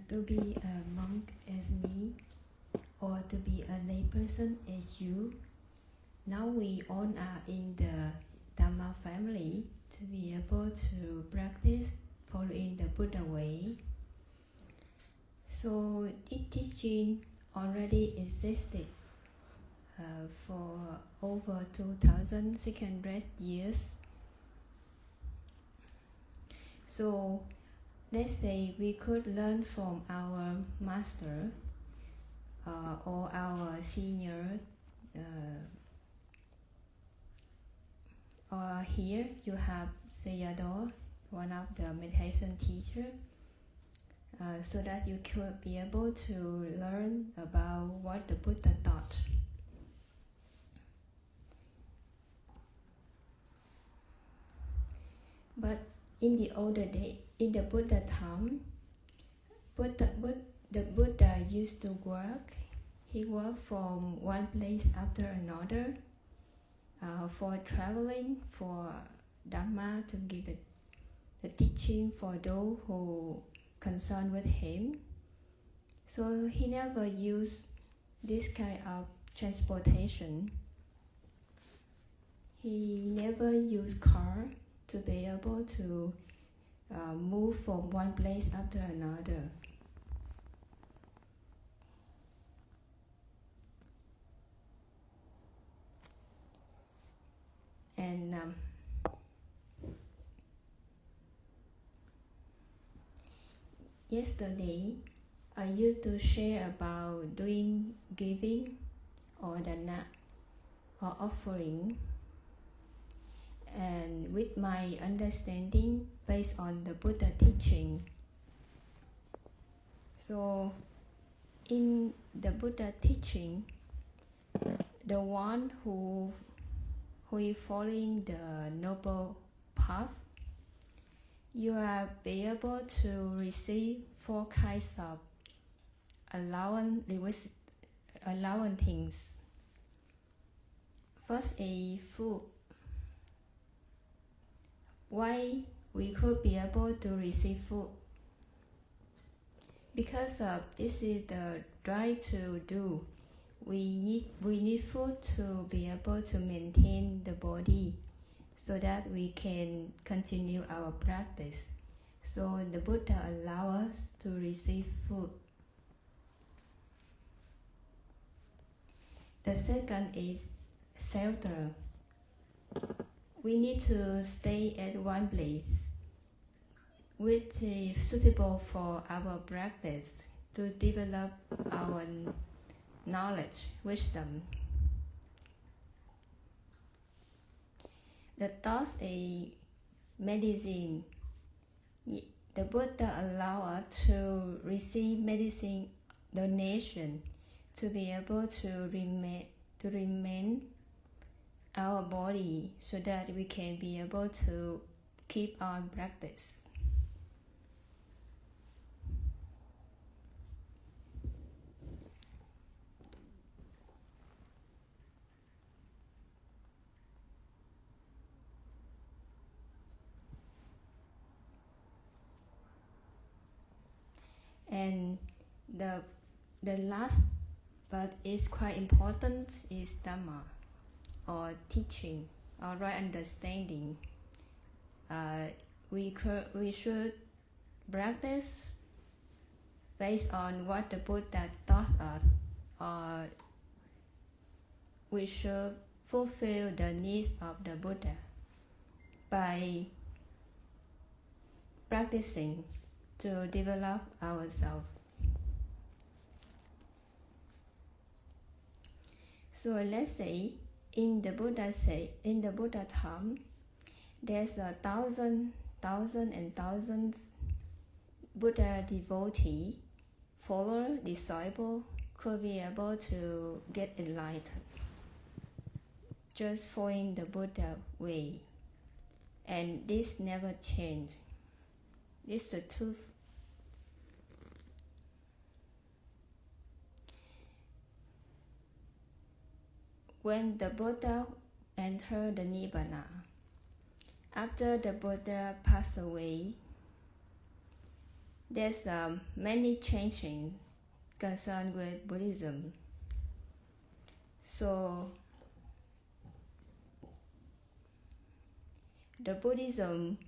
to be a monk as me or to be a layperson as you. Now we all are in the Dhamma family to be able to practice following the Buddha way. So this teaching already existed for over 2,600 years. So let's say we could learn from our master or our senior. Or here you have Sayadaw, one of the meditation teacher, so that you could be able to learn about what the Buddha taught. But in the older day, in the Buddha time, the Buddha used to work. He worked from one place after another for traveling, for Dhamma, to give the teaching for those who concerned with him. So he never used this kind of transportation. He never used car to be able to move from one place after another. And yesterday, I used to share about doing giving or dana or offering, and with my understanding based on the Buddha teaching. So in the Buddha teaching, the one who is following the noble path, you are be able to receive 4 kinds of allowance things. First is food. Why we could be able to receive food? Because this is the right to do. We need food to be able to maintain the body, so that we can continue our practice. So the Buddha allows us to receive food. The second is shelter. We need to stay at one place which is suitable for our practice to develop our knowledge, wisdom. The third is medicine. The Buddha allows us to receive medicine donation to be able to remain our body, so that we can be able to keep on practice. And the last, but is quite important, is Dhamma, or teaching, or right understanding. We should practice based on what the Buddha taught us, or we should fulfill the needs of the Buddha by practicing to develop ourselves. So let's say in the Buddha time, there's 1,000 and thousands Buddha devotee, follower, disciple could be able to get enlightened just following the Buddha way, and this never changed. This is the truth. When the Buddha entered the Nibbana, after the Buddha passed away, there's many changing concerned with Buddhism. So the Buddhism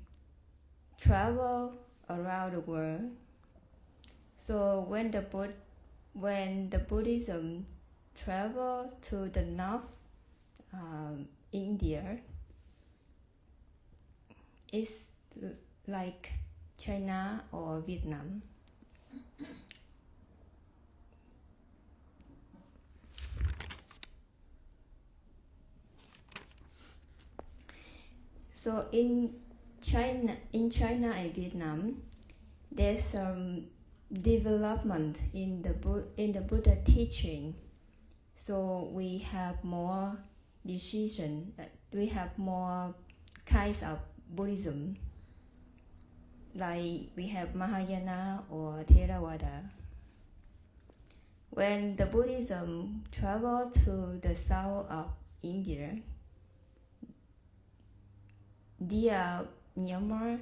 travel around the world. So when the Buddhism travel to the north India, it's like China or Vietnam. So in China and Vietnam, there's some development in the Buddha teaching. So we have more decision. We have more kinds of Buddhism. Like we have Mahayana or Theravada. When the Buddhism traveled to the south of India, there are Myanmar,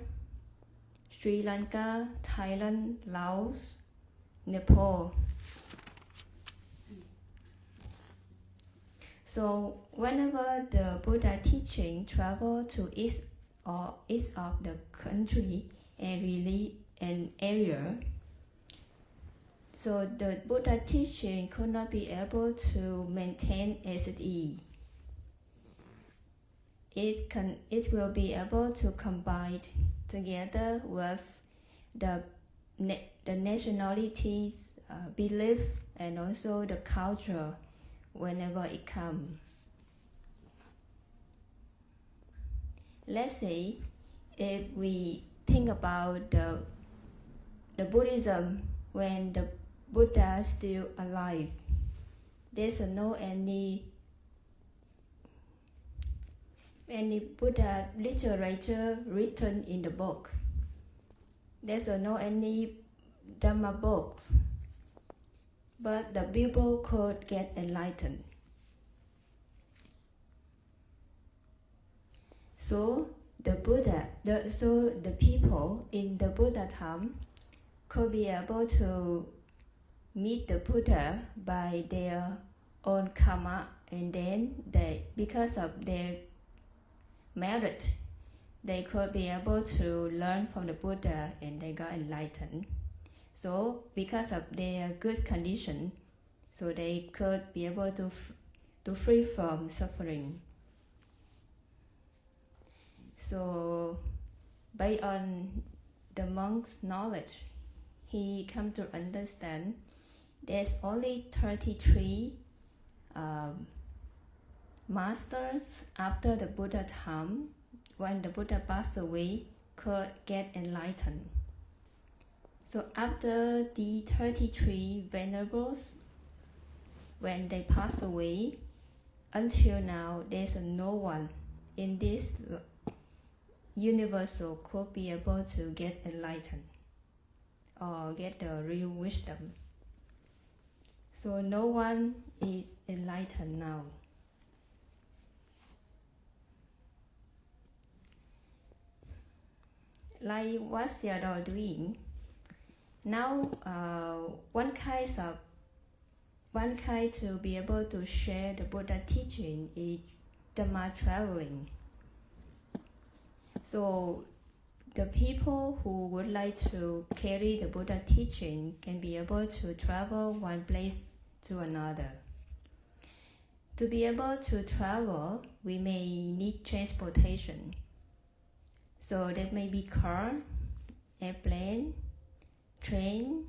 Sri Lanka, Thailand, Laos, Nepal. So whenever the Buddha teaching travel to east of the country and area, so the Buddha teaching could not be able to maintain as it is. It will be able to combine together with the nationalities, belief, and also the culture whenever it comes. Let's say if we think about the Buddhism when the Buddha is still alive, there's no any Buddha literature written in the book. There's no any Dhamma books, but the people could get enlightened. So the people in the Buddha time could be able to meet the Buddha by their own karma, and then because of their merit, they could be able to learn from the Buddha and they got enlightened. So because of their good condition, so they could be able to free from suffering. So based on the monk's knowledge, he come to understand there's only 33 masters after the Buddha time, when the Buddha passed away, could get enlightened. So after the 33 venerables, when they passed away, until now there's no one in this universal could be able to get enlightened or get the real wisdom. So no one is enlightened now. Like what Sayadaw doing now, one kind to be able to share the Buddha teaching is Dhamma traveling. So the people who would like to carry the Buddha teaching can be able to travel one place to another. To be able to travel, we may need transportation. So that may be car, airplane, train,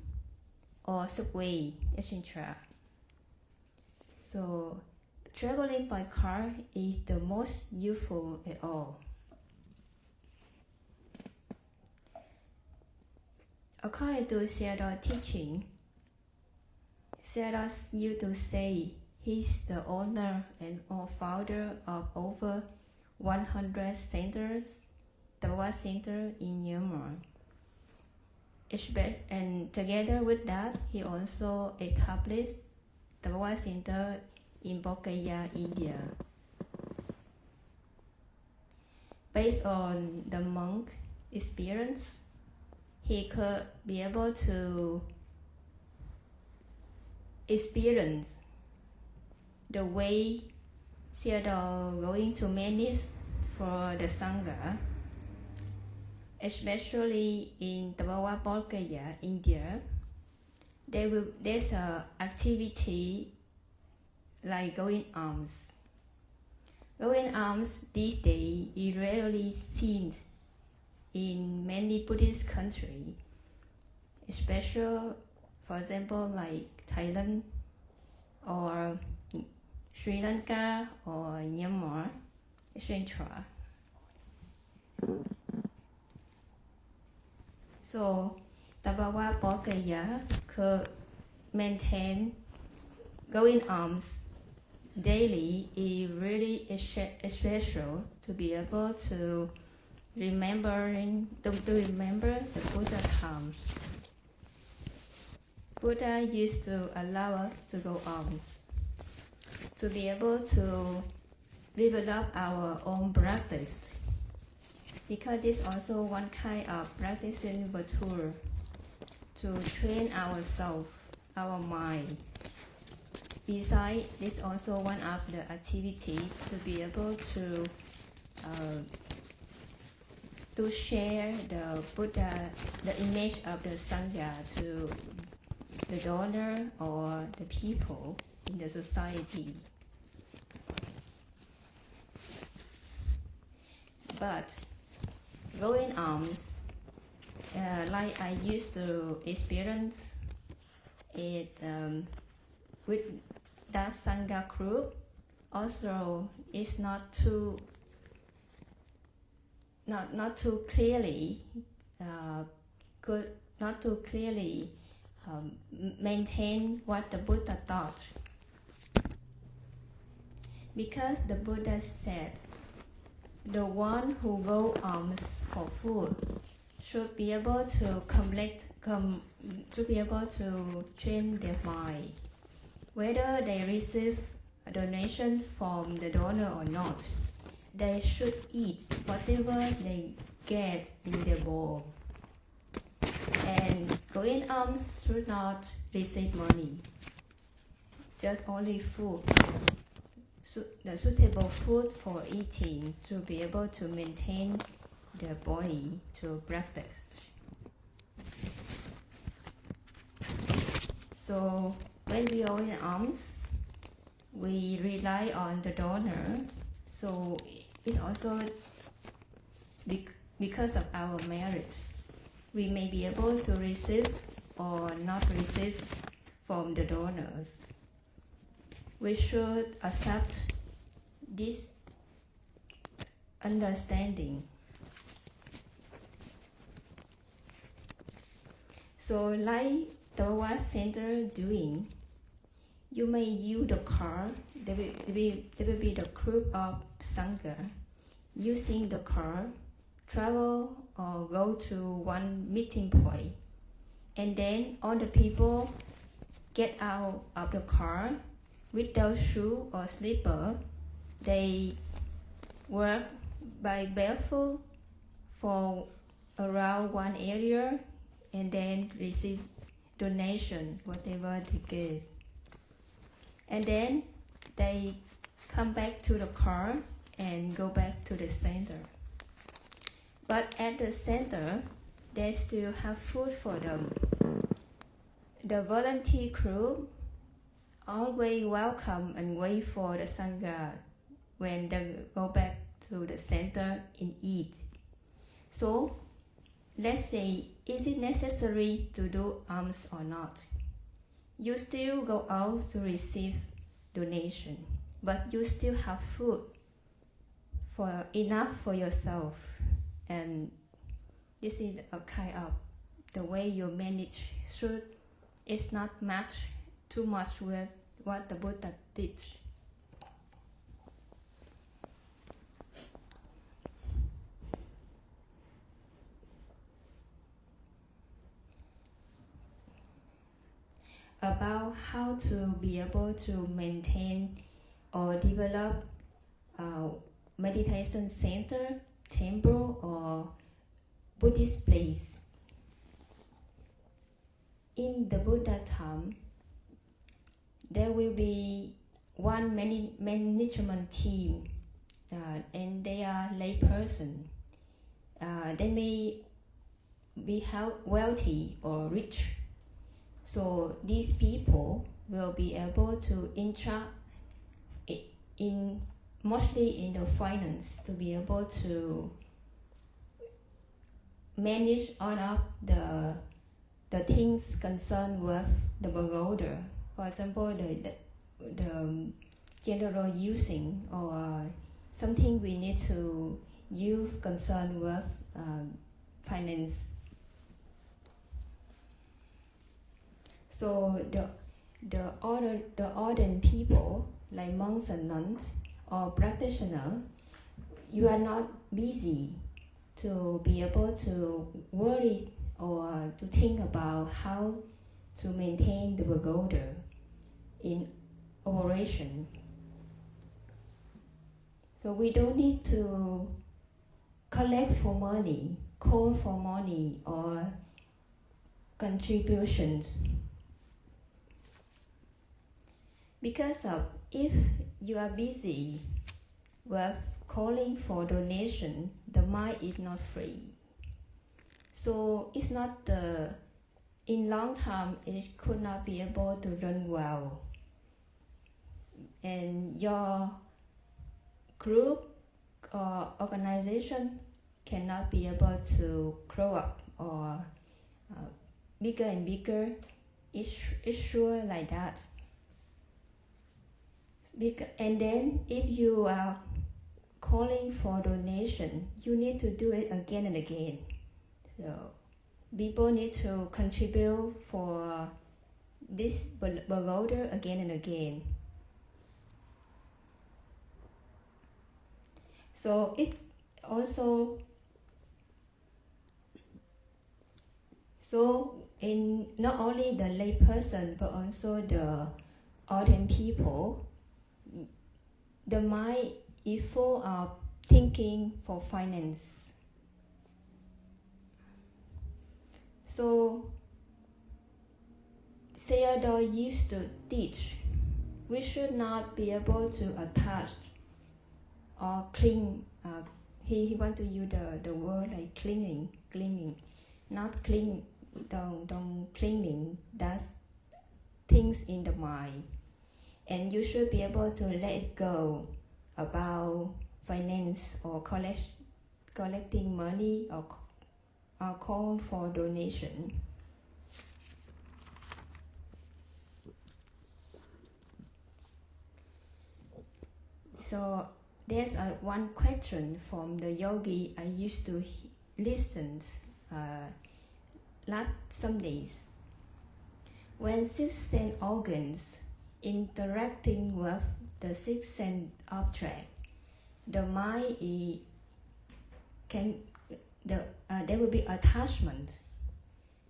or subway, etc. So traveling by car is the most useful at all. According to Sayadaw teaching, Sayadaw used to say he's the owner and or founder of over 100 centers, Dhamma center in Myanmar. And together with that, he also established Dhamma center in Bodh Gaya, India. Based on the monk experience, he could be able to experience the way Theodore going to Venice for the Sangha, especially in Tabawa Bodhgaya, India. There's a activity like going alms. Going alms these days is rarely seen in many Buddhist countries, especially, for example, like Thailand or Sri Lanka or Myanmar, etc. So Tabawa Bodhgaya could maintain going alms daily is really essential to be able to remember the Buddha time. Buddha used to allow us to go alms, to be able to develop our own practice, because this is also one kind of practicing virtue to train ourselves, our mind. Besides, this is also one of the activity to be able to share the Buddha, the image of the Sangha to the donor or the people in the society. But going alms, like I used to experience it with that Sangha group, also it's not too clearly good, not too clearly maintain what the Buddha taught. Because the Buddha said, the one who go alms for food should be able to be able to train their mind, whether they receive a donation from the donor or not. They should eat whatever they get in their bowl. And going alms should not receive money, just only food. The suitable food for eating to be able to maintain the body to practice. So when we are in alms, we rely on the donor. So it's also because of our merit, we may be able to receive or not receive from the donors. We should accept this understanding. So like the Tabawa Center doing, you may use the car, there will be the group of Sangha using the car, travel or go to one meeting point. And then all the people get out of the car without shoe or slipper. They work by barefoot for around one area and then receive donation, whatever they give. And then they come back to the car and go back to the center. But at the center, they still have food for them. The volunteer crew always welcome and wait for the Sangha when they go back to the center and eat. So, let's say, is it necessary to do alms or not? You still go out to receive donation, but you still have food for enough for yourself. And this is a kind of the way you manage should. It's not match too much with what the Buddha teach. About how to be able to maintain or develop a meditation center, temple, or Buddhist place. in the Buddha time, there will be one management team, and they are lay person. They may be wealthy or rich. So these people will be able to interact in mostly in the finance, to be able to manage all of the things concerned with the pagoda. For example, the general using, or something we need to use concerned with finance. So the ordained people like monks and nuns or practitioners, you are not busy to be able to worry or to think about how to maintain the pagoda in operation. So we don't need to collect for money, call for money or contributions. Because if you are busy with calling for donation, the mind is not free. So it's not in long term, it could not be able to run well. And your group or organization cannot be able to grow up or bigger and bigger. It's sure like that. And then if you are calling for donation, you need to do it again and again. So people need to contribute for this pagoda again and again. So it also, so in not only the lay person but also the ordained people, the mind is full of thinking for finance. So Sayadaw used to teach, we should not be able to attach or cling. He want to use the word like clinging, not cling, don't clinging. That's things in the mind. And you should be able to let go about finance or collecting money or call for donation. So there's one question from the yogi I used to listen last Sundays. When six sense organs interacting with the six sense object, the mind there will be attachment.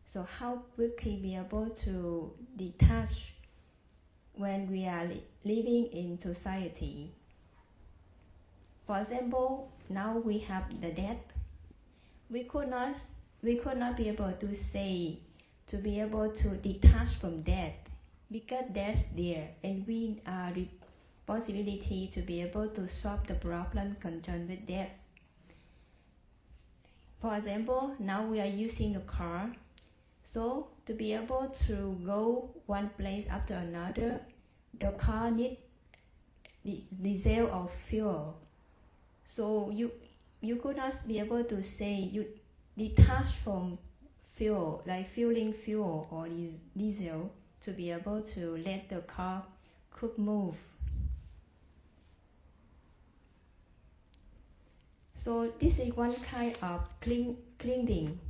So how we can be able to detach when we are living in society? For example, now we have the death. We could not be able to say to be able to detach from death, because death's there, and we are responsibility to be able to solve the problem concerned with death. For example, now we are using a car, so to be able to go one place after another, the car needs diesel or fuel. So you could not be able to say you detach from fuel, like fueling fuel or diesel, to be able to let the car could move. So this is one kind of clinging.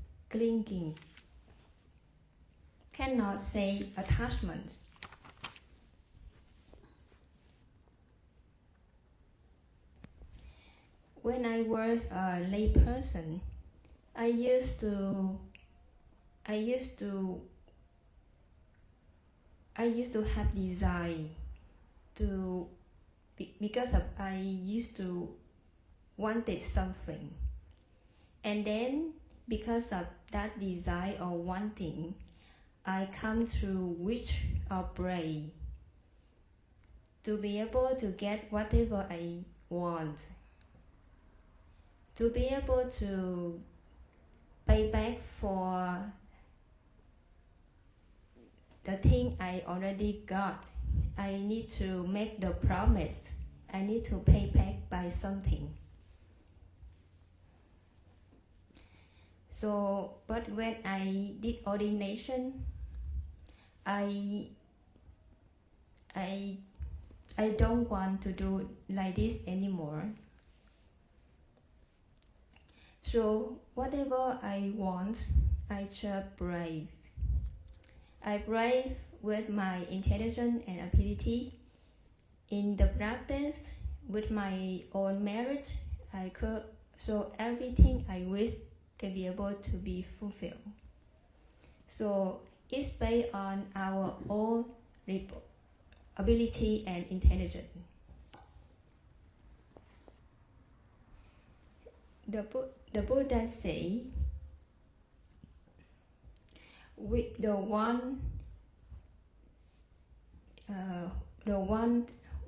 Cannot say attachment. When I was a lay person, I used to have desire to, because of I used to wanted something, and then because of that desire or wanting, I come to wish or pray to be able to get whatever I want, to be able to pay back for the thing I already got. I need to make the promise. I need to pay back by something. So, but when I did ordination, I don't want to do like this anymore. So whatever I want, I just brave. I brave with my intelligence and ability. In the practice, with my own merit, I could, so everything I wish can be able to be fulfilled. So it's based on our own ability and intelligence. The Buddha say, the one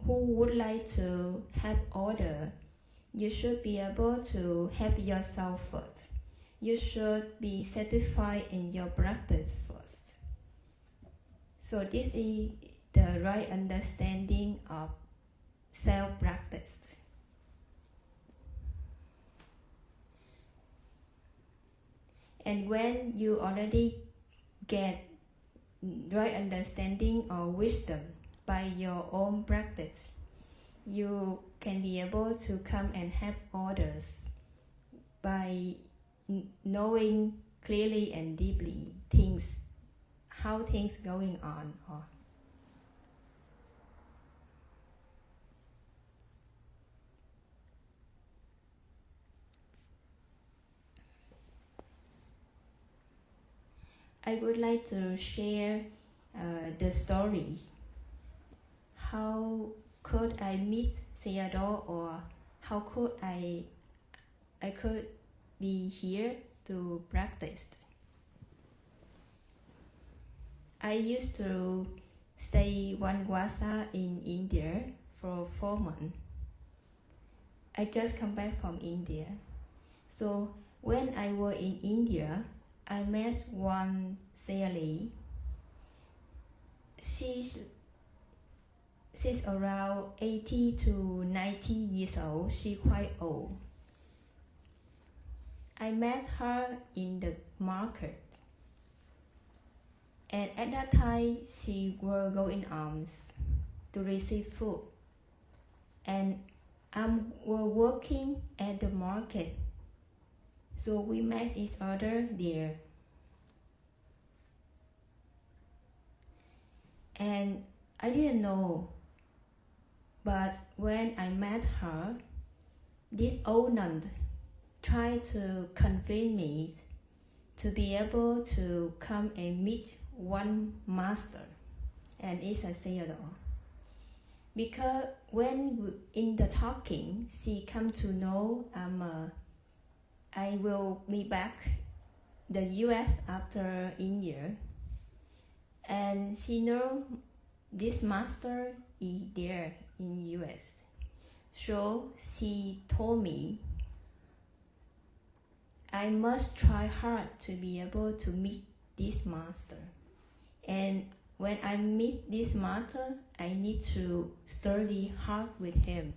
who would like to have order, you should be able to help yourself first. You should be satisfied in your practice first. So this is the right understanding of self-practice. And when you already get right understanding or wisdom by your own practice, you can be able to come and help others by knowing clearly and deeply how things going on. I would like to share the story. How could I meet Sayadaw, or how could I could be here to practice? I used to stay Vanvasa in India for 4 months. I just come back from India. So when I was in India, I met one Sayali. She's around 80 to 90 years old. She's quite old. I met her in the market. And at that time, she was going alms to receive food. And I was working at the market. So we met each other there. And I didn't know, but when I met her, this old nun tried to convince me to be able to come and meet one master, and it's a Sayadaw. Because when in the talking, she come to know I will be back the US after India, and she know this master is there in US. So she told me I must try hard to be able to meet this master. And when I meet this master, I need to study hard with him.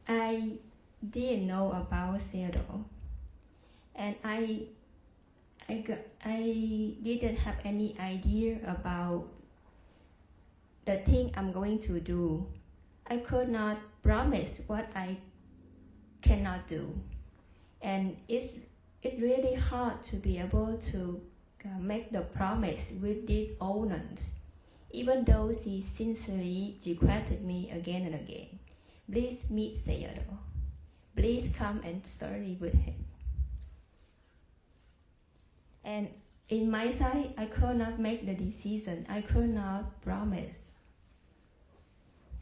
I didn't know about Sayadaw, and I didn't have any idea about the thing I'm going to do. I could not promise what I cannot do, and it's really hard to be able to make the promise with this old nun, even though she sincerely requested me again and again. Please meet Sayadaw. Please come and study with him. And in my side, I could not make the decision. I could not promise.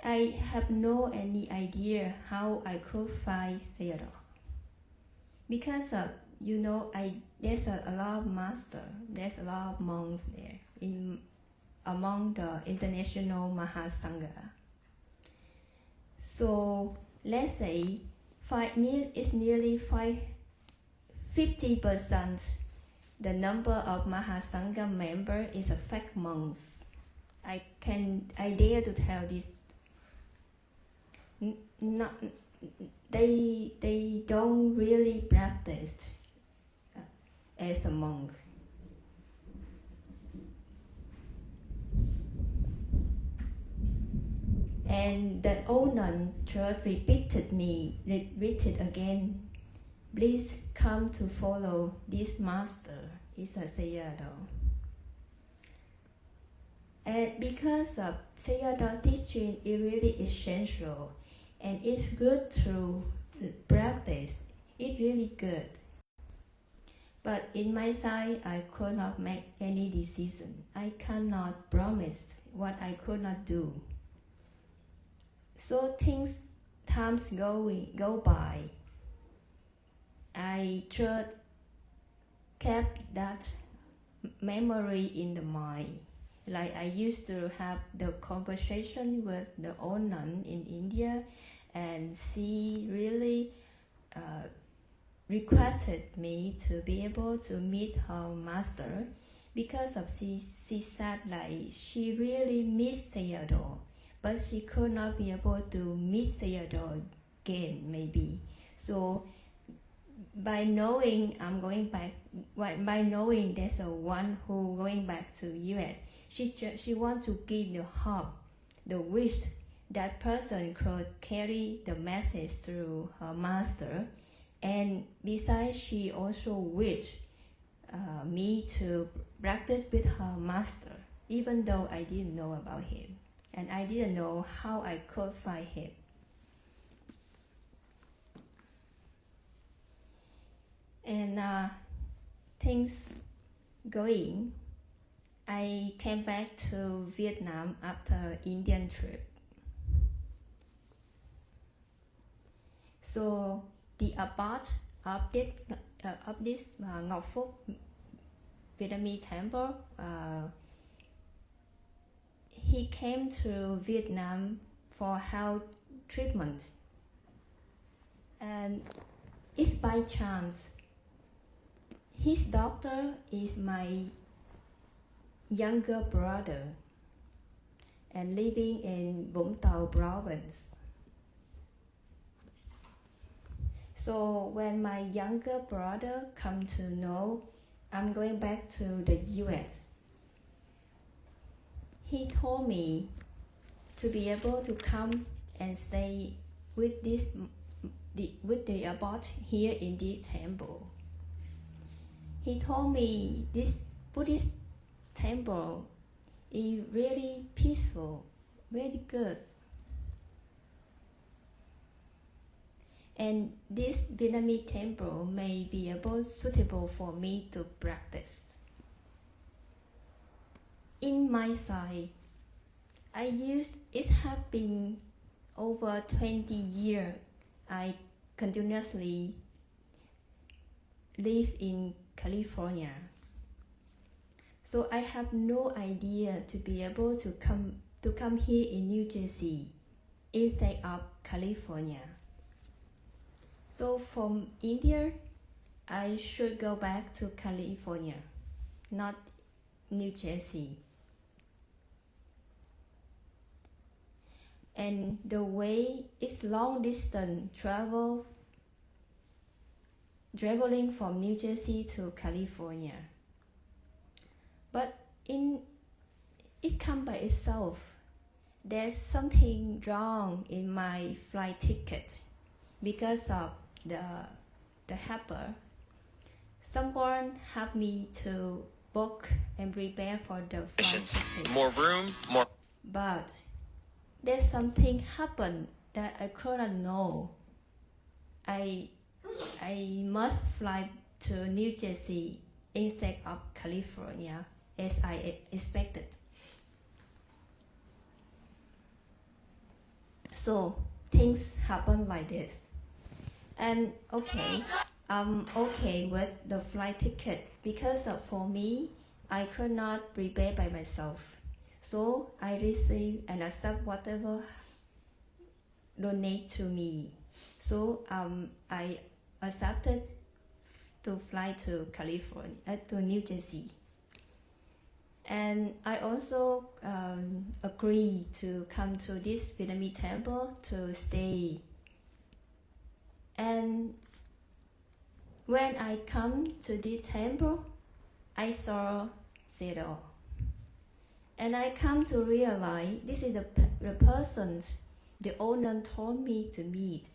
I have no any idea how I could find Sayadaw. because there's a lot of master, there's a lot of monks there among the international Mahasangha. So let's say it's nearly 50% the number of Mahasangha member is a fake monks. I dare to tell this. Not, they don't really practice as a monk. And the old nun just repeated again, please come to follow this master, is a Sayadaw. And because of Sayadaw teaching is really essential, and it's good to practice, it's really good. But in my side, I could not make any decision. I cannot promise what I could not do. So times go by. I just kept that memory in the mind. Like I used to have the conversation with the old nun in India, and she really requested me to be able to meet her master, because of she said like she really missed Sayadaw, but she could not be able to meet Sayadaw again maybe. So by knowing I'm going back, by knowing there's a one who going back to US, she wants to give the hope, the wish that person could carry the message through her master. And besides, she also wished me to practice with her master, even though I didn't know about him and I didn't know how I could find him. And things going, I came back to Vietnam after Indian trip. So the abbot of this Ngọc Phúc Vietnamese temple, he came to Vietnam for health treatment, and it's by chance. His doctor is my younger brother and living in Vũng Tàu province. So when my younger brother come to know I'm going back to the US, he told me to be able to come and stay with the abbot here in this temple. He told me this Buddhist temple is really peaceful, very good. And this Vietnamese temple may be suitable for me to practice. In my side, it has been over 20 years I continuously live in California. So I have no idea to be able to come here in New Jersey instead of California. So from India, I should go back to California, not New Jersey. And the way is long distance traveling from New Jersey to California. But it comes by itself. There's something wrong in my flight ticket because of the helper. Someone helped me to book and prepare for the flight ticket. More room, more. But there's something happened that I couldn't know. I must fly to New Jersey instead of California as I expected. So things happen like this. And okay, I'm okay with the flight ticket because for me, I could not prepare by myself. So I receive and accept whatever donate to me. So I accepted to fly to California, to New Jersey. And I also agree to come to this Vietnamese temple to stay. And when I come to this temple, I saw Zero. And I come to realize this is the person the owner told me to meet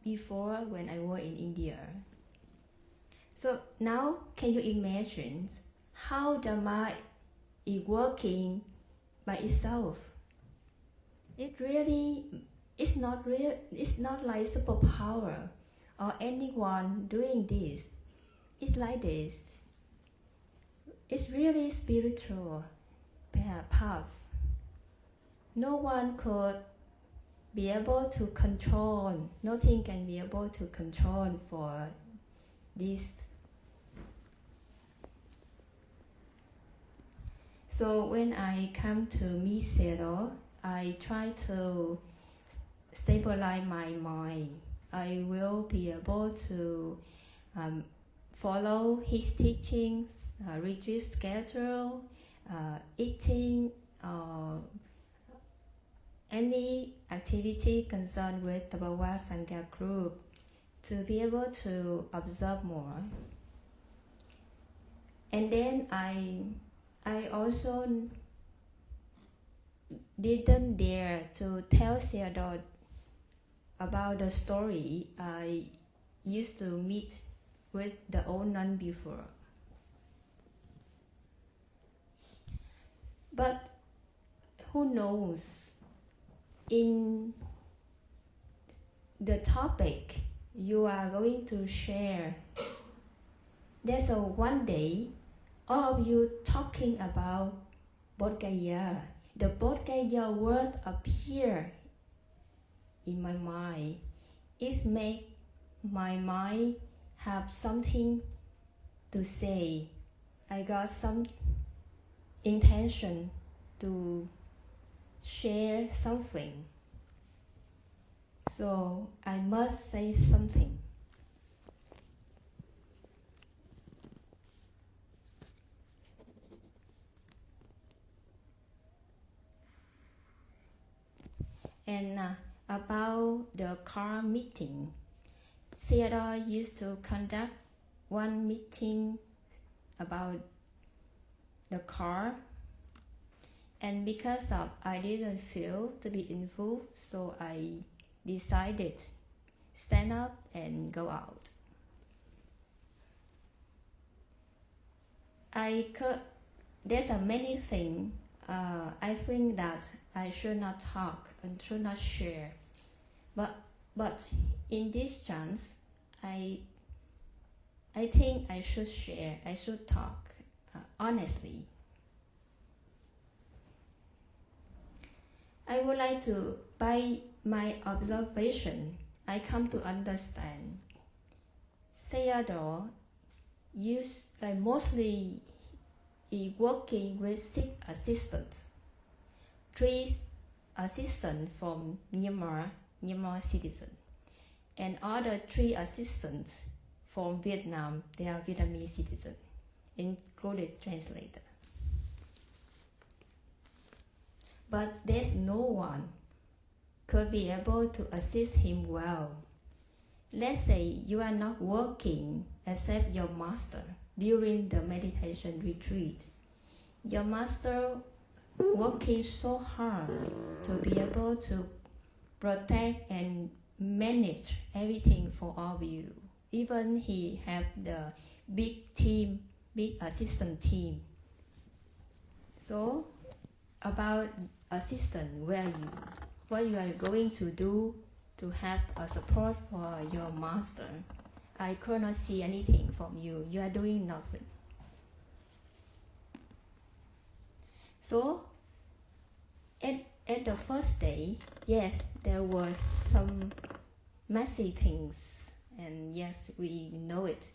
before when I was in India. So now can you imagine how Dharma is working by itself? It really it's not real. It's not like superpower or anyone doing this. It's like this. It's really spiritual path. No one could be able to control. Nothing can be able to control for this. So when I come to meet Zero, I try to stabilize my mind. I will be able to follow his teachings, retreat schedule, eating, any activity concerned with the Bhagavad Sangha group to be able to observe more. And then I also didn't dare to tell Theodore about the story I used to meet with the old nun before. But who knows, in the topic you are going to share, there's a one day all of you talking about Bodh Gaya. The Bodh Gaya word appear in my mind. It make my mind have something to say. I got some intention to share something. So I must say something. And about the car meeting, Theodore used to conduct one meeting about the car, and because of I didn't feel to be involved, so I decided stand up and go out. There's a many things I think that I should not talk and should not share, but in this chance, I think I should share. I should talk honestly. I would like to, by my observation, I come to understand Theodore used mostly working with 6 assistants, 3 assistants from Myanmar citizen, and other 3 assistants from Vietnam. They are Vietnamese citizen, included translator. But there's no one could be able to assist him well. Let's say you are not working except your master during the meditation retreat. Your master working so hard to be able to protect and manage everything for all of you. Even he have the big team, big assistant team. So about assistant, what you are going to do to have a support for your master. I could not see anything from you. You are doing nothing. So at the first day, yes, there was some messy things and yes, we know it.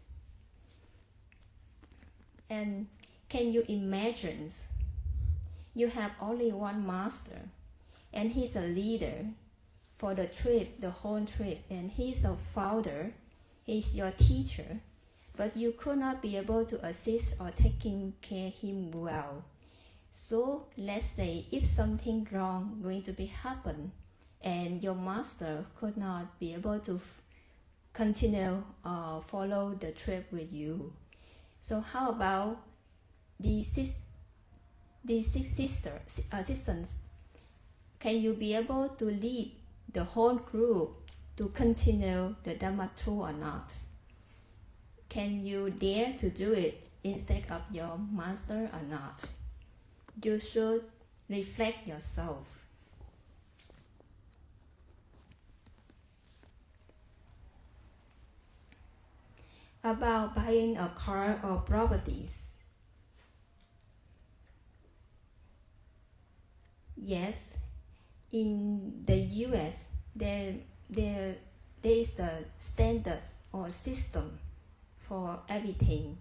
And can you imagine you have only one master and he's a leader for the trip, the whole trip, and he's a founder, he's your teacher, but you could not be able to assist or taking care of him well. So let's say if something wrong going to be happen and your master could not be able to continue follow the trip with you. So how about the six assistants? Can you be able to lead the whole group to continue the Dhamma tour or not? Can you dare to do it instead of your master or not? You should reflect yourself. About buying a car or properties. Yes, in the US, there is the standards or system for everything,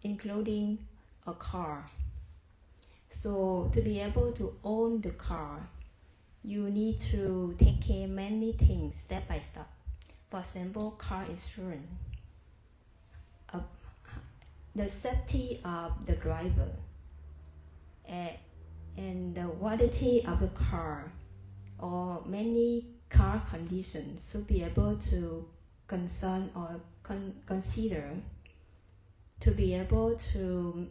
including a car. So to be able to own the car, you need to take care many things step by step. For example, car insurance, the safety of the driver, and the quality of the car, or many car conditions to be able to concern or consider to be able to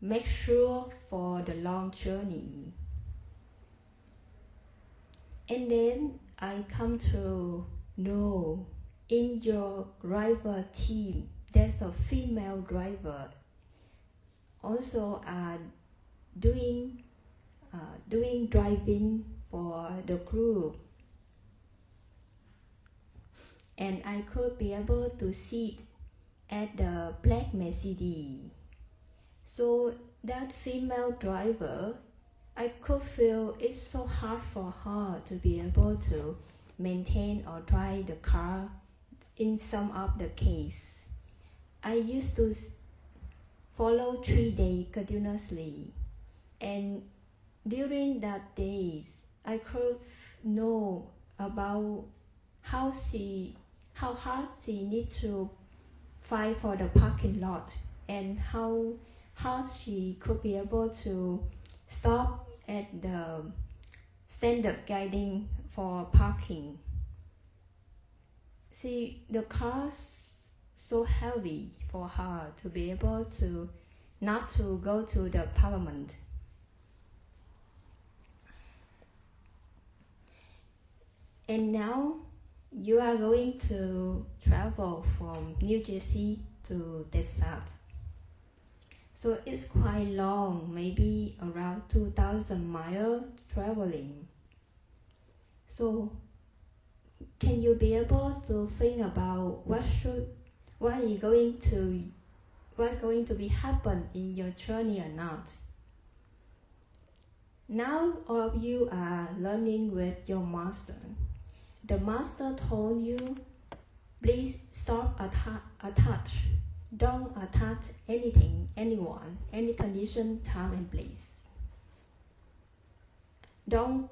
make sure for the long journey. And then I come to know in your driver team there's a female driver also doing driving for the group, and I could be able to sit at the black Mercedes. So that female driver, I could feel it's so hard for her to be able to maintain or drive the car in some of the case. I used to follow 3 days continuously, and during that days, I could know about how hard she needs to fight for the parking lot, and how hard she could be able to stop at the standard guiding for parking. See, the car's so heavy for her to be able to not to go to the parliament. And now you are going to travel from New Jersey to Texas. So it's quite long, maybe around 2,000 miles traveling. So can you be able to think about what going to be happen in your journey or not? Now all of you are learning with your master. The master told you, please stop attach. Don't attach anything, anyone, any condition, time and place. Don't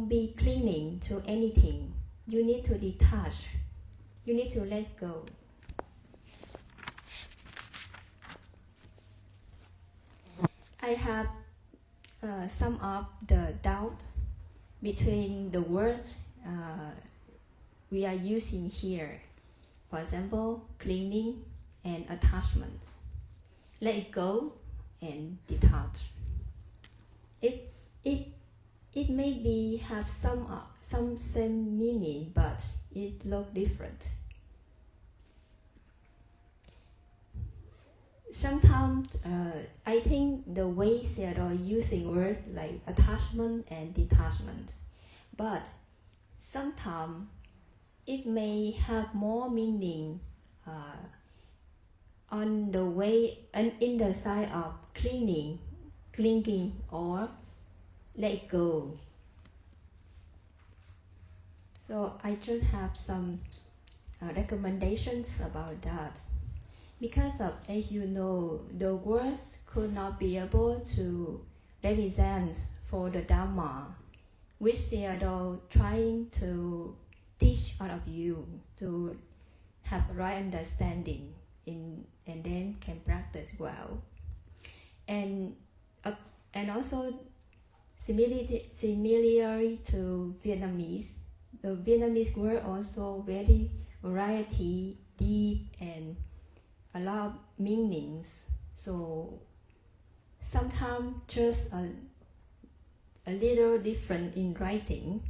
be clinging to anything. You need to detach. You need to let go. I have some of the doubt between the words we are using here. For example, clinging and attachment. Let it go and detach. It maybe have some same meaning, but it look different. Sometimes I think the way Sayadaw using words like attachment and detachment, but sometimes it may have more meaning on the way and in the side of clinging or let go. So I just have some recommendations about that. Because of, as you know, the words could not be able to represent for the Dharma, which Sayadaw trying to teach all of you to have right understanding and then can practice well. And also similarly to Vietnamese, the Vietnamese word also very variety, deep, and a lot of meanings. So sometimes just a little different in writing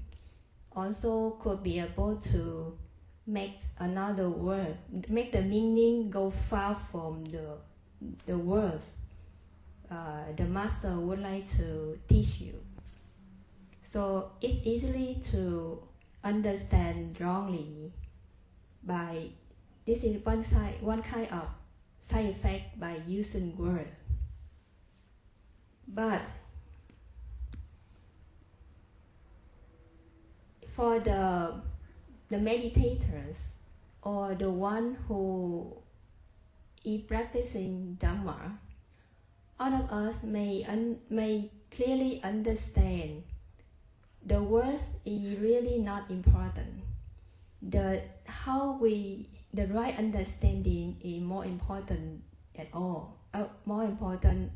also could be able to make another word, make the meaning go far from the words the master would like to teach you. So it's easily to understand wrongly by this is one kind of side effect by using word. But for the meditators or the one who is practicing Dhamma, all of us may clearly understand the words is really not important. The right understanding is more important more important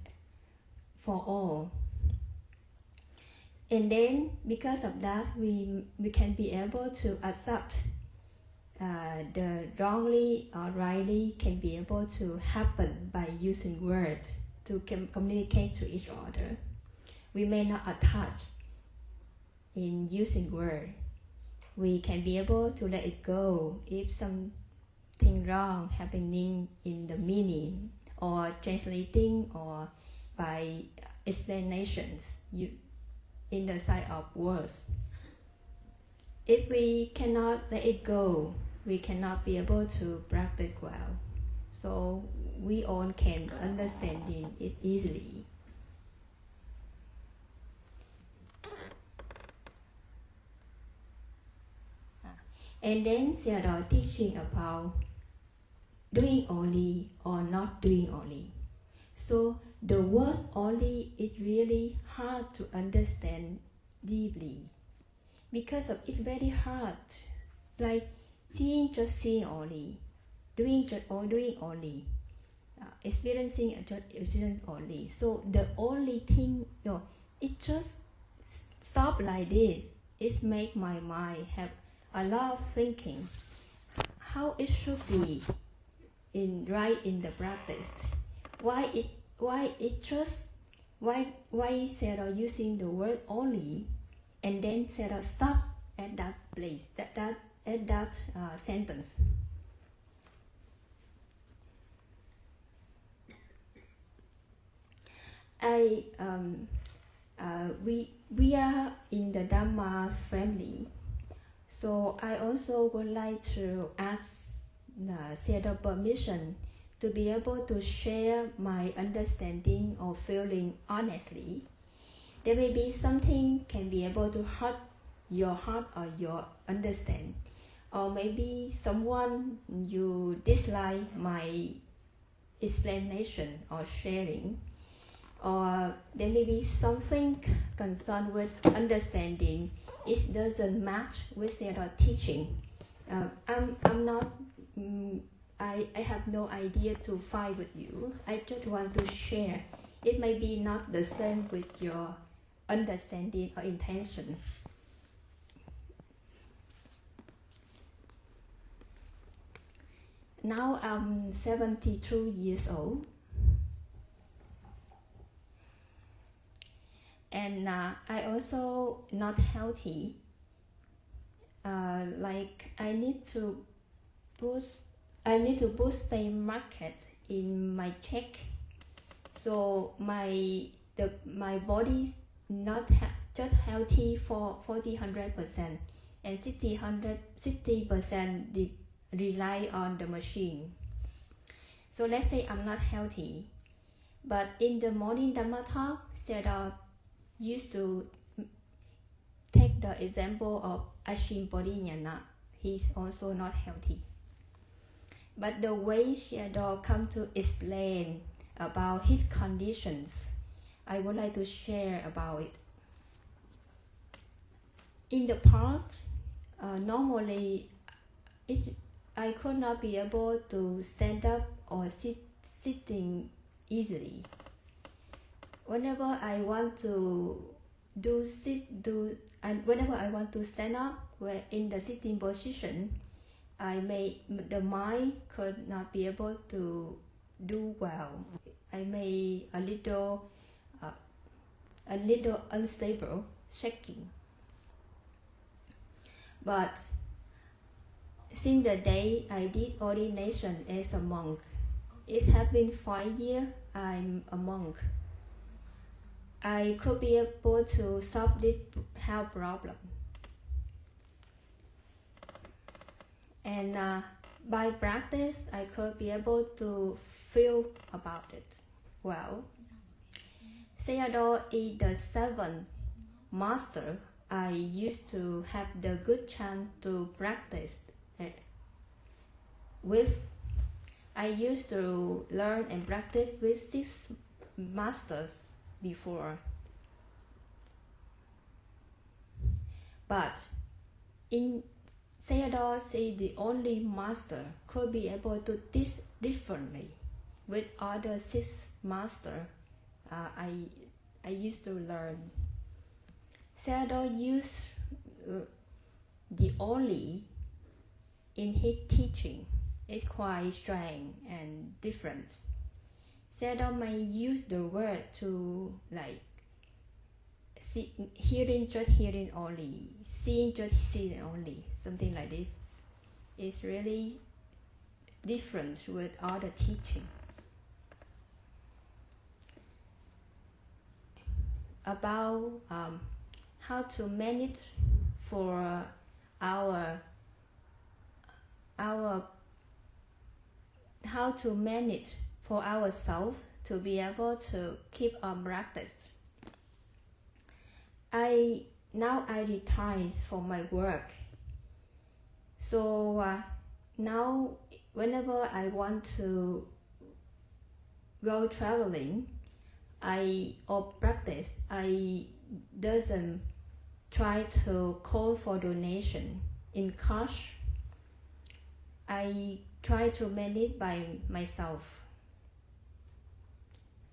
for all. And then because of that, we can be able to accept the wrongly or rightly can be able to happen by using words to communicate to each other. We may not attach in using word. We can be able to let it go if something wrong happening in the meaning or translating or by explanations in the side of words. If we cannot let it go, we cannot be able to practice well. So we all can understand it easily. And then Sayadaw teaching about doing only or not doing only. So the word only is really hard to understand deeply because of it's very hard. Like just seeing only, doing only, experiencing just experience only. So the only thing, it just stop like this. It make my mind have a lot of thinking how it should be in the practice. Why Sayadaw using the word only and then Sayadaw stop at that place, at that sentence. We are in the Dhamma family, so I also would like to ask Sayadaw permission to be able to share my understanding or feeling honestly. There may be something can be able to hurt your heart or your understand, or maybe someone you dislike my explanation or sharing, or there may be something concerned with understanding. It doesn't match with Sayadaw teaching. I'm not. I have no idea to fight with you. I just want to share. It may be not the same with your understanding or intention. Now I'm 72 years old. And I also not healthy. Like I need to boost pain market in my check. So my body's not just healthy for 100%, and 60% rely on the machine. So let's say I'm not healthy, but in the morning Dhamma talk, Sayadaw used to take the example of Ashim Bodhinyana. He's also not healthy. But the way Sayadaw come to explain about his conditions, I would like to share about it. In the past, normally I could not be able to stand up or sitting easily. Whenever I want to whenever I want to stand up, where in the sitting position, the mind could not be able to do well. I may a little unstable, shaking. But since the day I did ordination as a monk, it has been 5 years I'm a monk. I could be able to solve this health problem. And by practice, I could be able to feel about it well. Sayadaw is the 7th master I used to have the good chance to practice with. I used to learn and practice with 6 masters before. But in Sayadaw is the only master could be able to teach differently with other 6 masters I used to learn. Sayadaw used the only in his teaching is quite strange and different. Sayadaw may use the word to like hearing just hearing only, seeing just seeing only, something like this. It's really different with other teaching. About how to manage for how to manage for ourselves to be able to keep on practice. Now I retired from my work, so now whenever I want to go traveling, or practice, I doesn't try to call for donation in cash. I try to manage by myself.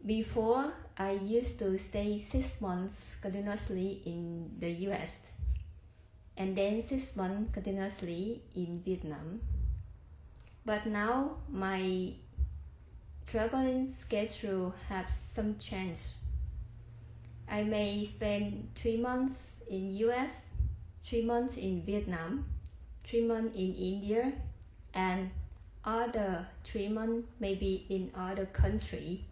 Before, I used to stay 6 months continuously in the US, and then 6 months continuously in Vietnam. But now my traveling schedule has some change. I may spend 3 months in US, 3 months in Vietnam, 3 months in India, and other 3 months maybe in other country,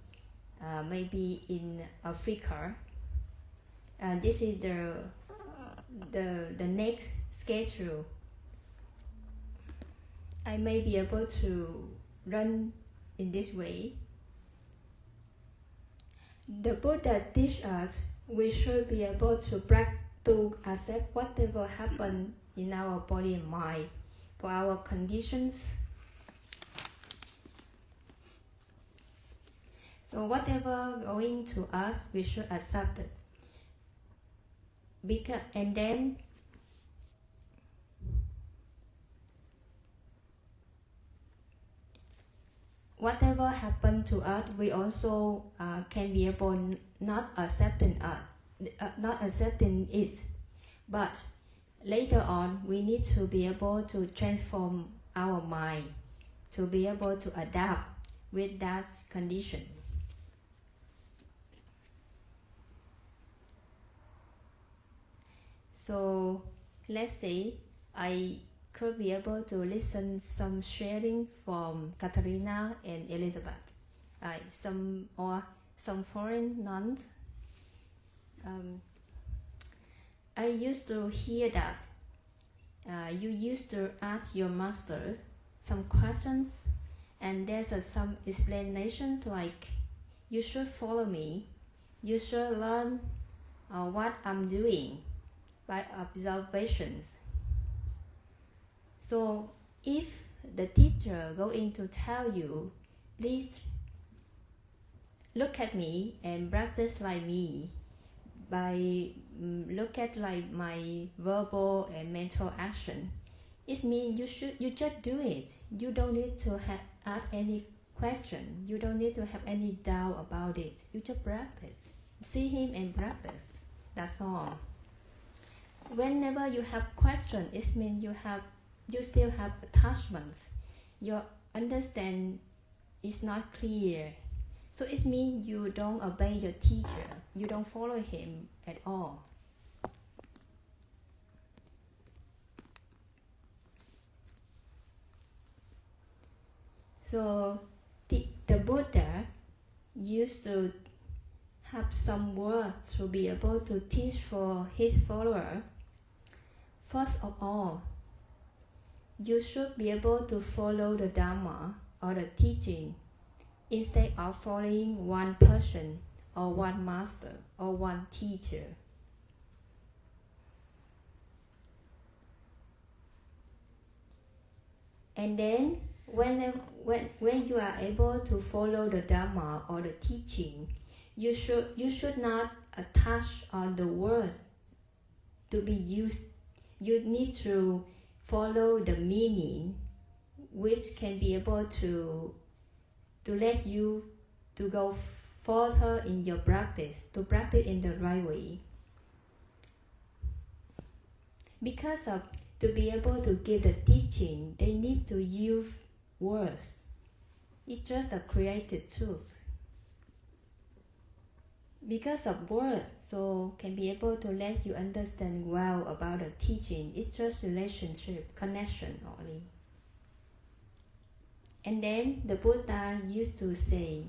maybe in Africa. And this is the next schedule. I may be able to run in this way. The Buddha teaches us we should be able to accept whatever happens in our body and mind for our conditions. So whatever going to us, we should accept it. And then whatever happened to us, we also can be able not accepting it. But later on, we need to be able to transform our mind to be able to adapt with that condition. So let's say I could be able to listen some sharing from Katarina and Elizabeth, some foreign nuns. I used to hear that you used to ask your master some questions, and there's some explanations like, you should follow me, you should learn what I'm doing, by observations. So if the teacher going to tell you, please look at me and practice like me by look at like my verbal and mental action, it means you just do it. You don't need to ask any question. You don't need to have any doubt about it. You just practice. See him and practice. That's all. Whenever you have question, it means you still have attachments. Your understand is not clear. So it means you don't obey your teacher. You don't follow him at all. So the Buddha used to have some words to be able to teach for his follower. First of all, you should be able to follow the Dharma or the teaching instead of following one person or one master or one teacher. And then when you are able to follow the Dharma or the teaching, you should not attach on the words to be used. You need to follow the meaning, which can be able to let you to go further in your practice, to practice in the right way. Because of to be able to give the teaching, they need to use words. It's just a created truth. Because of words, so can be able to let you understand well about the teaching. It's just relationship, connection only. And then the Buddha used to say,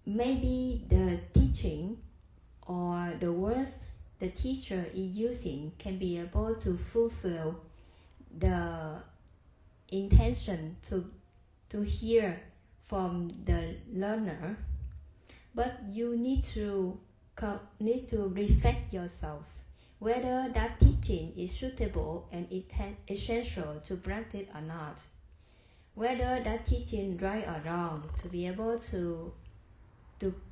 maybe the teaching or the words the teacher is using can be able to fulfill the intention to hear from the learner, but you need to reflect yourself whether that teaching is suitable and essential to practice or not, whether that teaching right or wrong to be able to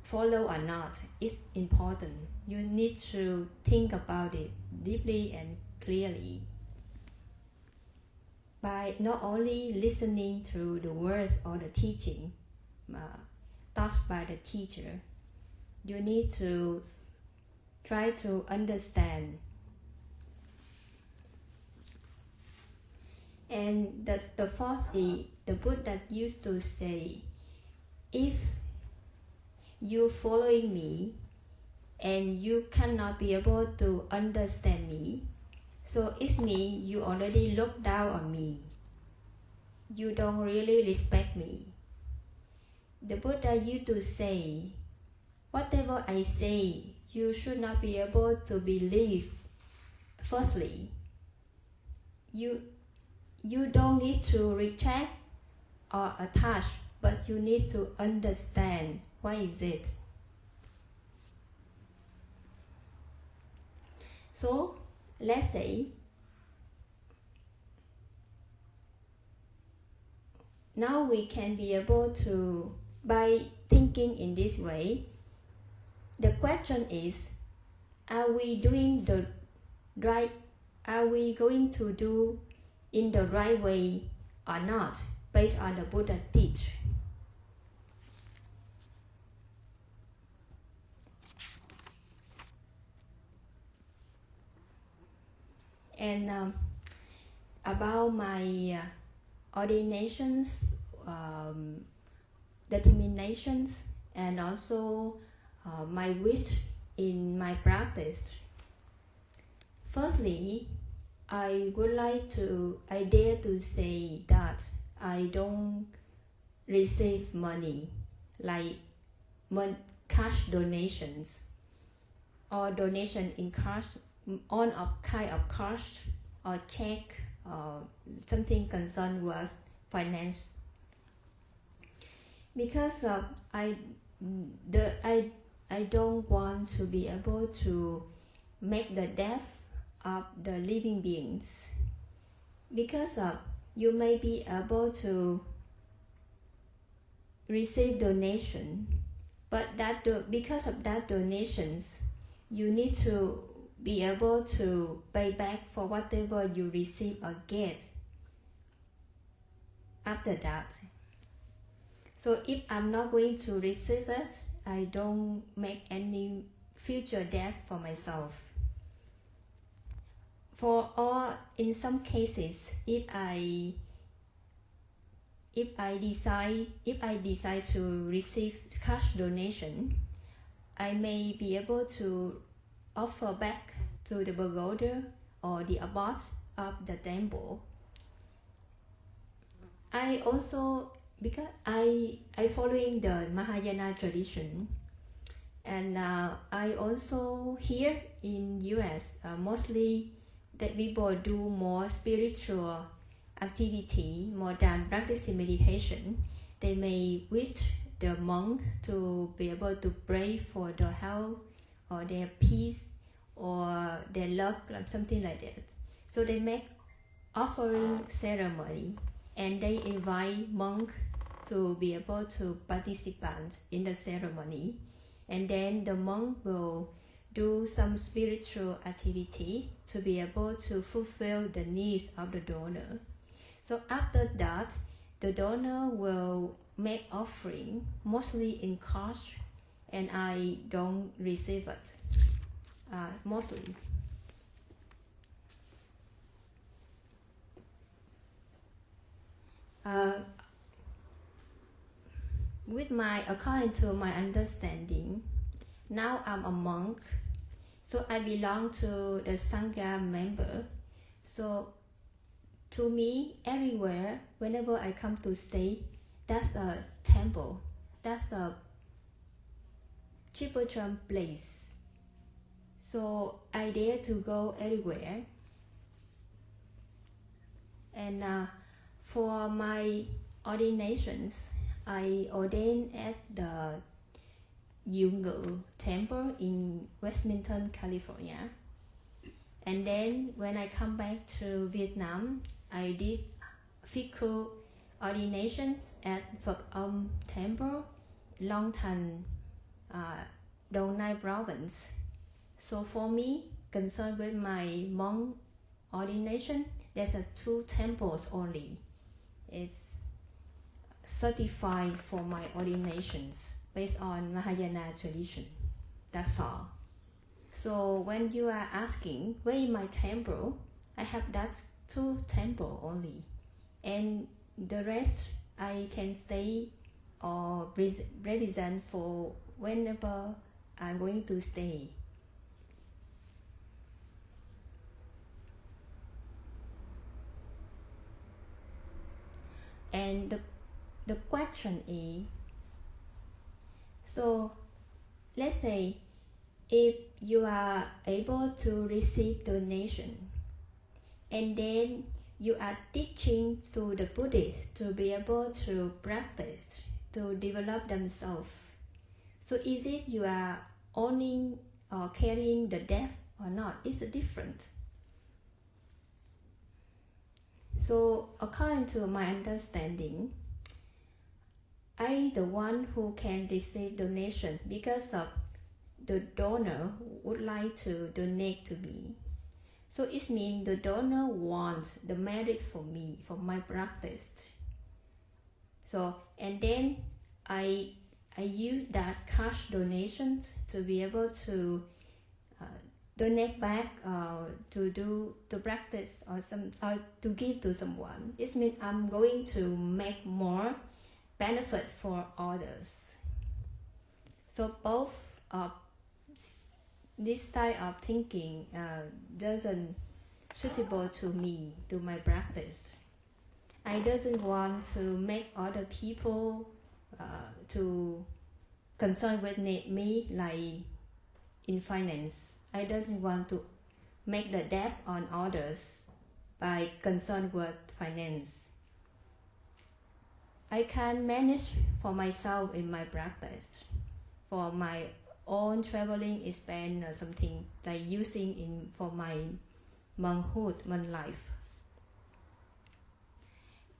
follow or not is important. You need to think about it deeply and clearly. By not only listening to the words or the teaching taught by the teacher, you need to try to understand. And the fourth is, the Buddha used to say, if you following me and you cannot be able to understand me, so it means you already look down on me. You don't really respect me. The Buddha used to say, whatever I say, you should not be able to believe. Firstly, you don't need to reject or attach, but you need to understand why is it. So let's say now we can be able to, by thinking in this way, the question is, are we doing the right, are we going to do in the right way or not, based on the Buddha teach. And about my ordinations, determinations, and also my wish in my practice. Firstly, I dare to say that I don't receive money, like cash donations or donation in cash, on a kind of cash or check or something concerned with finance. because I don't want to be able to make the death of the living beings, because you may be able to receive donation, but because of that donations, you need to be able to pay back for whatever you receive or get after that. So if I'm not going to receive it, I don't make any future debt for myself. In some cases, if I decide to receive cash donation, I may be able to offer back to the pagoda or the abbot of the temple. I also, because I following the Mahayana tradition, and I also here in US mostly that people do more spiritual activity more than practicing meditation. They may wish the monk to be able to pray for their health or their peace or their luck, like something like that. So they make offering ceremony and they invite monk to be able to participate in the ceremony, and then the monk will do some spiritual activity to be able to fulfill the needs of the donor. So after that, the donor will make offering mostly in cash, and I don't receive it mostly. According to my understanding, now I'm a monk, so I belong to the Sangha member. So to me, everywhere, whenever I come to stay, that's a temple, that's a spiritual place. So I dare to go everywhere. And for my ordinations, I ordained at the Yungu Temple in Westminster, California. And then when I come back to Vietnam, I did physical ordinations at Phật Ông Temple, Long Thành, Dong Nai Province. So for me, concerned with my monk ordination, there's 2 temples only. It's certified for my ordinations based on Mahayana tradition. That's all. So when you are asking where is my temple, I have that 2 temple only, and the rest I can stay or represent for whenever I'm going to stay. And the question is, so let's say if you are able to receive donation and then you are teaching to the Buddhists to be able to practice, to develop themselves, so is it you are owning or carrying the debt or not? It's different. So according to my understanding, I the one who can receive donation because of the donor would like to donate to me. So it means the donor wants the merit for me, for my practice. So, and then I use that cash donations to be able to donate back to practice or to give to someone. It means I'm going to make more benefit for others. So both this type of thinking doesn't suitable to me, to my practice. I doesn't want to make other people to concern with me like in finance. I doesn't want to make the debt on others by concern with finance. I can manage for myself in my practice. For my own traveling expense or something like using in for my monkhood, monk life.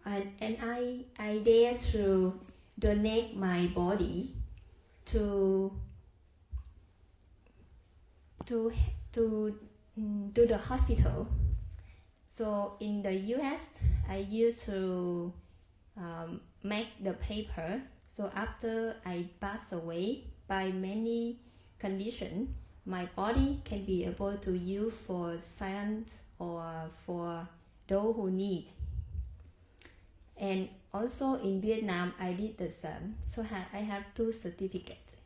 And I dare to donate my body to to to the hospital. So in the US, I used to make the paper. So after I pass away by many conditions, my body can be able to use for science or for those who need. And also in Vietnam, I did the same. So I have 2 certificates.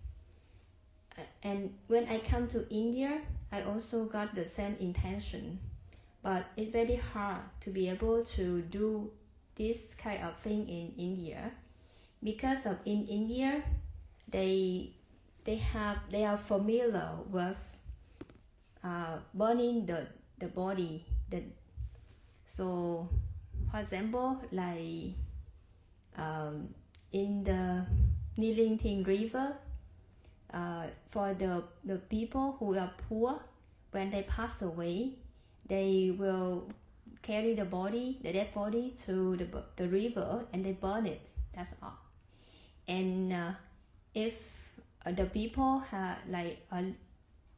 And when I come to India, I also got the same intention. But it's very hard to be able to do this kind of thing in India, because of in India they are familiar with burning the body. So for example, like in the Nilingting River, for the people who are poor, when they pass away, they will carry the dead body to the river and they burn it. That's all. And if the people are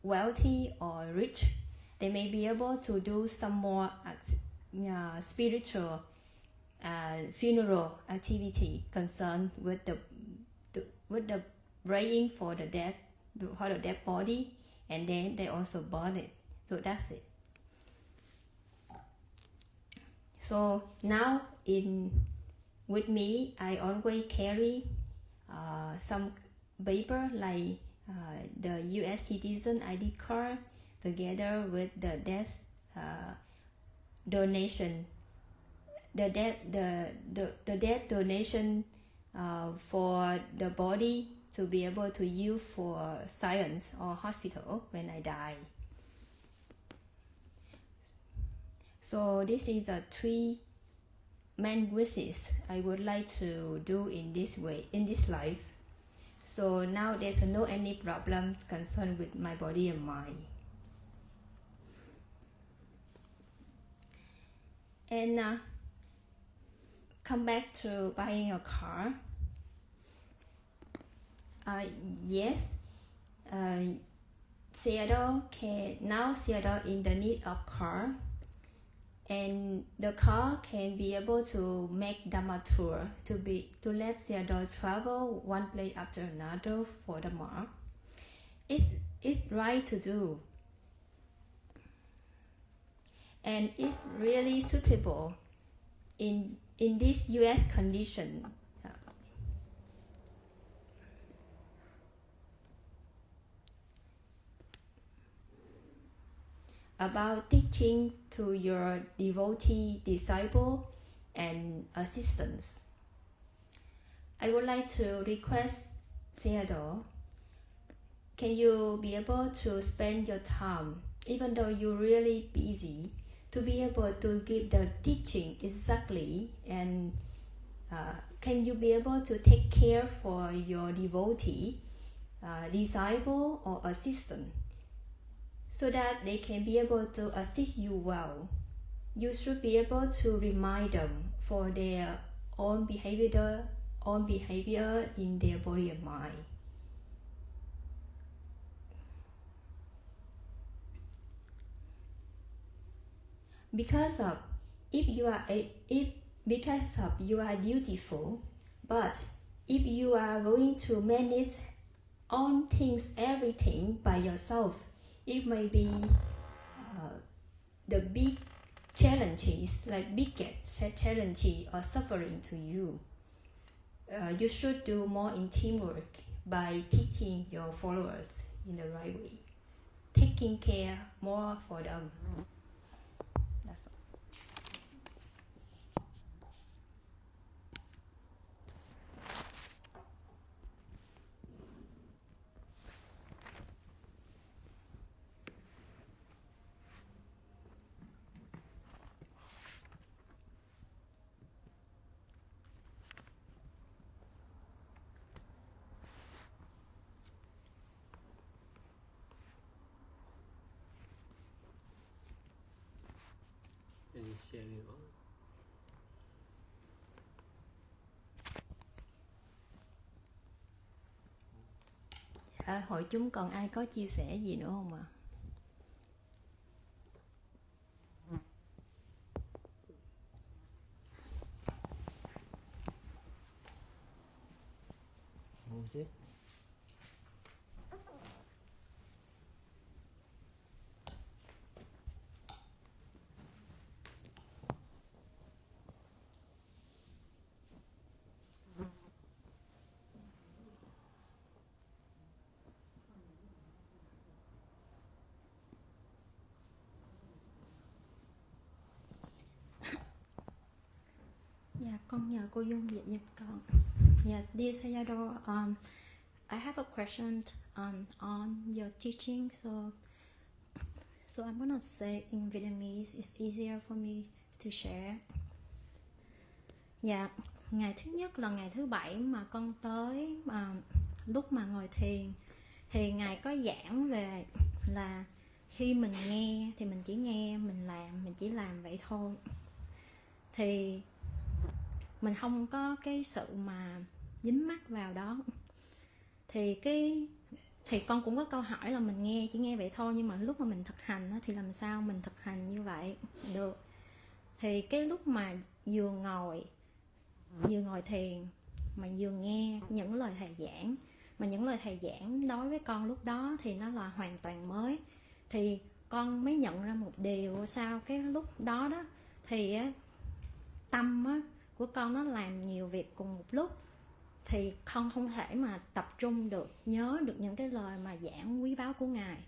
wealthy or rich, they may be able to do some more spiritual funeral activity concerned with the praying for the dead body, and then they also burn it. So that's it. So now with me, I always carry some paper like the US citizen ID card together with the death donation, the death donation for the body to be able to use for science or hospital when I die. So this is the 3 main wishes I would like to do in this way, in this life. So now there's no any problem concerned with my body and mind. And come back to buying a car. Yes, Seattle in the need of car. And the car can be able to make Dhamma tour to let Seattle travel one place after another for Dhamma. It's right to do, and it's really suitable in this US condition. About teaching to your devotee, disciple, and assistants. I would like to request Theodore, can you be able to spend your time, even though you're really busy, to be able to give the teaching exactly, and can you be able to take care for your devotee, disciple, or assistant, so that they can be able to assist you well? You should be able to remind them for their own behavior in their body and mind. Because of you are dutiful, but if you are going to manage all things, everything by yourself, it may be the big challenges, like biggest challenge or suffering to you. You should do more in teamwork by teaching your followers in the right way, taking care more for them. That's all. Hội chúng còn ai có chia sẻ gì nữa không ạ? Dạ, con nhờ cô Dung dịch giùm con. Dạ, dear Sayadaw, I have a question on your teaching, so I'm gonna say in Vietnamese. It's easier for me to share. Dạ, ngày thứ nhất là ngày thứ bảy mà con tới, lúc mà ngồi thiền thì ngài có giảng về là khi mình nghe thì mình chỉ nghe, mình làm mình chỉ làm vậy thôi, thì mình không có cái sự mà dính mắc vào đó. Thì con cũng có câu hỏi là mình nghe chỉ nghe vậy thôi, nhưng mà lúc mà mình thực hành thì làm sao mình thực hành như vậy được. Thì cái lúc mà vừa ngồi thiền mà vừa nghe những lời thầy giảng, mà những lời thầy giảng đối với con lúc đó thì nó là hoàn toàn mới, thì con mới nhận ra một điều. Sau cái lúc đó thì tâm của con nó làm nhiều việc cùng một lúc, thì con không thể mà tập trung được, nhớ được những cái lời mà giảng quý báu của ngài.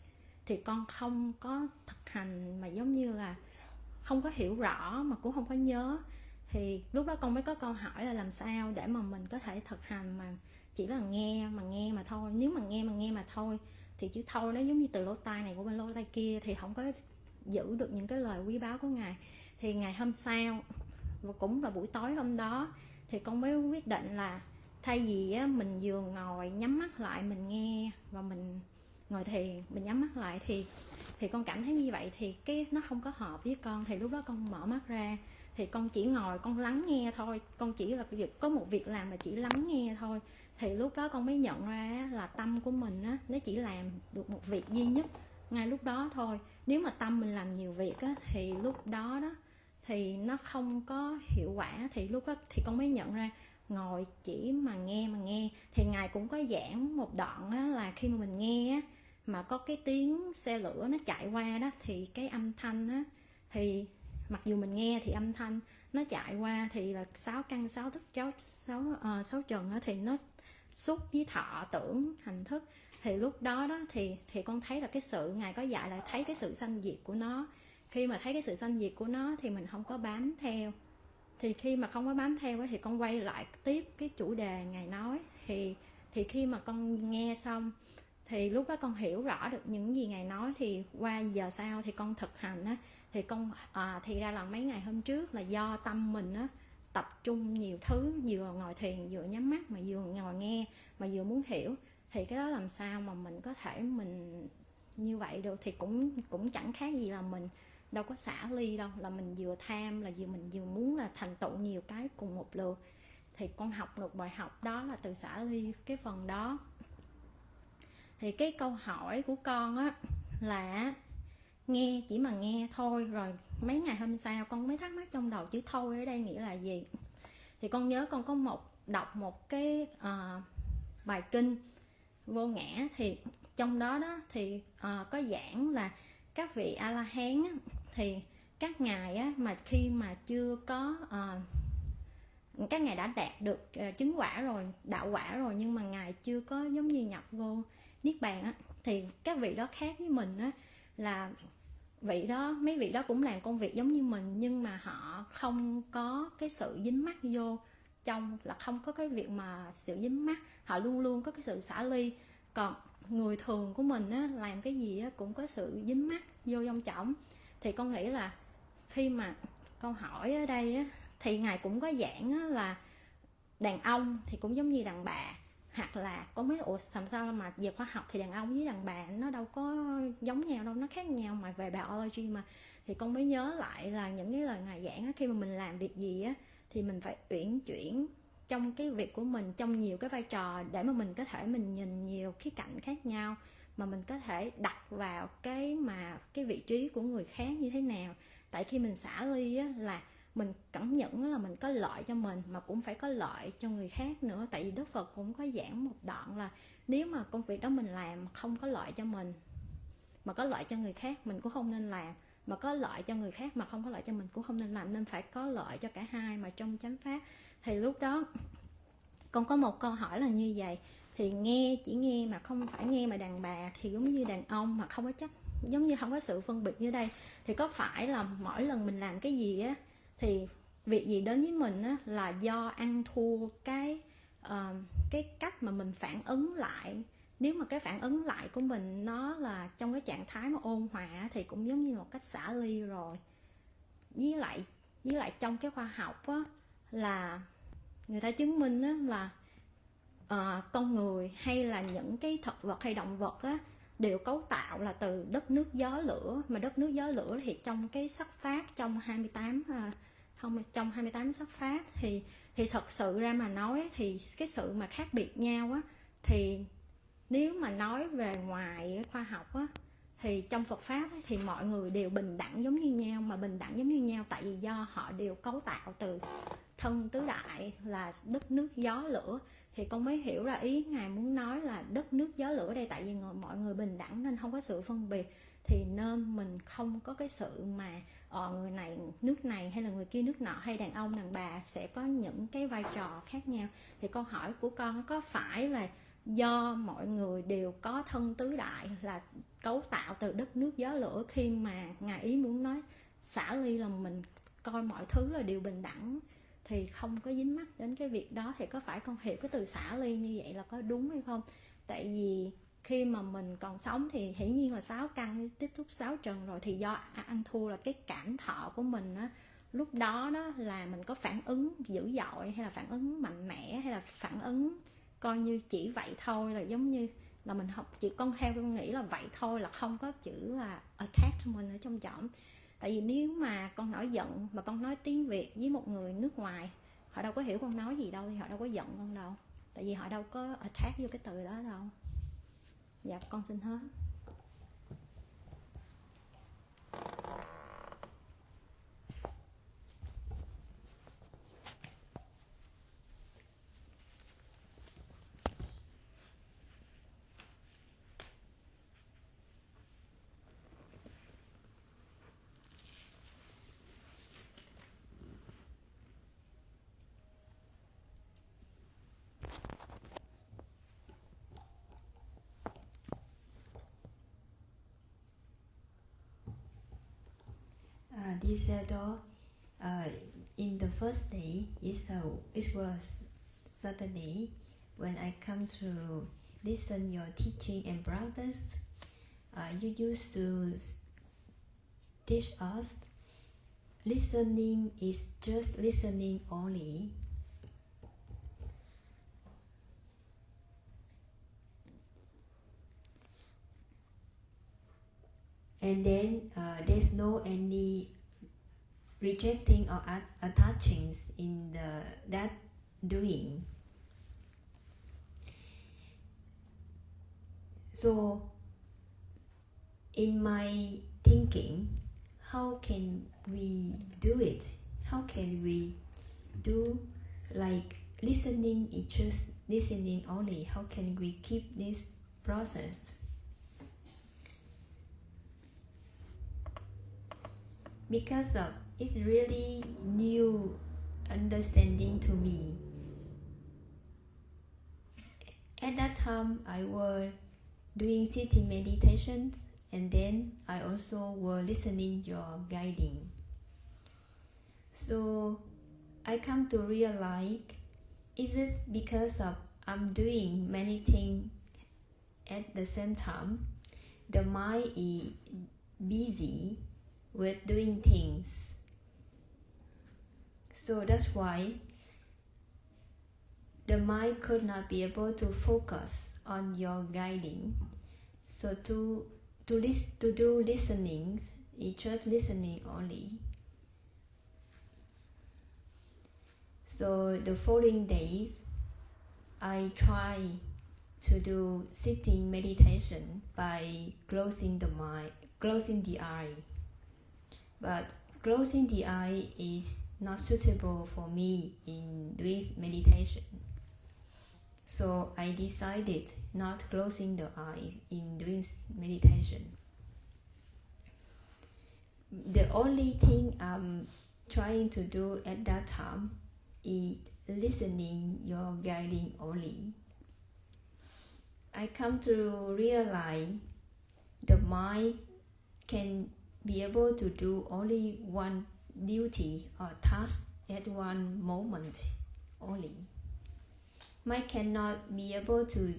Thì con không có thực hành mà giống như là không có hiểu rõ mà cũng không có nhớ. Thì lúc đó con mới có câu hỏi là làm sao để mà mình có thể thực hành mà chỉ là nghe mà thôi. Nếu mà nghe mà thôi thì chữ thôi nó giống như từ lỗ tai này của bên lỗ tai kia, thì không có giữ được những cái lời quý báu của ngài. Thì ngày hôm sau, và cũng là buổi tối hôm đó, thì con mới quyết định là thay vì mình vừa ngồi nhắm mắt lại mình nghe, và mình ngồi thiền mình nhắm mắt lại, thì con cảm thấy như vậy thì cái nó không có hợp với con. Thì lúc đó con mở mắt ra, thì con chỉ ngồi con lắng nghe thôi, con chỉ là có một việc làm là chỉ lắng nghe thôi. Thì lúc đó con mới nhận ra là tâm của mình nó chỉ làm được một việc duy nhất ngay lúc đó thôi. Nếu mà tâm mình làm nhiều việc thì lúc đó thì nó không có hiệu quả. Thì lúc đó thì con mới nhận ra ngồi chỉ mà nghe. Thì ngài cũng có giảng một đoạn là khi mà mình nghe mà có cái tiếng xe lửa nó chạy qua đó, thì cái âm thanh thì mặc dù mình nghe thì âm thanh nó chạy qua thì là 6 căn 6 thức 6 trần thì nó xúc với thọ tưởng hành thức. Thì lúc đó thì con thấy là cái sự ngài có dạy là thấy cái sự sanh diệt của nó. Khi mà thấy cái sự sanh diệt của nó thì mình không có bám theo. Thì khi mà không có bám theo thì con quay lại tiếp cái chủ đề ngài nói. Thì khi mà con nghe xong thì lúc đó con hiểu rõ được những gì ngài nói. Thì qua giờ sau thì con thực hành thì thì ra là mấy ngày hôm trước là do tâm mình tập trung nhiều thứ, vừa ngồi thiền vừa nhắm mắt, mà vừa ngồi nghe mà vừa muốn hiểu. Thì cái đó làm sao mà mình có thể mình như vậy được. Thì cũng chẳng khác gì là mình đâu có xả ly đâu, là mình vừa tham, là mình vừa muốn là thành tựu nhiều cái cùng một lượt. Thì con học được bài học đó là từ xả ly cái phần đó. Thì cái câu hỏi của con là nghe chỉ mà nghe thôi. Rồi mấy ngày hôm sau con mới thắc mắc trong đầu chữ thôi ở đây nghĩa là gì. Thì con nhớ con có đọc một cái bài kinh Vô Ngã. Thì trong đó thì có giảng là các vị A-la-hán thì các ngài mà khi mà chưa có các ngài đã đạt được chứng quả rồi, đạo quả rồi, nhưng mà ngài chưa có giống như nhập vô niết bàn thì các vị đó khác với mình là mấy vị đó cũng làm công việc giống như mình, nhưng mà họ không có cái sự dính mắc vô trong, là không có cái việc mà sự dính mắc, họ luôn luôn có cái sự xả ly. Còn người thường của mình làm cái gì cũng có sự dính mắc vô trong trọng. Thì con nghĩ là khi mà câu hỏi ở đây thì ngài cũng có giảng là đàn ông thì cũng giống như đàn bà, Hoặc là con biết làm sao mà về khoa học thì đàn ông với đàn bà nó đâu có giống nhau đâu, nó khác nhau mà về biology mà. Thì con mới nhớ lại là những cái lời ngài giảng á, khi mà mình làm việc gì á thì mình phải uyển chuyển trong cái việc của mình, trong nhiều cái vai trò, để mà mình có thể mình nhìn nhiều khía cạnh khác nhau, mà mình có thể đặt vào cái vị trí của người khác như thế nào. Tại khi mình xả ly á là mình cảm nhận là mình có lợi cho mình mà cũng phải có lợi cho người khác nữa. Tại vì Đức Phật cũng có giảng một đoạn là nếu mà công việc đó mình làm không có lợi cho mình mà có lợi cho người khác mình cũng không nên làm, mà có lợi cho người khác mà không có lợi cho mình cũng không nên làm, nên phải có lợi cho cả hai mà trong chánh pháp. Thì lúc đó con có một câu hỏi là như vậy, thì nghe chỉ nghe mà không phải nghe mà đàn bà thì giống như đàn ông mà không có chấp, giống như không có sự phân biệt như đây, thì có phải là mỗi lần mình làm cái gì á thì việc gì đến với mình á là do ăn thua cái cách mà mình phản ứng lại. Nếu mà cái phản ứng lại của mình nó là trong cái trạng thái mà ôn hòa thì cũng giống như một cách xả ly rồi. Với lại trong cái khoa học á là người ta chứng minh á là con người hay là những cái thực vật hay động vật á đều cấu tạo là từ đất nước gió lửa. Mà đất nước gió lửa thì trong cái sắc pháp trong 28 sắc pháp thì thật sự ra mà nói thì cái sự mà khác biệt nhau á, thì nếu mà nói về ngoài khoa học á thì trong Phật pháp ấy, thì mọi người đều bình đẳng giống như nhau. Mà bình đẳng giống như nhau tại vì do họ đều cấu tạo từ thân tứ đại là đất nước gió lửa. Thì con mới hiểu ra ý ngài muốn nói là đất nước gió lửa đây, tại vì mọi người bình đẳng nên không có sự phân biệt, thì nên mình không có cái sự mà người này nước này hay là người kia nước nọ, hay đàn ông đàn bà sẽ có những cái vai trò khác nhau. Thì câu hỏi của con có phải là do mọi người đều có thân tứ đại là cấu tạo từ đất nước gió lửa, khi mà ngài ý muốn nói xả ly là mình coi mọi thứ là đều bình đẳng thì không có dính mắc đến cái việc đó, thì có phải con hiểu cái từ xả ly như vậy là có đúng hay không? Tại vì khi mà mình còn sống thì hiển nhiên là 6 căn tiếp xúc 6 trần rồi, thì do ăn thua là cái cảm thọ của mình á, lúc đó là mình có phản ứng dữ dội hay là phản ứng mạnh mẽ, hay là phản ứng coi như chỉ vậy thôi, là giống như là mình học chỉ con theo con nghĩ là vậy thôi, là không có chữ là attachment ở trong chỏm. Tại vì nếu mà con nổi giận mà con nói tiếng Việt với một người nước ngoài, họ đâu có hiểu con nói gì đâu, thì họ đâu có giận con đâu, tại vì họ đâu có attach vô cái từ đó đâu. Dạ con xin hết. Isidore, in the first day, it was Saturday, when I come to listen your teaching and practice. You used to teach us listening is just listening only. And then there's no any rejecting or attaching in that doing. So in my thinking, how can we do it? How can we do like listening is just listening only? How can we keep this process? Because it's really new understanding to me. At that time, I was doing sitting meditations, and then I also were listening your guiding. So I come to realize, is it because of I'm doing many things at the same time? The mind is busy with doing things. So that's why the mind could not be able to focus on your guiding. So to do listening, it's just listening only. So the following days, I try to do sitting meditation by closing the eye. But closing the eye is not suitable for me in doing meditation. So I decided not closing the eyes in doing meditation. The only thing I'm trying to do at that time is listening your guiding only. I come to realize the mind can be able to do only one duty or task at one moment only. Mind cannot be able to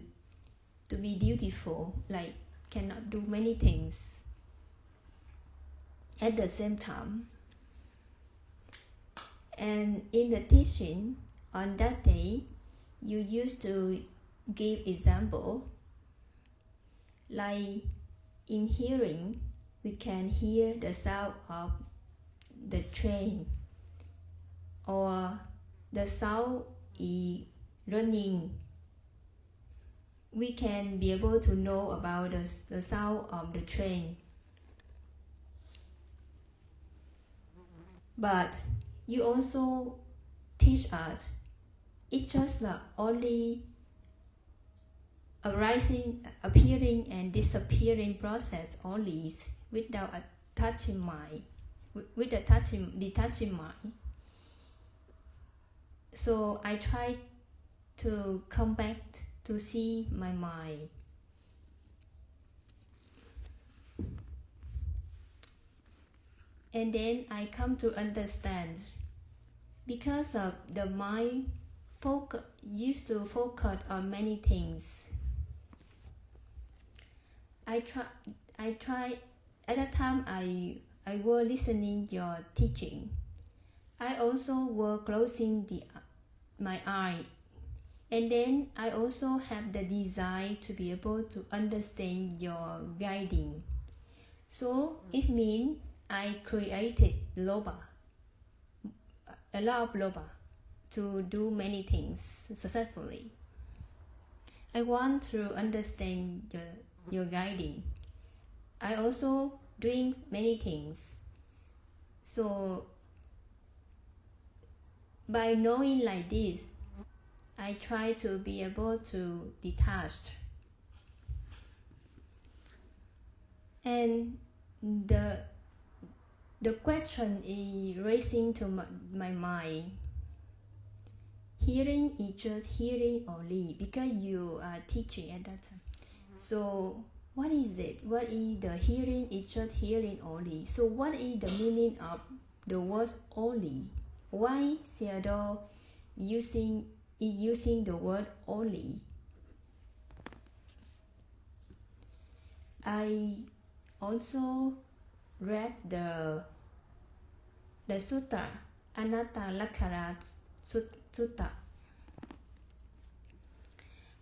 be dutiful, like cannot do many things at the same time. And in the teaching on that day, you used to give example, like in hearing, we can hear the sound of the train, or the sound is running. We can be able to know about the sound of the train. But you also teach us it's just the only arising, appearing and disappearing process only, without a touching mind, with the detaching mind. So I try to come back to see my mind. And then I come to understand, because of the mind used to focus on many things. I try at the time I was listening your teaching. I also was closing my eye, and then I also have the desire to be able to understand your guiding. So it means I created lobha, a lot of lobha, to do many things successfully. I want to understand your guiding. I also doing many things. So by knowing like this, I try to be able to detach. And the question is raising to my mind. Hearing is just hearing only, because you are teaching at that time. So what is it? What is the hearing is just hearing only? So what is the meaning of the word only? Why Sayadaw using the word only? I also read the sutta, Anatta Lakkhara Sutta.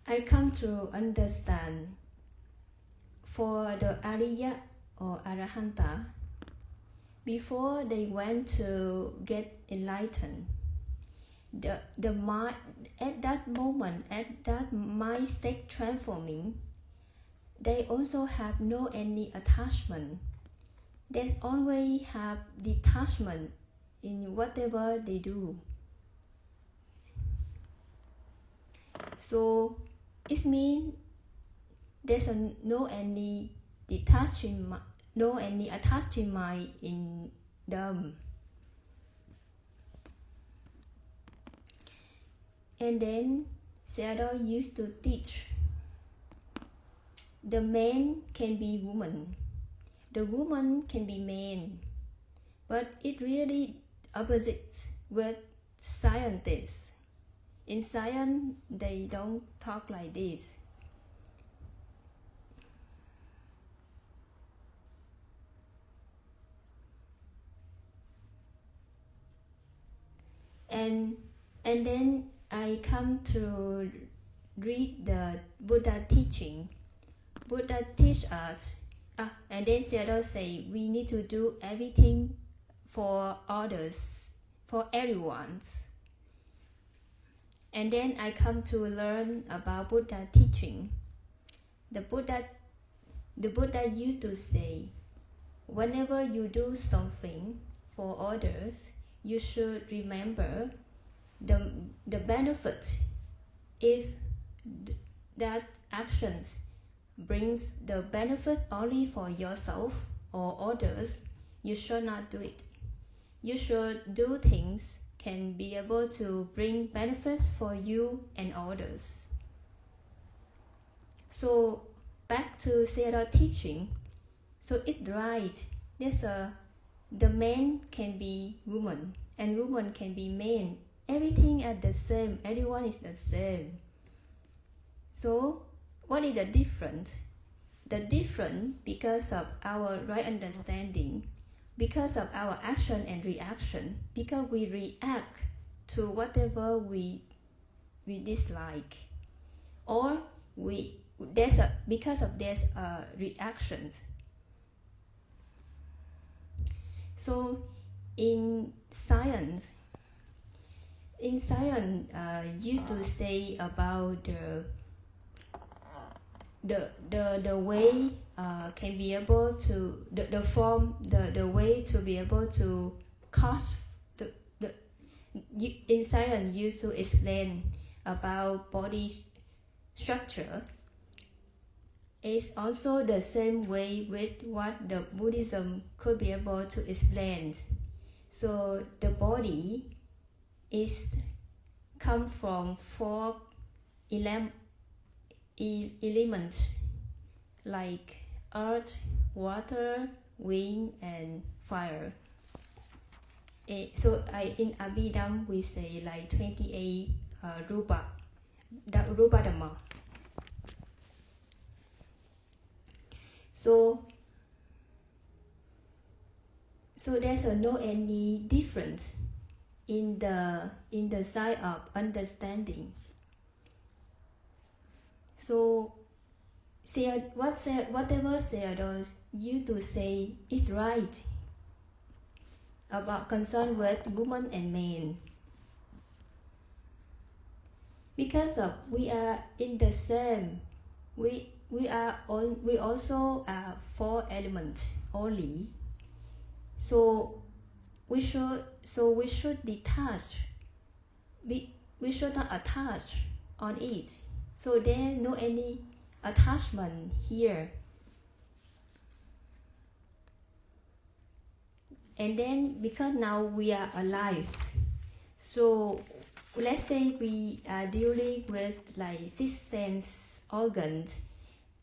I come to understand, for the Arya or Arahanta, before they went to get enlightened, the mind at that moment, at that mind state transforming, they also have no any attachment. They always have detachment in whatever they do. So it means there's no any detaching, no any attaching mind in them. And then Sayadaw used to teach, the man can be woman, the woman can be man, but it really opposites with scientists. In science, they don't talk like this. And then I come to read the Buddha teaching. Buddha teach us, and then Sayadaw say we need to do everything for others, for everyone. And then I come to learn about Buddha teaching. The Buddha used to say, whenever you do something for others, you should remember the benefit. If that actions brings the benefit only for yourself or others, you should not do it. You should do things can be able to bring benefits for you and others. So back to Sayadaw teaching. So it's right. The man can be woman and woman can be man. Everything is the same. Everyone is the same. So what is the difference? The difference because of our right understanding, because of our action and reaction, because we react to whatever we dislike, or because of this reactions. So in science used to say about the way can be able to the form the way to be able to cause in science used to explain about body structure. It's also the same way with what the Buddhism could be able to explain. So the body is come from 4 elements like earth, water, wind, and fire. So in Abhidhamma we say like 28 rupa dhamma. So there's no any difference in the side of understanding. So whatever Sayadaw used to say is right about concern with woman and man. Because of we are in the same, we also are 4 elements only. So we should detach. We should not attach on it. So there's no any attachment here. And then because now we are alive, so let's say we are dealing with like 6 sense organs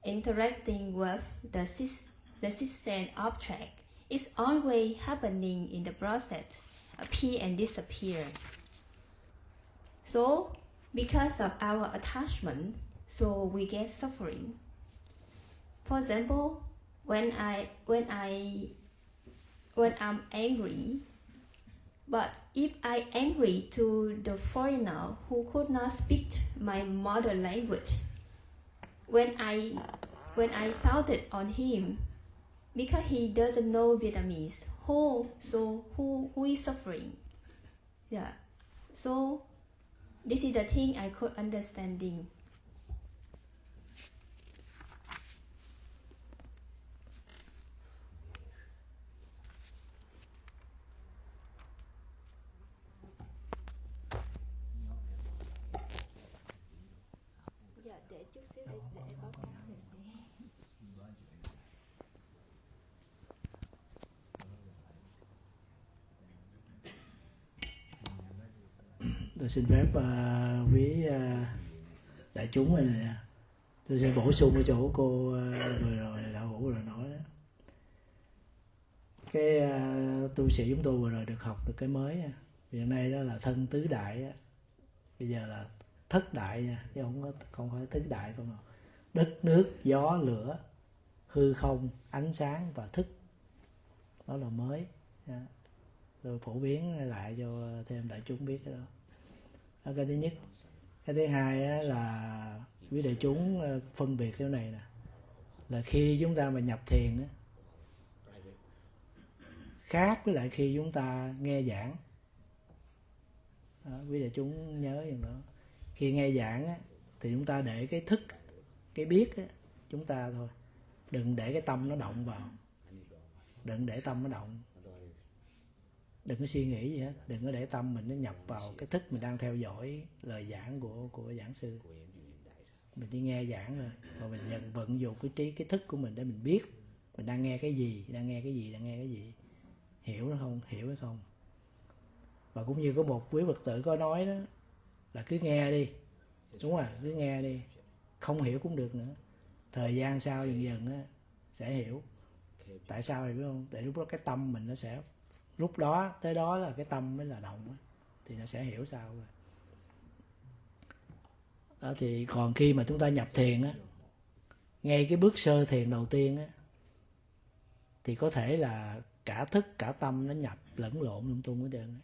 interacting with the 6 sense object. It's always happening in the process, appear and disappear. So because of our attachment, so we get suffering. For example, when I'm angry, but if I angry to the foreigner who could not speak my mother language, when I shouted on him, because he doesn't know Vietnamese, who is suffering? Yeah. So this is the thing I could understanding. Dạ, để chút xíu để báo cáo thầy sẽ. Tôi xin phép quý đại chúng này nè, tôi sẽ bổ sung cái chỗ cô vừa rồi đạo hữu vừa rồi nói đó. Cái tu sĩ chúng tôi vừa rồi được học được cái mới hiện nay đó là thân tứ đại á. Bây giờ là thất đại nha, chứ không phải tứ đại không nào. Đất, nước, gió, lửa, hư không, ánh sáng và thức, đó là mới nha. Rồi phổ biến lại cho thêm đại chúng biết cái đó. Đó, cái thứ nhất. Cái thứ hai á, là quý đại chúng phân biệt cái này nè, là khi chúng ta mà nhập thiền á, khác với lại khi chúng ta nghe giảng. Đó, quý đại chúng nhớอย่างđó. Khi nghe giảng á, thì chúng ta để cái thức, cái biết á, chúng ta thôi, đừng để cái tâm nó động vào, đừng để tâm nó động, đừng có suy nghĩ gì hết, đừng có để tâm mình nó nhập vào cái thức mình đang theo dõi lời giảng của giảng sư. Mình chỉ nghe giảng thôi, và mình dần vận dụng cái trí, cái thức của mình để mình biết mình đang nghe cái gì, đang nghe cái gì, đang nghe cái gì, hiểu nó không, hiểu hay không. Và cũng như có một quý Phật tử có nói đó, là cứ nghe đi, đúng rồi, cứ nghe đi, không hiểu cũng được nữa, thời gian sau dần dần á sẽ hiểu. Tại sao thì biết không? Để lúc đó cái tâm mình nó sẽ, lúc đó tới đó là cái tâm mới là động á, thì nó sẽ hiểu sao rồi. Đó, thì còn khi mà chúng ta nhập thiền á, ngay cái bước sơ thiền đầu tiên á, thì có thể là cả thức cả tâm nó nhập lẫn lộn lung tung hết trơn á.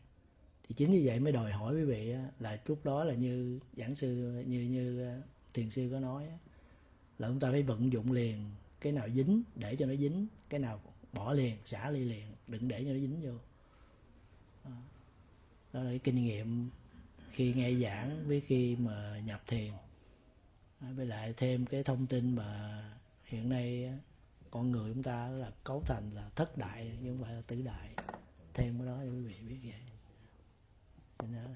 Thì chính vì vậy mới đòi hỏi quý vị á, là lúc đó là như giảng sư, như thiền sư có nói á, là chúng ta phải vận dụng liền, cái nào dính để cho nó dính, cái nào bỏ liền, xả ly liền, đừng để cho nó dính vô. Đó là cái kinh nghiệm khi nghe giảng với khi mà nhập thiền. Với lại thêm cái thông tin mà hiện nay con người chúng ta là cấu thành là thất đại chứ không phải là tứ đại, thêm cái đó cho quý vị biết vậy. Xin nói.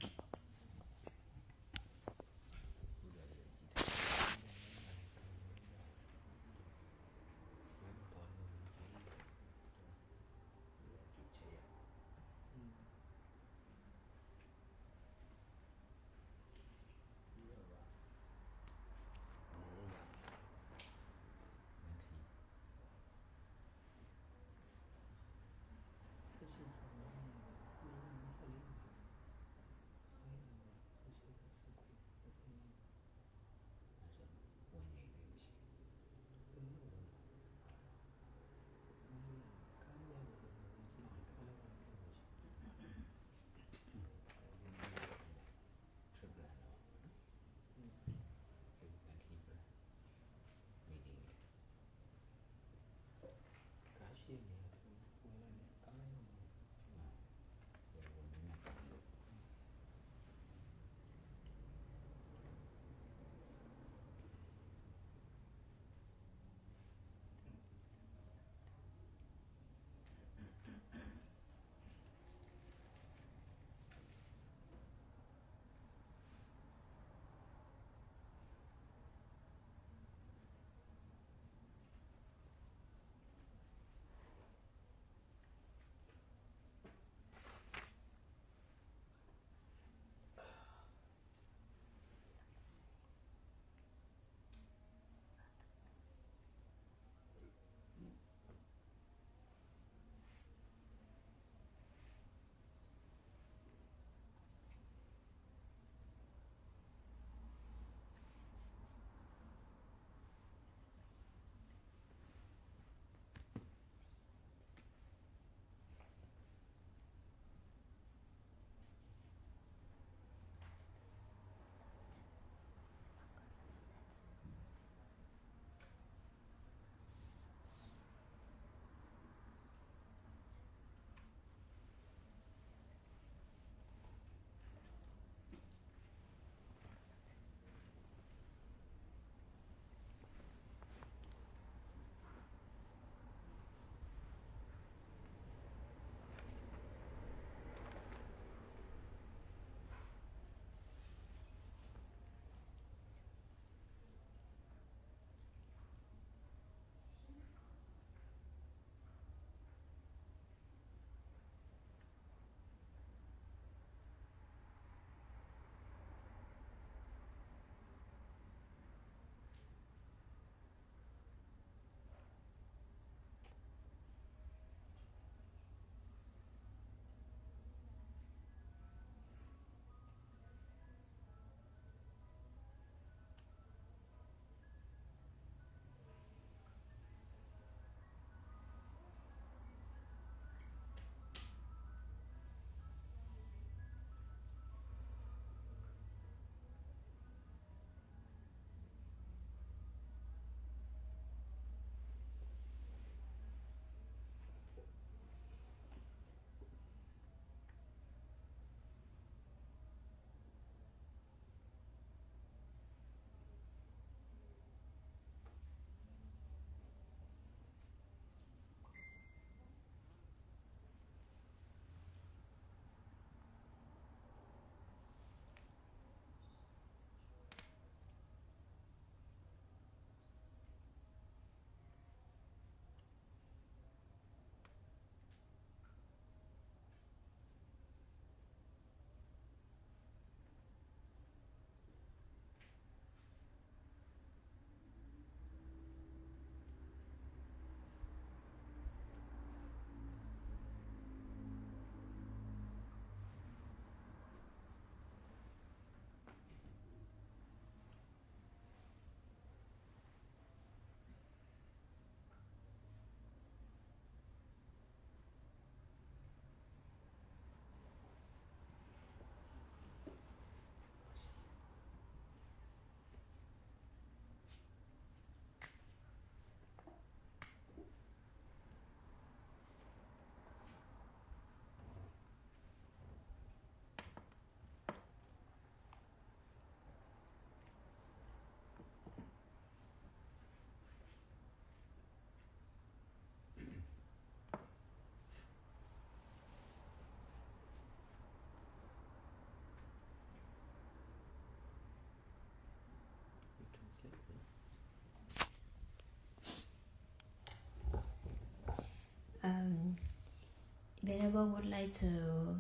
anyone would like to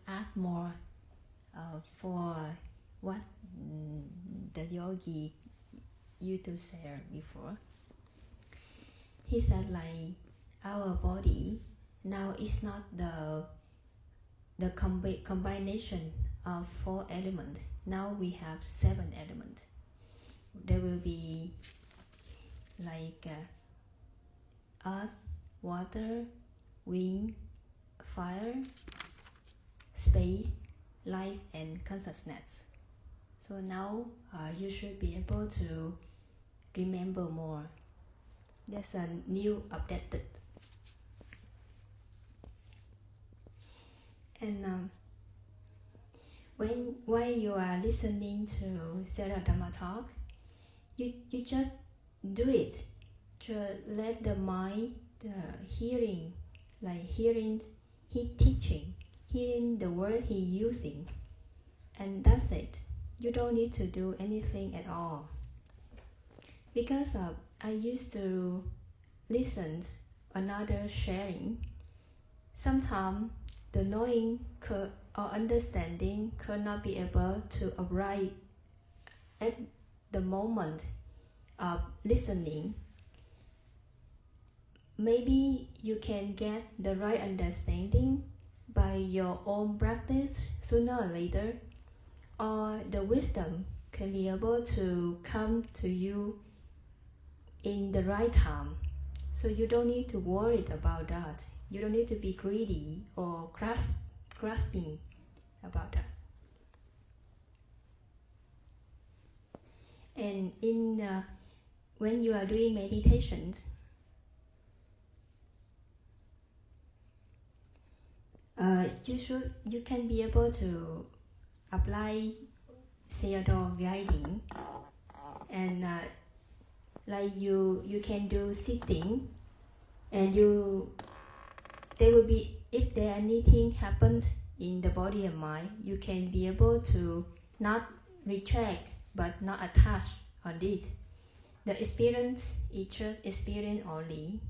ask more for what the yogi used to share before? He said like our body now is not the combination of 4 elements. Now we have 7 elements. There will be like earth, water, wind, fire, space, light, and consciousness. So now you should be able to remember more. There's a new updated. And while you are listening to Sarah Dhamma talk, you just do it. Just let the mind hearing, like hearing he teaching, hearing the word he using, and that's it. You don't need to do anything at all. Because I used to listen another sharing. Sometimes the knowing or understanding could not be able to arrive at the moment of listening. Maybe you can get the right understanding by your own practice sooner or later, or the wisdom can be able to come to you in the right time. So you don't need to worry about that. You don't need to be greedy or grasping about that. And when you are doing meditations, you can be able to apply Sayadaw guiding, and like you can do sitting, and there will be, if there anything happens in the body and mind, you can be able to not retract but not attach on this. The experience is just experience only,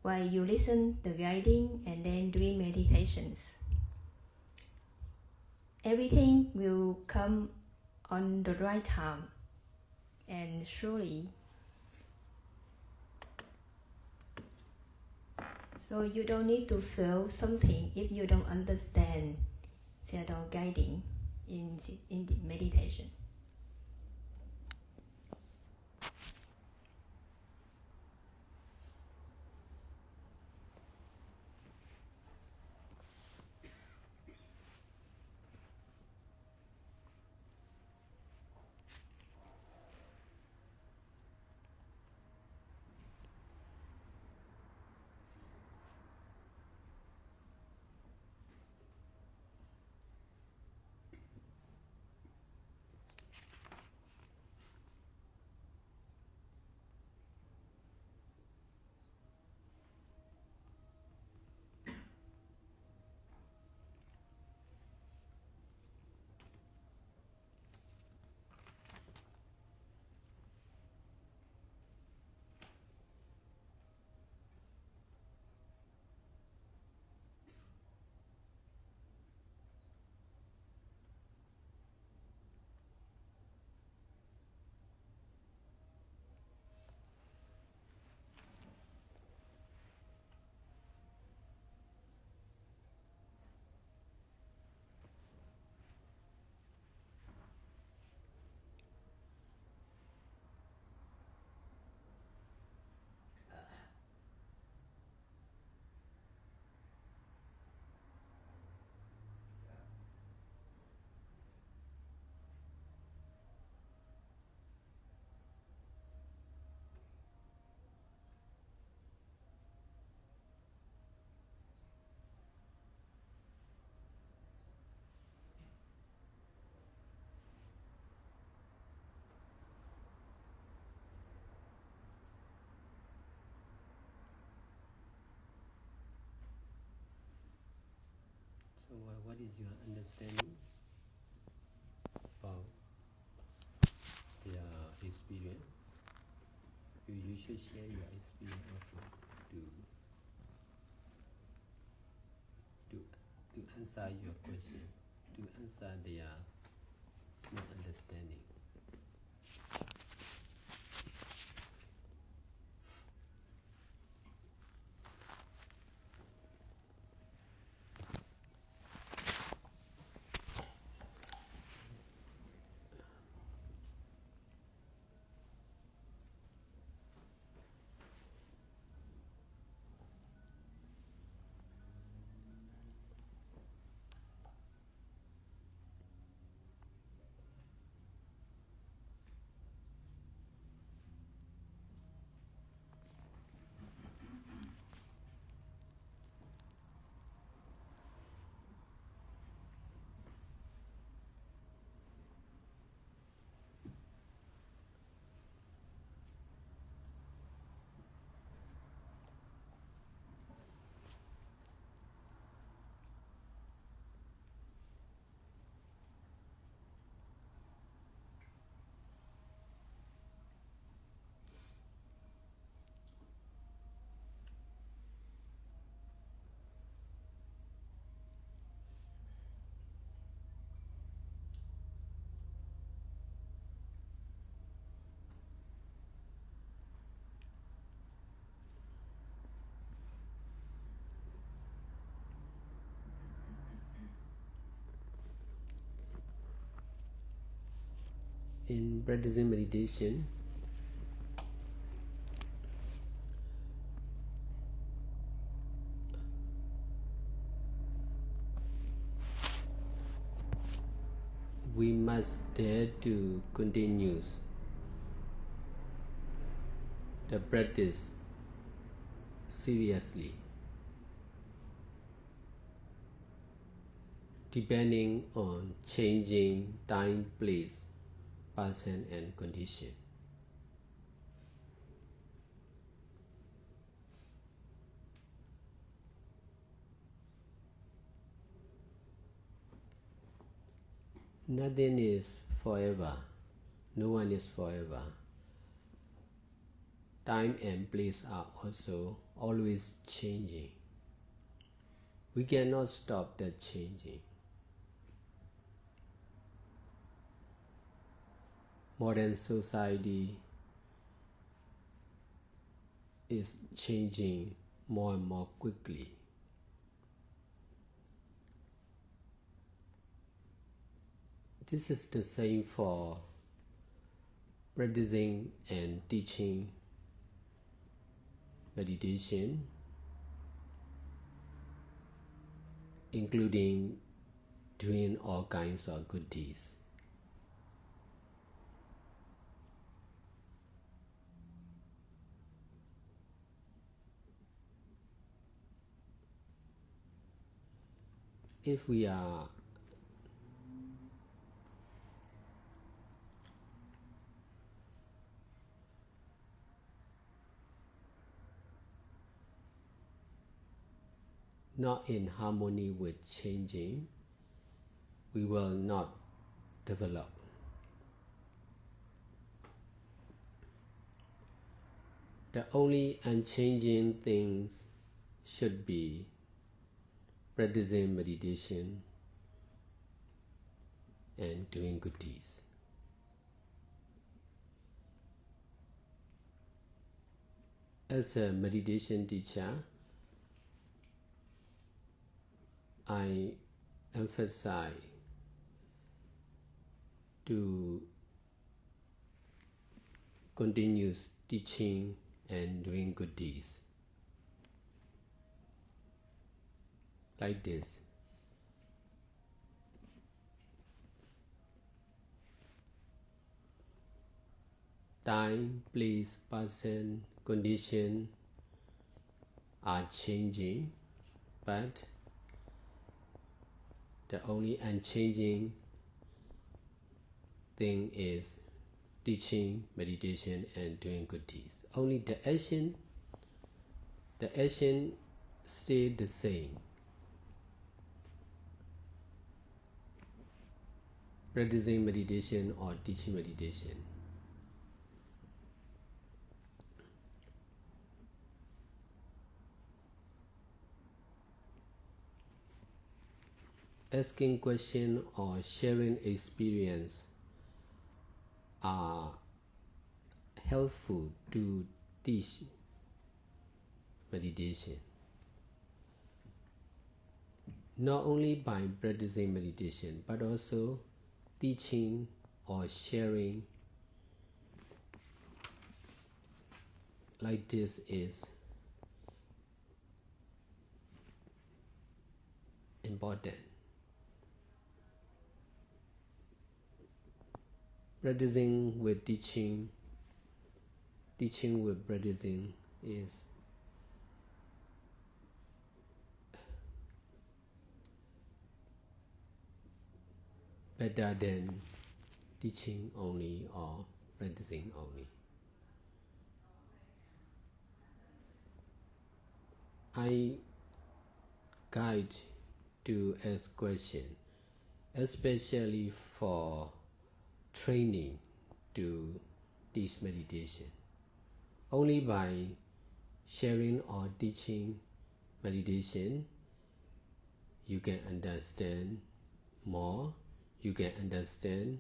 while you listen the guiding and then doing meditations. Everything will come on the right time, and surely. So you don't need to feel something if you don't understand Sayadaw guiding in the meditation. So what is your understanding about the experience? You should share your experience also to to answer your question, to answer their not understanding. In practicing meditation, we must dare to continue the practice seriously, depending on changing time, place, person and condition. Nothing is forever. No one is forever. Time and place are also always changing. We cannot stop that changing. Modern society is changing more and more quickly. This is the same for practicing and teaching meditation, including doing all kinds of good deeds. If we are not in harmony with changing, we will not develop. The only unchanging things should be practicing meditation and doing good deeds. As a meditation teacher, I emphasize to continue teaching and doing good deeds. Like this. Time, place, person, condition are changing, but the only unchanging thing is teaching, meditation, and doing good deeds. Only the action stay the same. Practicing meditation or teaching meditation. asking question or sharing experience are helpful to teach meditation. Not only by practicing meditation, but also teaching or sharing like this is important. Practicing with teaching, teaching with practicing is better than teaching only or practicing only. I guide to ask questions, especially for training to teach meditation. Only by sharing or teaching meditation, you can understand more, you can understand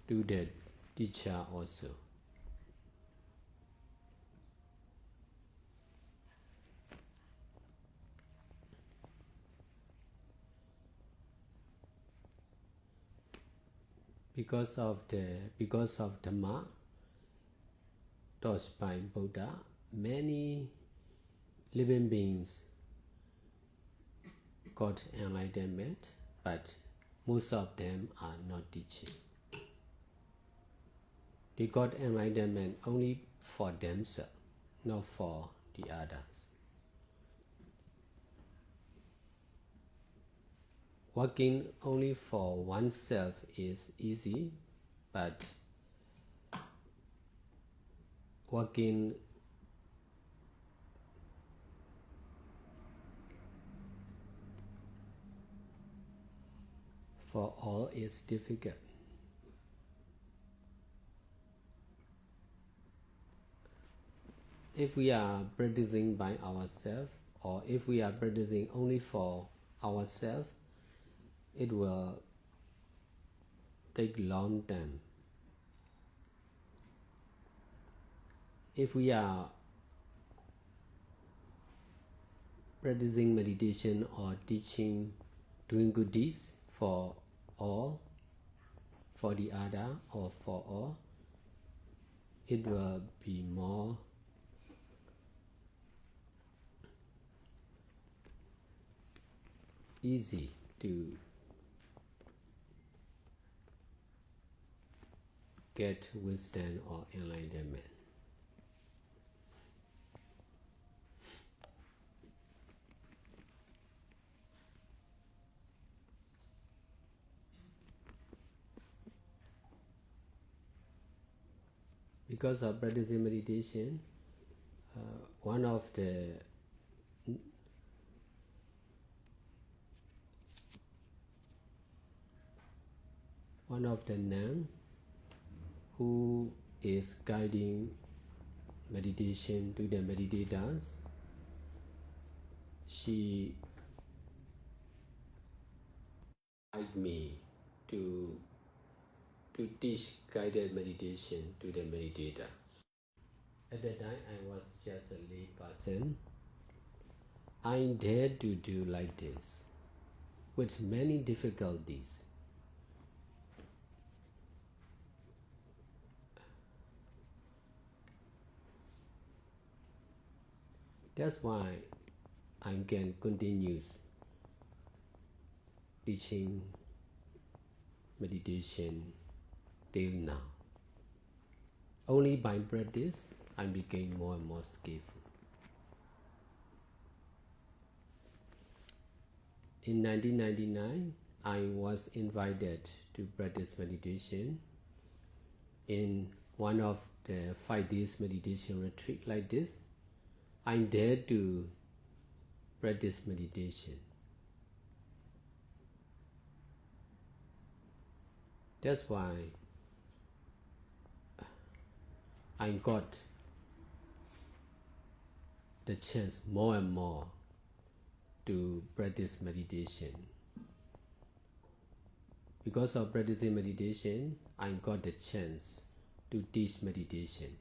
to the teacher also. Because of Dhamma taught by Buddha, many living beings got enlightenment, but most of them are not teaching. They got enlightenment only for themselves, not for the others. Working only for oneself is easy, but working for all is difficult. If we are practicing by ourselves, or if we are practicing only for ourselves, it will take long time. If we are practicing meditation or teaching, doing good deeds for all, for the other or for all, it will be more easy to get wisdom or enlightenment. Because of practicing meditation, one of the nun who is guiding meditation to the meditators, she guided me to teach guided meditation to the meditator. At that time, I was just a lay person. I dared to do like this with many difficulties. That's why I can continue teaching meditation till now. Only by practice, I became more and more skillful. In 1999, I was invited to practice meditation in one of the 5 days meditation retreat like this. I dared to practice meditation. That's why I got the chance more and more to practice meditation. Because of practicing meditation, I got the chance to teach meditation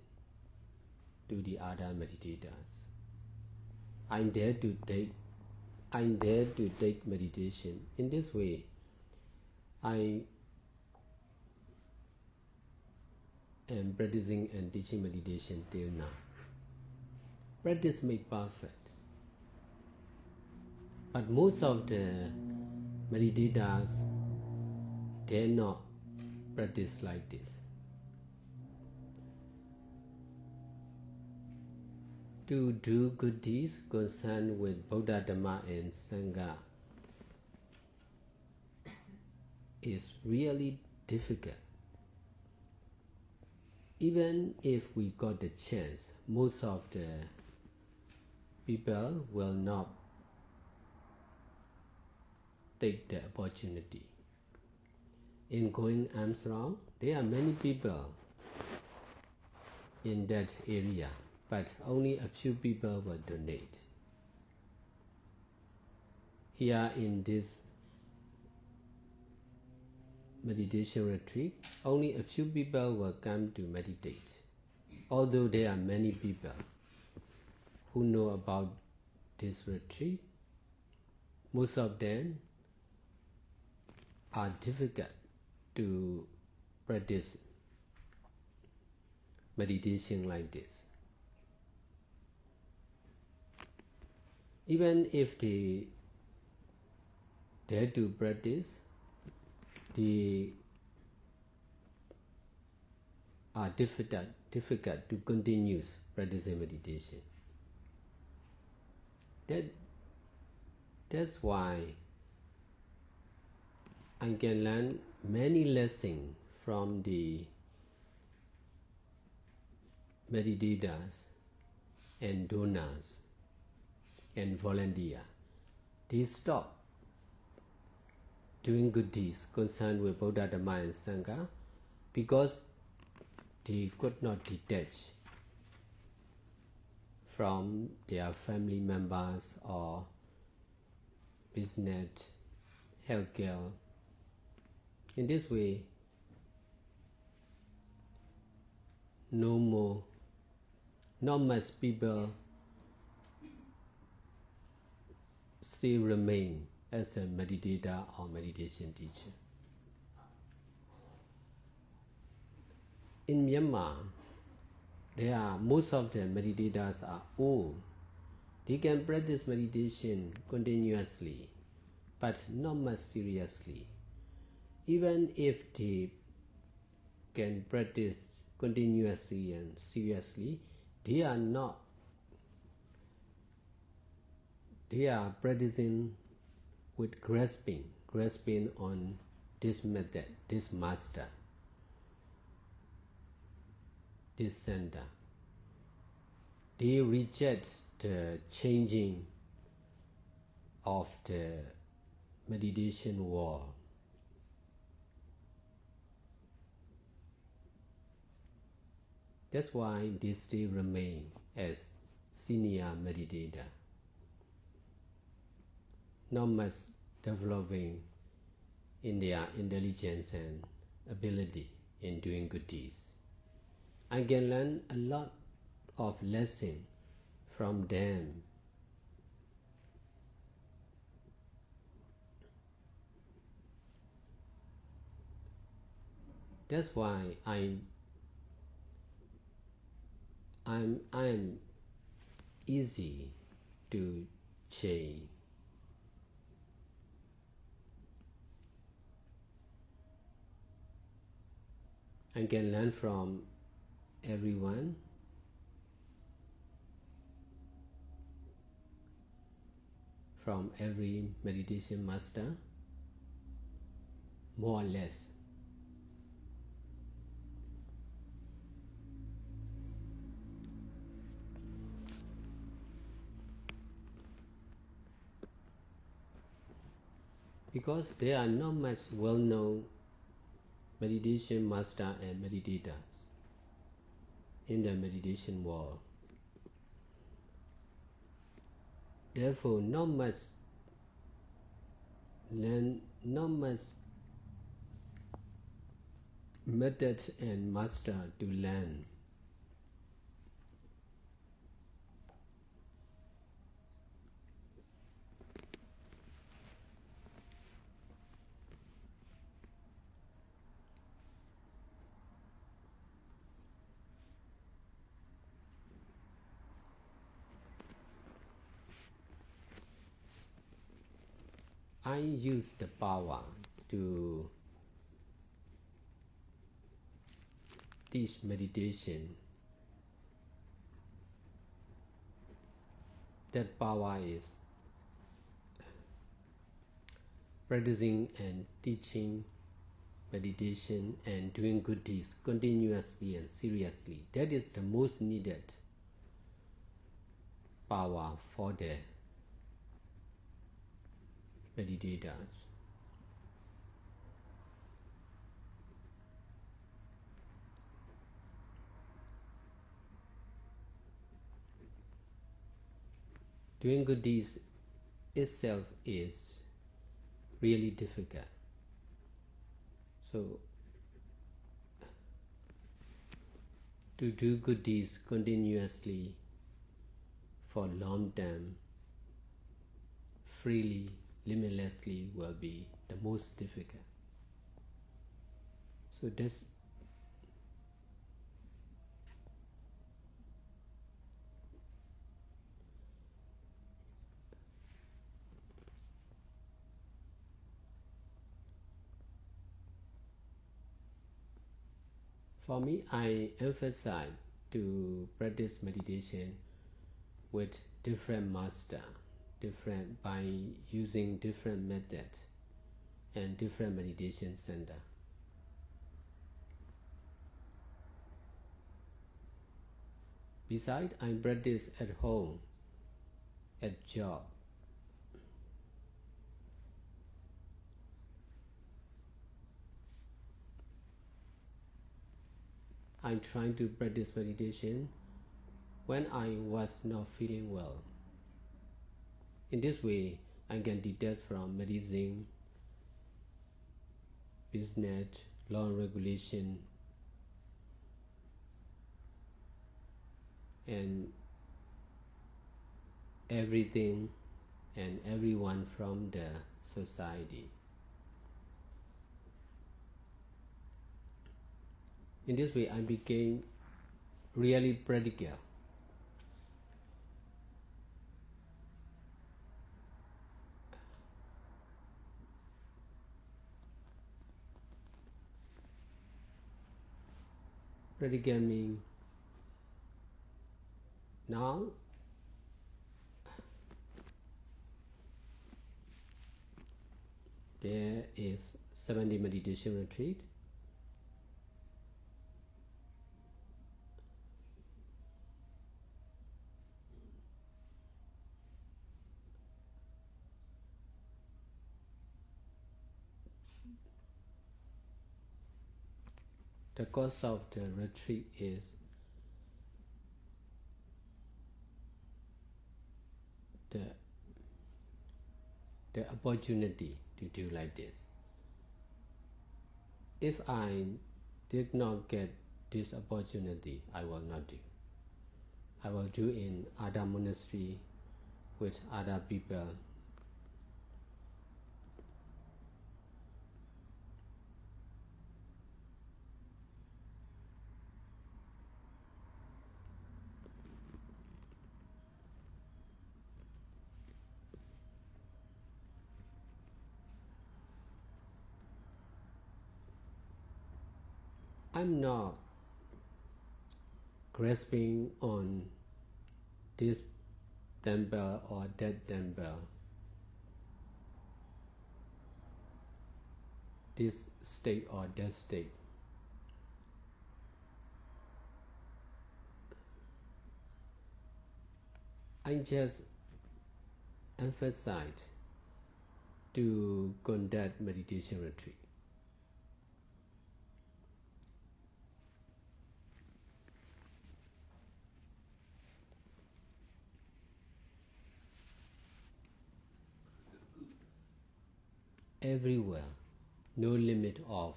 to the other meditators. I'm there to take meditation. In this way, I am practicing and teaching meditation till now. Practice makes perfect. But most of the meditators dare not practice like this. To do good deeds concerned with Buddha, Dhamma and Sangha is really difficult. Even if we got the chance, most of the people will not take the opportunity. In Going Armstrong, there are many people in that area, but only a few people will donate. Here in this meditation retreat, only a few people will come to meditate. Although there are many people who know about this retreat, most of them are difficult to practice meditation like this. Even if they dare to practice, they are difficult to continue practicing meditation. That's why I can learn many lessons from the meditators and donors and volunteers. They stop doing good deeds concerned with Buddha, Dhamma and Sangha because they could not detach from their family members or business, healthcare. In this way, not much people still remain as a meditator or meditation teacher. In Myanmar, most of the meditators are old. They can practice meditation continuously, but not much seriously. Even if they can practice continuously and seriously, they are practicing with grasping on this method, this master, this center. They reject the changing of the meditation world. That's why they still remain as senior meditator, not much developing in their intelligence and ability in doing good deeds. I can learn a lot of lessons from them. That's why I'm easy to change. I can learn from everyone. From every meditation master, more or less. Because there are not much well-known meditation master and meditators in the meditation world. Therefore, not much method and master to learn. I use the power to teach meditation. That power is practicing and teaching meditation and doing good deeds continuously and seriously. That is the most needed power for the meditators. Doing good deeds itself is really difficult. So, to do good deeds continuously for long term, freely, limitlessly will be the most difficult. So that's for me, I emphasize to practice meditation with different master, by using different methods and different meditation center. Besides, I practice at home, at job. I'm trying to practice meditation when I was not feeling well. In this way, I can detach from medicine, business, law and regulation, and everything and everyone from the society. In this way, I became really practical. Practical means now there is 70 meditation retreat. The cost of the retreat is the opportunity to do like this. If I did not get this opportunity, I will not do. I will do in other monastery with other people. I'm not grasping on this temple or that temple, this state or that state. I just emphasize to conduct meditation retreat. everywhere, no limit of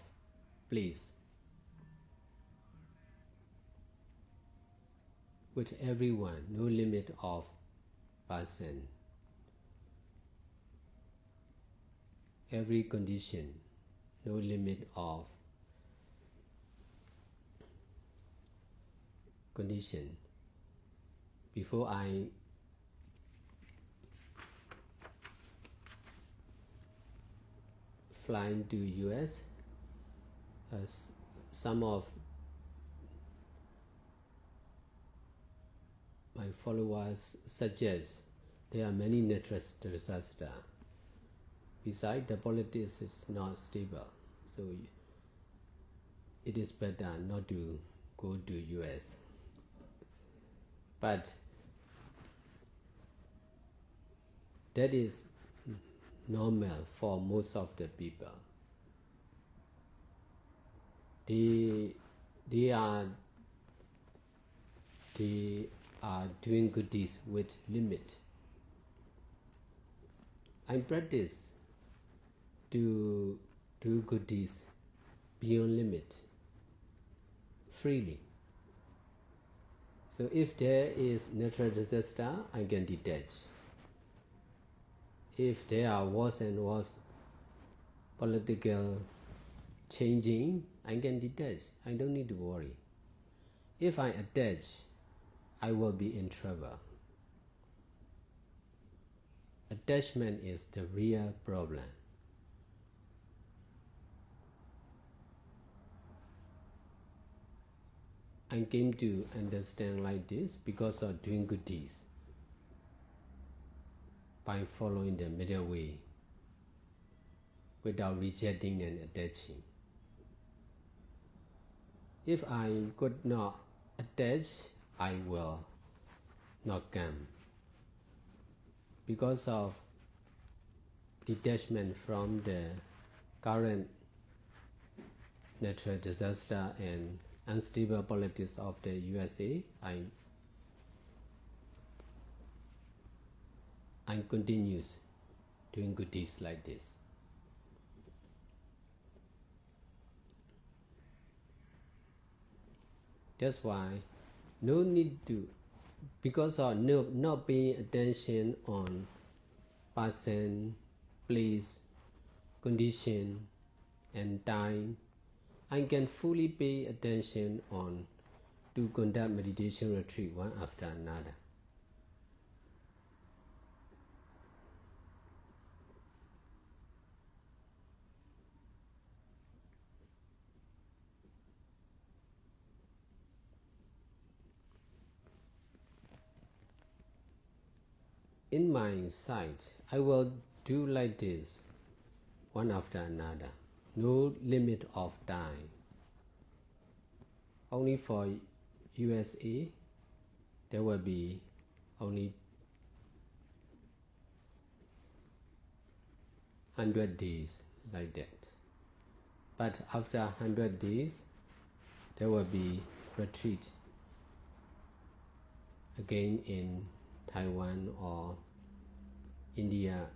place. With everyone, no limit of person. Every condition, no limit of condition. Before I flying to US, some of my followers suggest there are many natural disasters. Besides, the politics is not stable, so it is better not to go to US. But that is normal for most of the people. They are doing good deeds with limit. I practice to do good deeds beyond limit, freely. So if there is natural disaster, I can detach. If there are worse and worse political changing, I can detach. I don't need to worry. If I attach, I will be in trouble. Attachment is the real problem. I came to understand like this because of doing good deeds, by following the middle way without rejecting and attaching. If I could not attach, I will not come. Because of detachment from the current natural disaster and unstable politics of the USA, I continues doing good deeds like this. That's why no need to, because of not paying attention on person, place, condition, and time, I can fully pay attention on to conduct meditation retreat one after another. In my sight, I will do like this, one after another, no limit of time. Only for USA, there will be only 100 days like that. But after 100 days, there will be retreat again in Taiwan or India.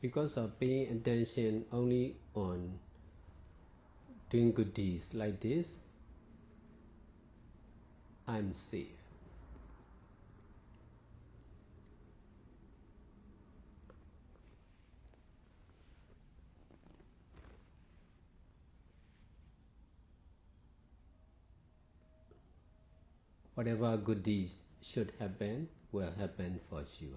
Because of paying attention only on doing good deeds like this, I'm safe. Whatever good deeds should happen will happen for sure.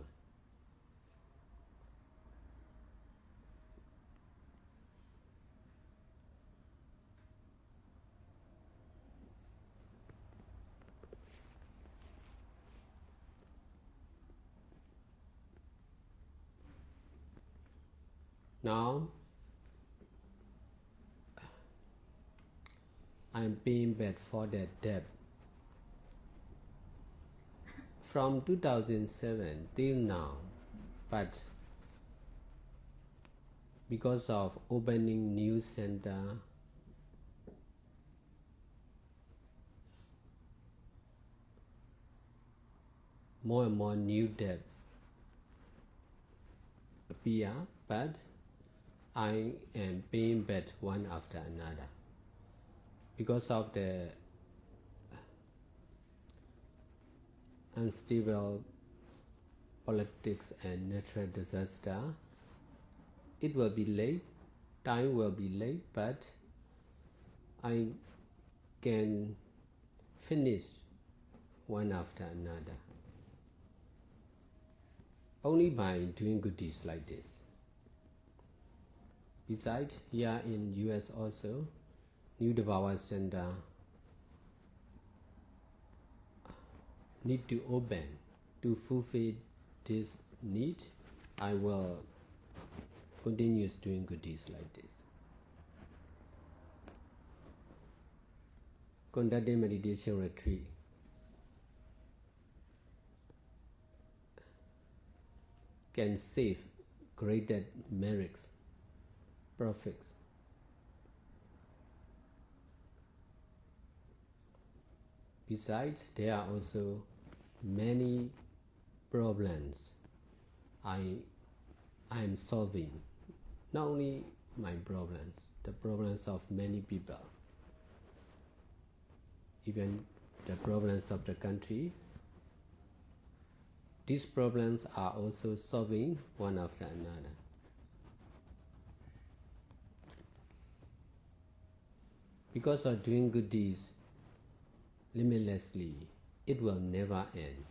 Now, I'm paying back for that debt from 2007 till now, but because of opening new center, more and more new debt appear, but I am paying back one after another. Because of the unstable politics and natural disaster, it will be late, time will be late, but I can finish one after another only by doing good deeds like this. Besides, here in US also, New Devawat Center need to open to fulfill this need. I will continue doing good deeds like this. Conducting meditation retreat. Can save greater merits, profits. Besides, there are also many problems I am solving. Not only my problems, the problems of many people, even the problems of the country. These problems are also solving one after another. Because of doing good deeds limitlessly, it will never end.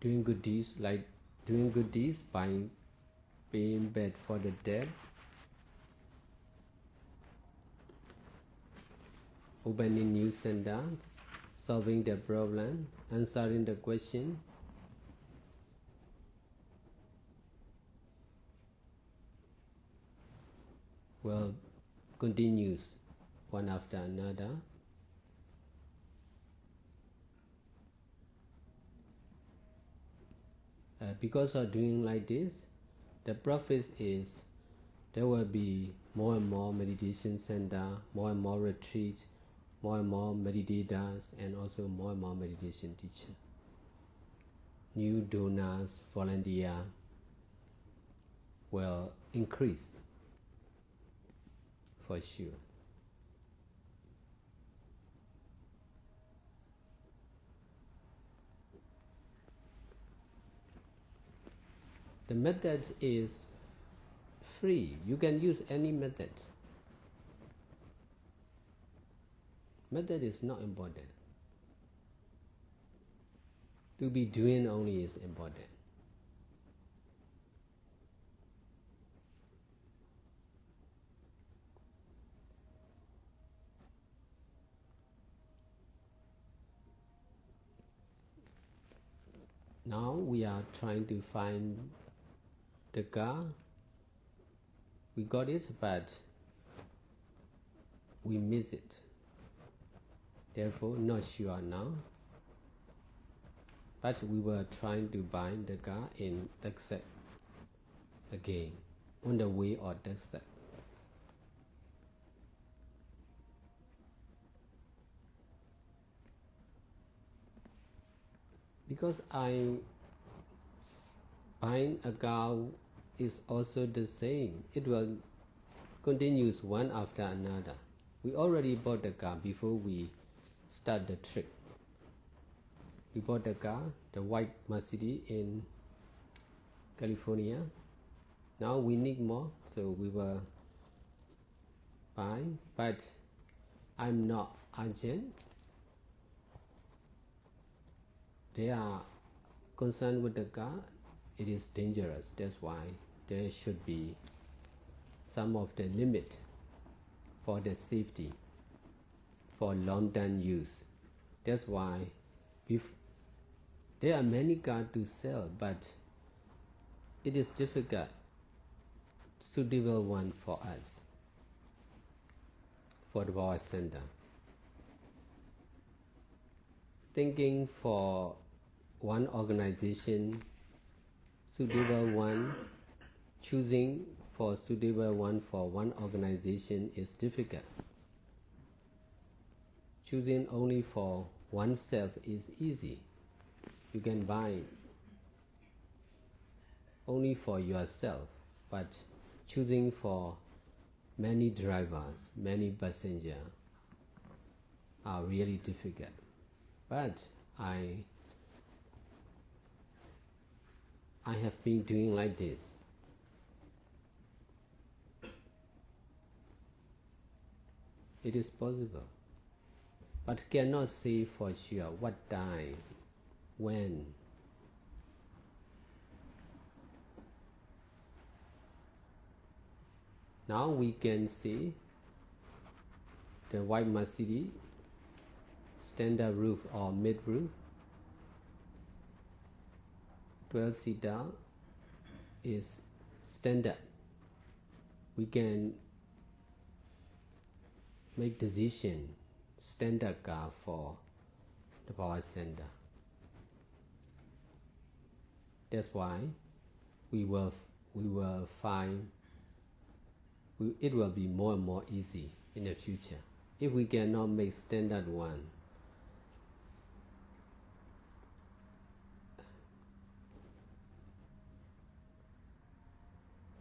Doing good deeds by paying back for the debt, opening new centers, solving the problem, answering the question, will continue one after another. Because of doing like this, the profit is there will be more and more meditation center, more and more retreats, more and more meditators, and also more and more meditation teachers. New donors, volunteers will increase for sure. The method is free. You can use any method. Method is not important. To be doing only is important. Now we are trying to find the car. We got it, but we miss it. Therefore, not sure now. But we were trying to buy the car in Texas again, on the way of Texas. Because I buying a car is also the same. It will continue one after another. We already bought the car before we start the trip. We bought the car, the white Mercedes in California. Now we need more, so we will buy. But I'm not urgent. They are concerned with the car. It is dangerous. That's why there should be some of the limit for the safety for long-term use. That's why there are many cars to sell, but it is difficult suitable one for us, for the Devawat Center. thinking for one organization, suitable one, choosing for suitable one for one organization is difficult. Choosing only for oneself is easy. You can buy only for yourself, but choosing for many drivers, many passengers are really difficult. But I have been doing like this. It is possible, but cannot say for sure what time, when. Now we can see the white Mercedes standard roof or mid roof 12-seater is standard. We can make decision standard car for the power center. That's why we will find it will be more and more easy in the future. If we cannot make standard one,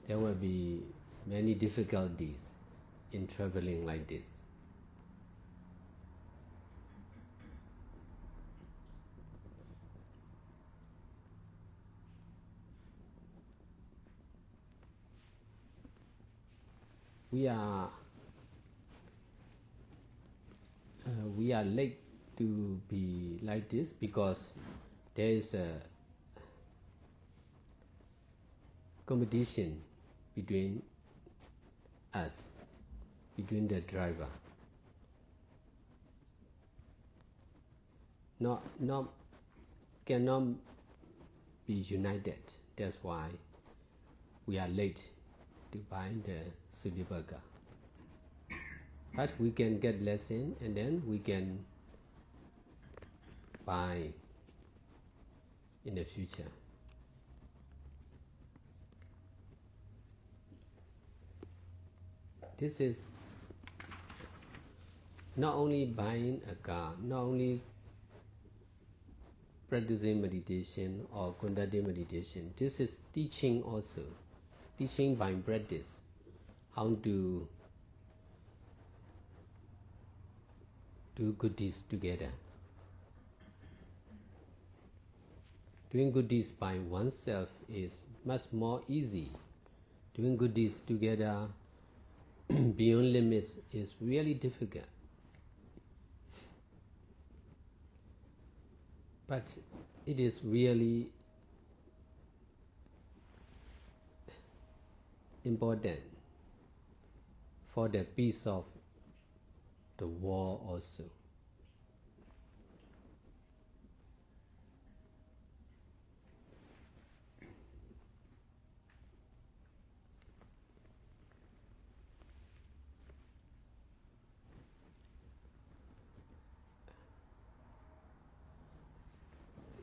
there will be many difficulties in traveling like this. We are late to be like this because there is a competition between us, between the driver. Cannot be united. That's why we are late to buy the suitable car. But we can get lesson and then we can buy in the future. This is not only buying a car, not only practicing meditation or conducting meditation. This is teaching also. Teaching by practice how to do good deeds together. Doing good deeds by oneself is much more easy. Doing good deeds together beyond limits is really difficult. But it is really important for the peace of the world also.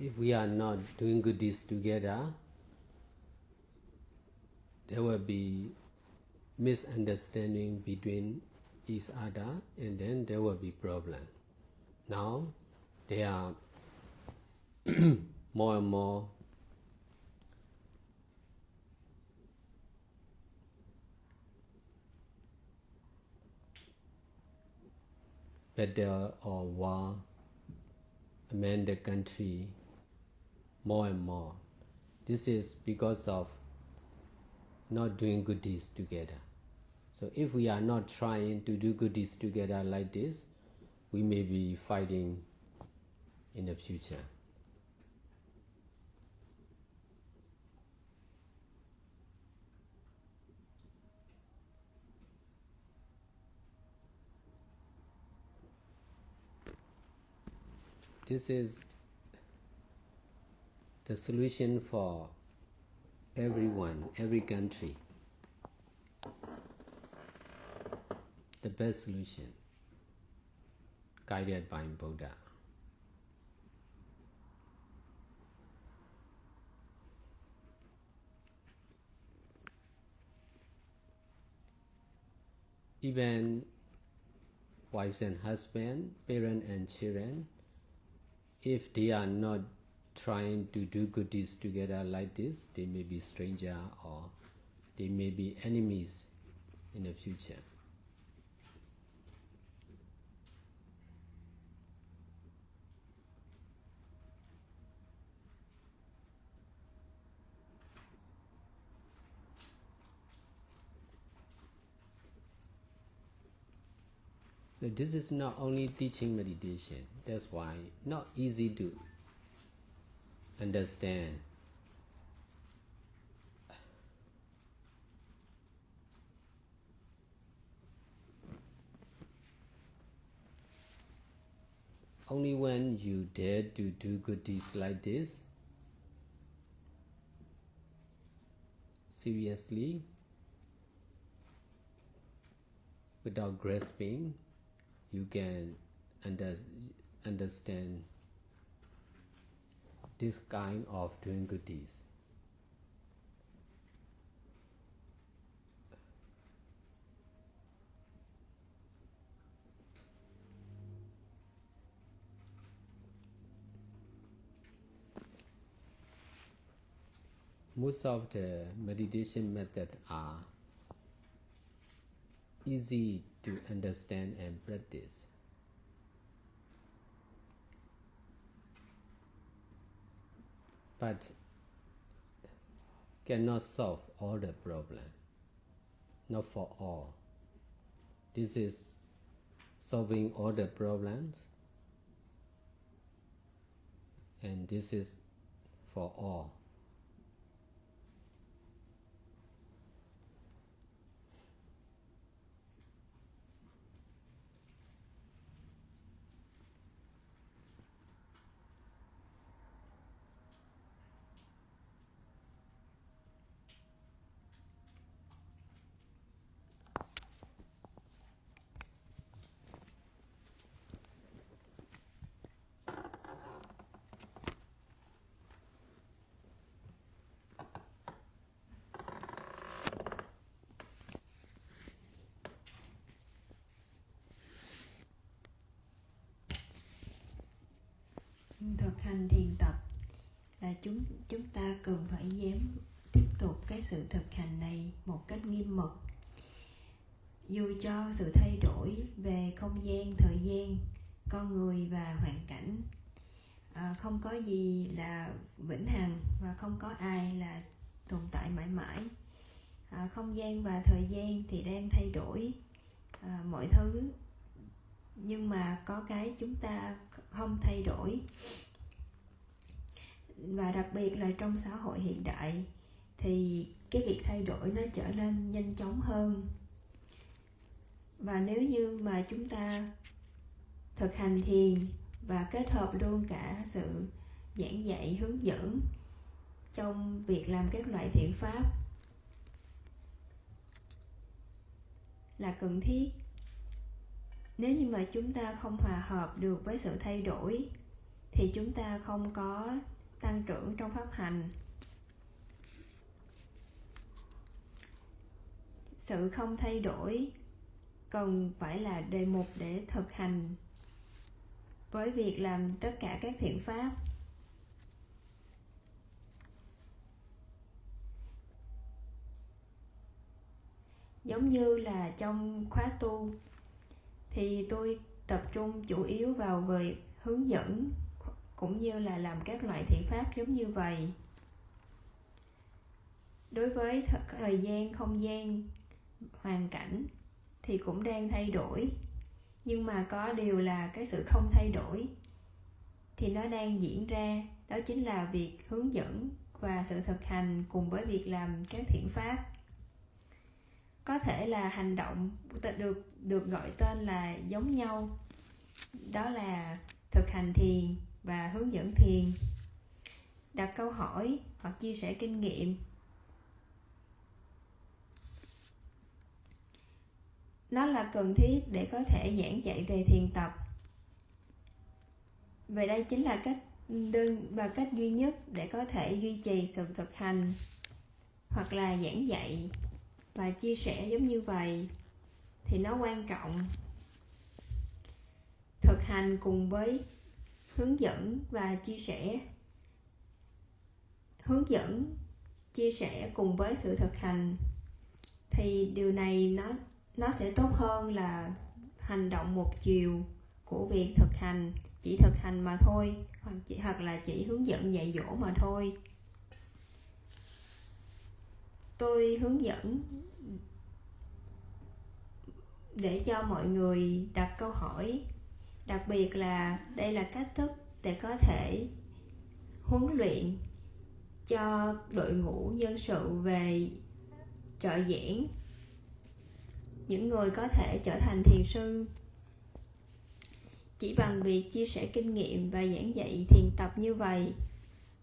If we are not doing good deeds together, there will be misunderstanding between each other and then there will be problem. Now there are more and more battle or war among the country more and more. This is because of not doing good deeds together. So if we are not trying to do good deeds together like this, we may be fighting in the future. This is the solution for everyone, every country. The best solution, guided by Buddha. even wife and husband, parent and children, if they are not trying to do good deeds together like this, they may be stranger or they may be enemies in the future. So this is not only teaching meditation, that's why not easy to understand. Only when you dare to do good deeds like this, seriously, without grasping, you can understand this kind of doing good deeds. Most of the meditation methods are easy to understand and practice. But cannot solve all the problems. Not for all. This is solving all the problems, and this is for all. Thực hành thiền tập là chúng ta cần phải dám tiếp tục cái sự thực hành này một cách nghiêm mật. Dù cho sự thay đổi về không gian, thời gian, con người và hoàn cảnh, không có gì là vĩnh hằng và không có ai là tồn tại mãi mãi. Không gian và thời gian thì đang thay đổi mọi thứ, nhưng mà có cái chúng ta không thay đổi. Và đặc biệt là trong xã hội hiện đại thì cái việc thay đổi nó trở nên nhanh chóng hơn. Và nếu như mà chúng ta thực hành thiền và kết hợp luôn cả sự giảng dạy, hướng dẫn trong việc làm các loại thiện pháp là cần thiết. Nếu như mà chúng ta không hòa hợp được với sự thay đổi thì chúng ta không có tăng trưởng trong pháp hành. Sự không thay đổi cần phải là đề mục để thực hành với việc làm tất cả các thiện pháp. Giống như là trong khóa tu thì tôi tập trung chủ yếu vào việc hướng dẫn cũng như là làm các loại thiện pháp giống như vậy. Đối với thời gian, không gian, hoàn cảnh thì cũng đang thay đổi, nhưng mà có điều là cái sự không thay đổi thì nó đang diễn ra, đó chính là việc hướng dẫn và sự thực hành cùng với việc làm các thiện pháp. Có thể là hành động được gọi tên là giống nhau, đó là thực hành thiền và hướng dẫn thiền, đặt câu hỏi hoặc chia sẻ kinh nghiệm. Nó là cần thiết để có thể giảng dạy về thiền tập. Về đây chính là cách duy nhất để có thể duy trì sự thực hành hoặc là giảng dạy và chia sẻ giống như vậy. thì nó quan trọng. Thực hành cùng với hướng dẫn và chia sẻ. Hướng dẫn, chia sẻ cùng với sự thực hành thì điều này nó sẽ tốt hơn là hành động một chiều của việc thực hành, chỉ thực hành mà thôi, hoặc là chỉ hướng dẫn dạy dỗ mà thôi. Tôi hướng dẫn để cho mọi người đặt câu hỏi, đặc biệt là đây là cách thức để có thể huấn luyện cho đội ngũ nhân sự về trợ giảng, những người có thể trở thành thiền sư. Chỉ bằng việc chia sẻ kinh nghiệm và giảng dạy thiền tập như vậy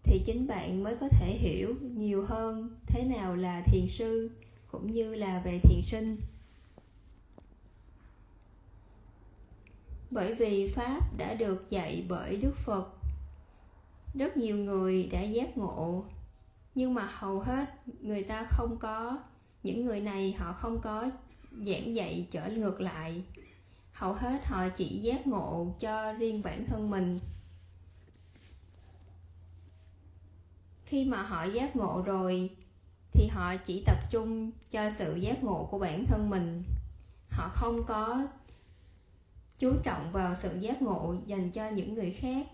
thì chính bạn mới có thể hiểu nhiều hơn thế nào là thiền sư cũng như là về thiền sinh. Bởi vì Pháp đã được dạy bởi Đức Phật, rất nhiều người đã giác ngộ, nhưng mà hầu hết những người này họ không có giảng dạy trở ngược lại. Hầu hết họ chỉ giác ngộ cho riêng bản thân mình. Khi mà họ giác ngộ rồi thì họ chỉ tập trung cho sự giác ngộ của bản thân mình. Họ không có chú trọng vào sự giác ngộ dành cho những người khác.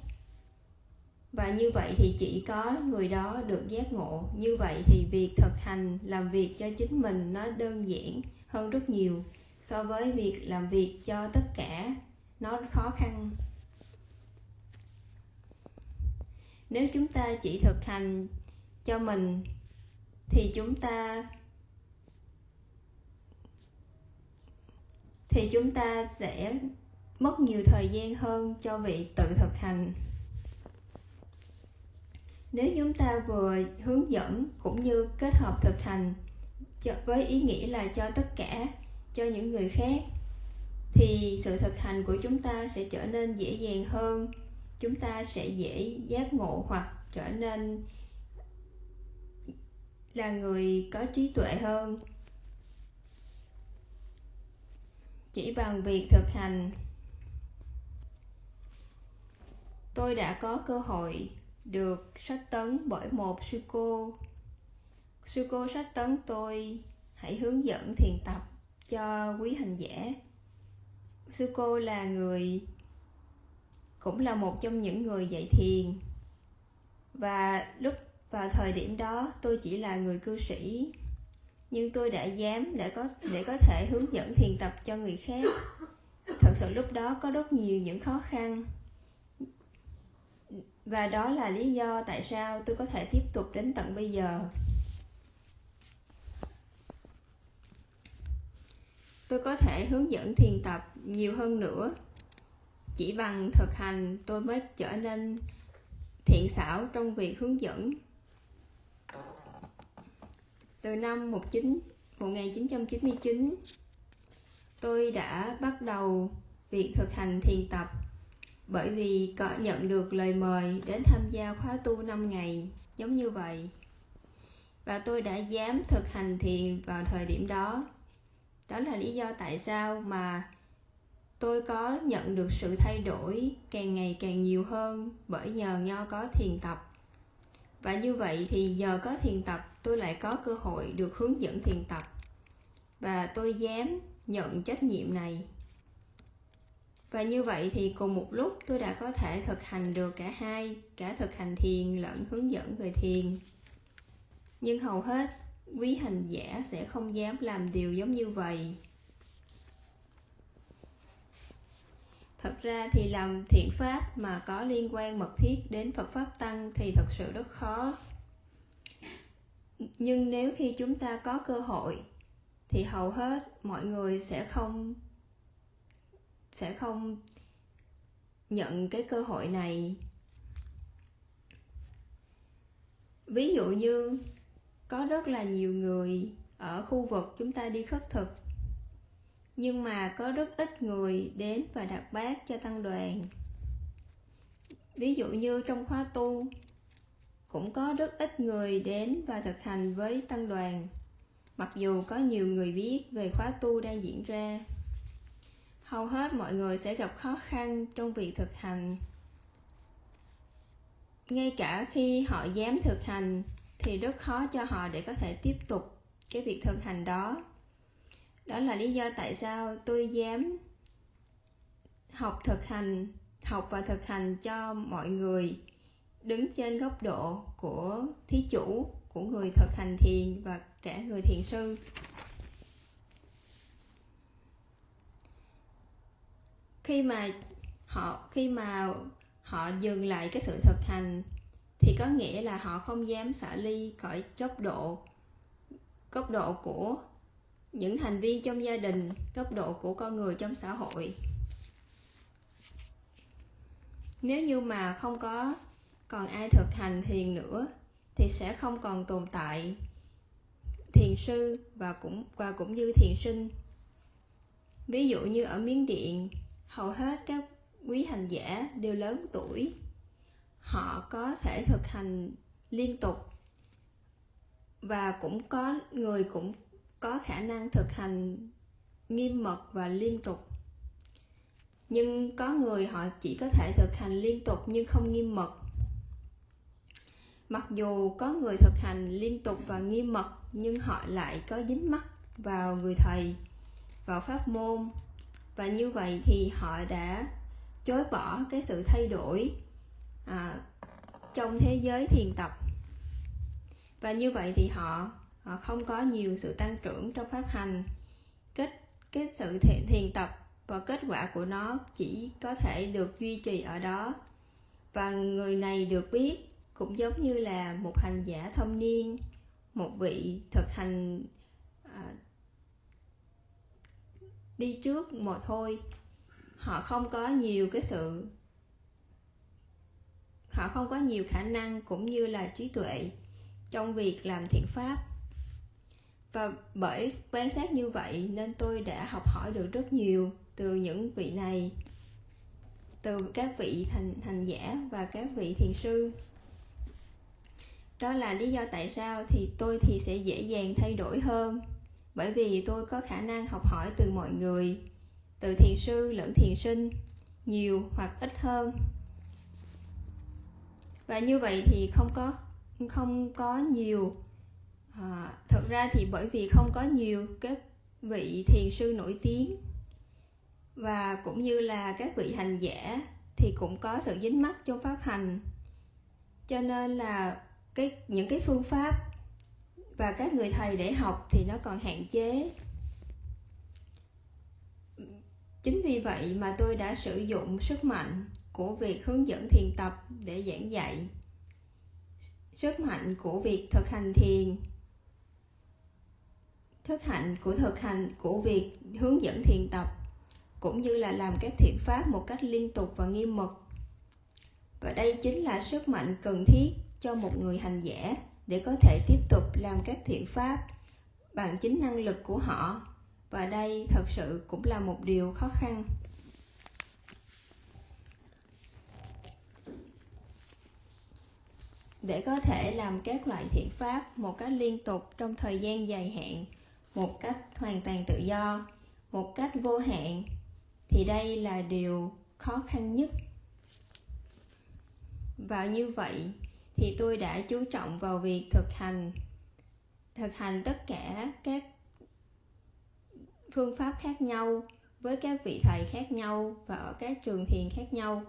Và như vậy thì chỉ có người đó được giác ngộ. Như vậy thì việc thực hành, làm việc cho chính mình nó đơn giản hơn rất nhiều so với việc làm việc cho tất cả, nó khó khăn. Nếu chúng ta chỉ thực hành cho mình thì chúng ta sẽ mất nhiều thời gian hơn cho việc tự thực hành. Nếu chúng ta vừa hướng dẫn cũng như kết hợp thực hành với ý nghĩa là cho tất cả, cho những người khác, thì sự thực hành của chúng ta sẽ trở nên dễ dàng hơn. Chúng ta sẽ dễ giác ngộ hoặc trở nên là người có trí tuệ hơn. Chỉ bằng việc thực hành, tôi đã có cơ hội được sách tấn bởi một sư cô. Sư cô sách tấn tôi hãy hướng dẫn thiền tập cho quý hành giả. Sư cô cũng là một trong những người dạy thiền. Và vào thời điểm đó tôi chỉ là người cư sĩ, nhưng tôi đã dám để có thể hướng dẫn thiền tập cho người khác. Thật sự lúc đó có rất nhiều những khó khăn, và đó là lý do tại sao tôi có thể tiếp tục đến tận bây giờ. Tôi có thể hướng dẫn thiền tập nhiều hơn nữa. Chỉ bằng thực hành tôi mới trở nên thiện xảo trong việc hướng dẫn. Từ năm 1999, tôi đã bắt đầu việc thực hành thiền tập bởi vì có nhận được lời mời đến tham gia khóa tu 5 ngày giống như vậy. Và tôi đã dám thực hành thiền vào thời điểm đó. Đó là lý do tại sao mà tôi có nhận được sự thay đổi càng ngày càng nhiều hơn bởi nhờ nho có thiền tập. Và như vậy thì nhờ có thiền tập tôi lại có cơ hội được hướng dẫn thiền tập. Và tôi dám nhận trách nhiệm này. Và như vậy thì cùng một lúc tôi đã có thể thực hành được cả hai, cả thực hành thiền lẫn hướng dẫn về thiền. Nhưng hầu hết quý hành giả sẽ không dám làm điều giống như vậy. Thật ra thì làm thiện pháp mà có liên quan mật thiết đến Phật Pháp Tăng thì thật sự rất khó. Nhưng nếu khi chúng ta có cơ hội thì hầu hết mọi người sẽ không nhận cái cơ hội này. Ví dụ như có rất là nhiều người ở khu vực chúng ta đi khất thực, nhưng mà có rất ít người đến và đặt bát cho tăng đoàn. Ví dụ như trong khóa tu cũng có rất ít người đến và thực hành với tăng đoàn, mặc dù có nhiều người biết về khóa tu đang diễn ra. hầu hết mọi người sẽ gặp khó khăn trong việc thực hành. Ngay cả khi họ dám thực hành thì rất khó cho họ để có thể tiếp tục cái việc thực hành đó. Đó là lý do tại sao tôi dám học và thực hành cho mọi người, đứng trên góc độ của thí chủ, của người thực hành thiền và cả người thiền sư. Khi mà họ dừng lại cái sự thực hành thì có nghĩa là họ không dám xả ly khỏi góc độ của những thành viên trong gia đình, góc độ của con người trong xã hội. Nếu như mà không còn ai thực hành thiền nữa thì sẽ không còn tồn tại thiền sư và cũng như thiền sinh. Ví dụ như ở Miến Điện, hầu hết các quý hành giả đều lớn tuổi. Họ có thể thực hành liên tục và cũng có người cũng có khả năng thực hành nghiêm mật và liên tục. Nhưng có người họ chỉ có thể thực hành liên tục nhưng không nghiêm mật. Mặc dù có người thực hành liên tục và nghiêm mật nhưng họ lại có dính mắc vào người thầy, vào pháp môn. Và như vậy thì họ đã chối bỏ cái sự thay đổi trong thế giới thiền tập. Và như vậy thì họ không có nhiều sự tăng trưởng trong pháp hành. Cái sự thiền tập và kết quả của nó chỉ có thể được duy trì ở đó. Và người này được biết cũng giống như là một hành giả thâm niên, một vị thực hành đi trước một thôi. Họ không có nhiều khả năng cũng như là trí tuệ trong việc làm thiện pháp. Và bởi quan sát như vậy nên tôi đã học hỏi được rất nhiều từ những vị này, từ các vị hành giả và các vị thiền sư. Đó là lý do tại sao tôi sẽ dễ dàng thay đổi hơn, bởi vì tôi có khả năng học hỏi từ mọi người, từ thiền sư lẫn thiền sinh, nhiều hoặc ít hơn. Và như vậy thì không có nhiều. Thực ra thì bởi vì không có nhiều các vị thiền sư nổi tiếng và cũng như là các vị hành giả thì cũng có sự dính mắc trong pháp hành, cho nên là những cái phương pháp và các người thầy để học thì nó còn hạn chế. Chính vì vậy mà tôi đã sử dụng sức mạnh của việc hướng dẫn thiền tập để giảng dạy, sức mạnh của việc thực hành thiền, của việc hướng dẫn thiền tập, cũng như là làm các thiện pháp một cách liên tục và nghiêm mật. Và đây chính là sức mạnh cần thiết cho một người hành giả để có thể tiếp tục làm các thiện pháp bằng chính năng lực của họ. Và đây thật sự cũng là một điều khó khăn. Để có thể làm các loại thiện pháp một cách liên tục trong thời gian dài hạn, một cách hoàn toàn tự do, một cách vô hạn, thì đây là điều khó khăn nhất. Và như vậy thì tôi đã chú trọng vào việc thực hành tất cả các phương pháp khác nhau với các vị thầy khác nhau và ở các trường thiền khác nhau.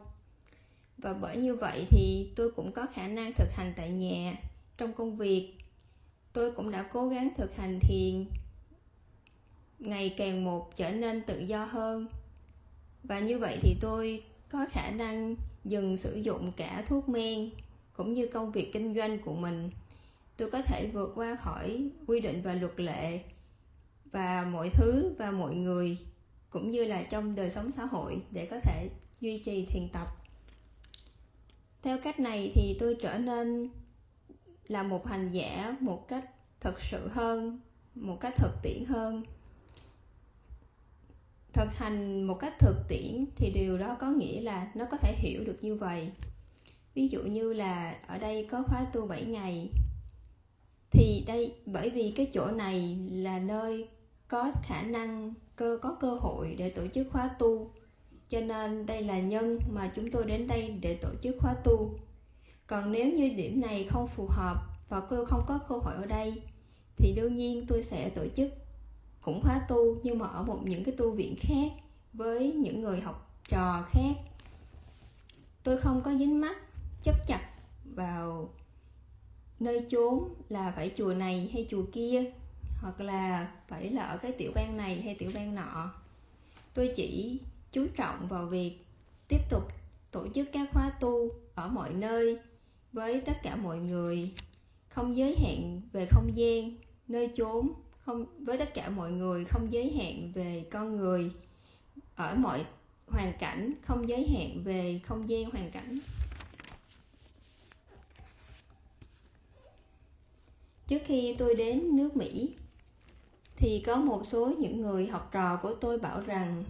Và bởi như vậy thì tôi cũng có khả năng thực hành tại nhà, trong công việc. Tôi cũng đã cố gắng thực hành thiền ngày càng một trở nên tự do hơn. Và như vậy thì tôi có khả năng dừng sử dụng cả thuốc men cũng như công việc kinh doanh của mình. Tôi có thể vượt qua khỏi quy định và luật lệ và mọi thứ và mọi người, cũng như là trong đời sống xã hội, để có thể duy trì thiền tập. Theo cách này thì tôi trở nên là một hành giả một cách thực sự hơn, một cách thực tiễn hơn. Thực hành một cách thực tiễn thì điều đó có nghĩa là nó có thể hiểu được như vậy. Ví dụ như là ở đây có khóa tu 7 ngày, thì đây bởi vì cái chỗ này là nơi có khả năng có cơ hội để tổ chức khóa tu. Cho nên đây là nhân mà chúng tôi đến đây để tổ chức khóa tu. Còn nếu như điểm này không phù hợp và tôi không có cơ hội ở đây, thì đương nhiên tôi sẽ tổ chức cũng khóa tu, nhưng mà ở những cái tu viện khác với những người học trò khác. Tôi không có dính mắc chấp chặt vào nơi chốn là phải chùa này hay chùa kia, hoặc là phải là ở cái tiểu bang này hay tiểu bang nọ. Tôi chỉ chú trọng vào việc tiếp tục tổ chức các khóa tu ở mọi nơi với tất cả mọi người, không giới hạn về không gian, nơi chốn, với tất cả mọi người, không giới hạn về con người, ở mọi hoàn cảnh, không giới hạn về không gian hoàn cảnh. Trước khi tôi đến nước Mỹ thì có một số những người học trò của tôi bảo rằng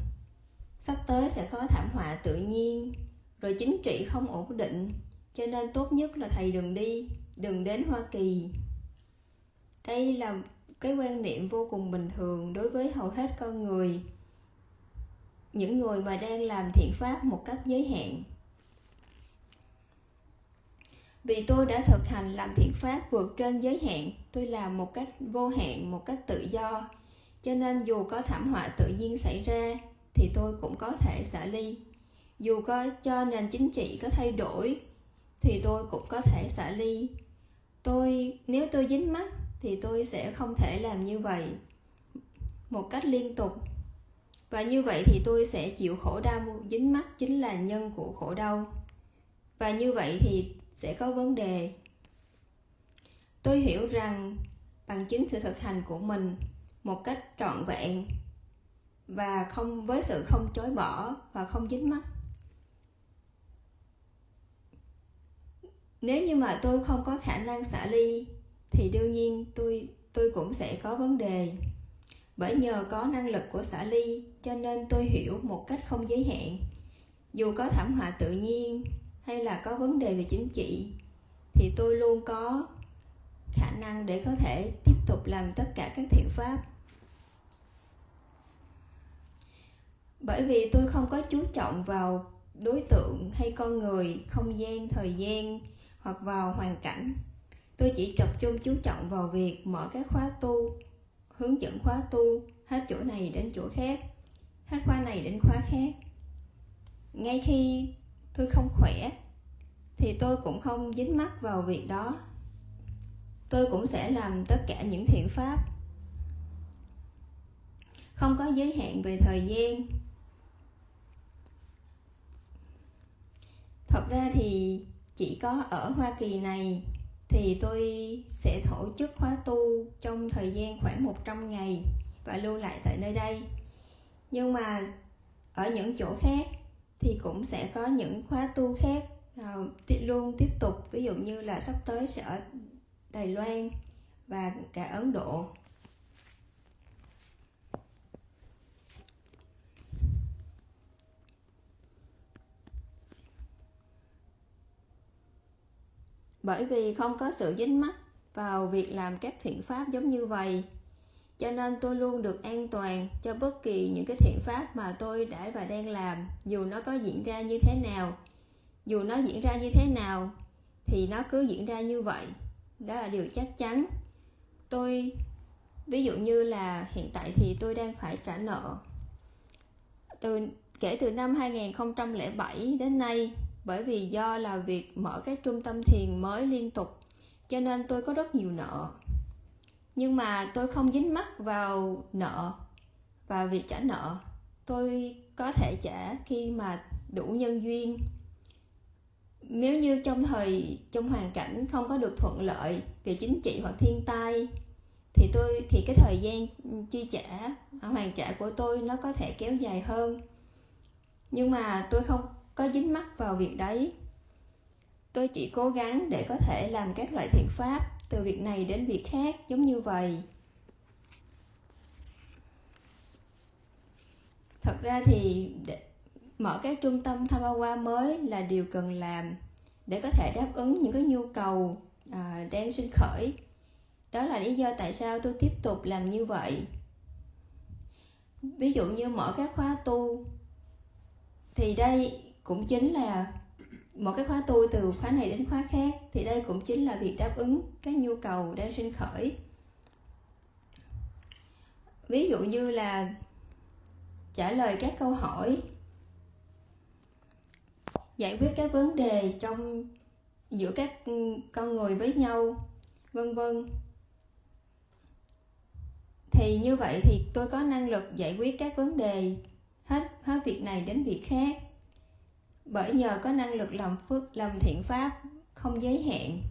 sắp tới sẽ có thảm họa tự nhiên, rồi chính trị không ổn định, cho nên tốt nhất là thầy đừng đến Hoa Kỳ. Đây là cái quan niệm vô cùng bình thường đối với hầu hết con người, những người mà đang làm thiện pháp một cách giới hạn. Vì tôi đã thực hành làm thiện pháp vượt trên giới hạn, tôi làm một cách vô hạn, một cách tự do, cho nên dù có thảm họa tự nhiên xảy ra thì tôi cũng có thể xả ly. Dù có cho nền chính trị có thay đổi thì tôi cũng có thể xả ly. Nếu tôi dính mắc thì tôi sẽ không thể làm như vậy một cách liên tục. Và như vậy thì tôi sẽ chịu khổ đau. Dính mắc chính là nhân của khổ đau. Và như vậy thì sẽ có vấn đề. Tôi hiểu rằng bằng chứng sự thực hành của mình một cách trọn vẹn và với sự không chối bỏ và không dính mắc. Nếu như mà tôi không có khả năng xả ly thì đương nhiên tôi cũng sẽ có vấn đề. Bởi nhờ có năng lực của xả ly cho nên tôi hiểu một cách không giới hạn. Dù có thảm họa tự nhiên hay là có vấn đề về chính trị thì tôi luôn có khả năng để có thể tiếp tục làm tất cả các thiện pháp. Bởi vì tôi không có chú trọng vào đối tượng hay con người, không gian, thời gian hoặc vào hoàn cảnh. Tôi chỉ tập trung chú trọng vào việc mở các khóa tu, hướng dẫn khóa tu, hết chỗ này đến chỗ khác, hết khóa này đến khóa khác. Ngay khi tôi không khỏe thì tôi cũng không dính mắc vào việc đó. Tôi cũng sẽ làm tất cả những thiện pháp, không có giới hạn về thời gian. Thật ra thì chỉ có ở Hoa Kỳ này thì tôi sẽ tổ chức khóa tu trong thời gian khoảng 100 ngày và lưu lại tại nơi đây. Nhưng mà ở những chỗ khác thì cũng sẽ có những khóa tu khác luôn tiếp tục. Ví dụ như là sắp tới sẽ ở Đài Loan và cả Ấn Độ. Bởi vì không có sự dính mắc vào việc làm các thiện pháp giống như vậy, cho nên tôi luôn được an toàn cho bất kỳ những cái thiện pháp mà tôi đã và đang làm, dù nó có diễn ra như thế nào. Dù nó diễn ra như thế nào thì nó cứ diễn ra như vậy. Đó là điều chắc chắn. Ví dụ như là hiện tại thì tôi đang phải trả nợ. Kể từ năm 2007 đến nay, bởi vì do là việc mở các trung tâm thiền mới liên tục, cho nên tôi có rất nhiều nợ. Nhưng mà tôi không dính mắc vào nợ và việc trả nợ. Tôi có thể trả khi mà đủ nhân duyên. Nếu như trong hoàn cảnh không có được thuận lợi về chính trị hoặc thiên tai thì cái thời gian chi trả, hoàn trả của tôi nó có thể kéo dài hơn. Nhưng mà tôi không có dính mắc vào việc đấy. Tôi chỉ cố gắng để có thể làm các loại thiện pháp từ việc này đến việc khác giống như vậy. Thật ra thì mở các trung tâm Thammawa mới là điều cần làm để có thể đáp ứng những cái nhu cầu đang sinh khởi. Đó là lý do tại sao tôi tiếp tục làm như vậy. ví dụ như mở các khóa tu thì đây cũng chính là một cái khóa tu từ khóa này đến khóa khác, thì đây cũng chính là việc đáp ứng các nhu cầu đang sinh khởi. Ví dụ như là trả lời các câu hỏi, giải quyết các vấn đề trong giữa các con người với nhau, vân vân. Thì như vậy thì tôi có năng lực giải quyết các vấn đề hết việc này đến việc khác, bởi nhờ có năng lực làm thiện pháp không giới hạn.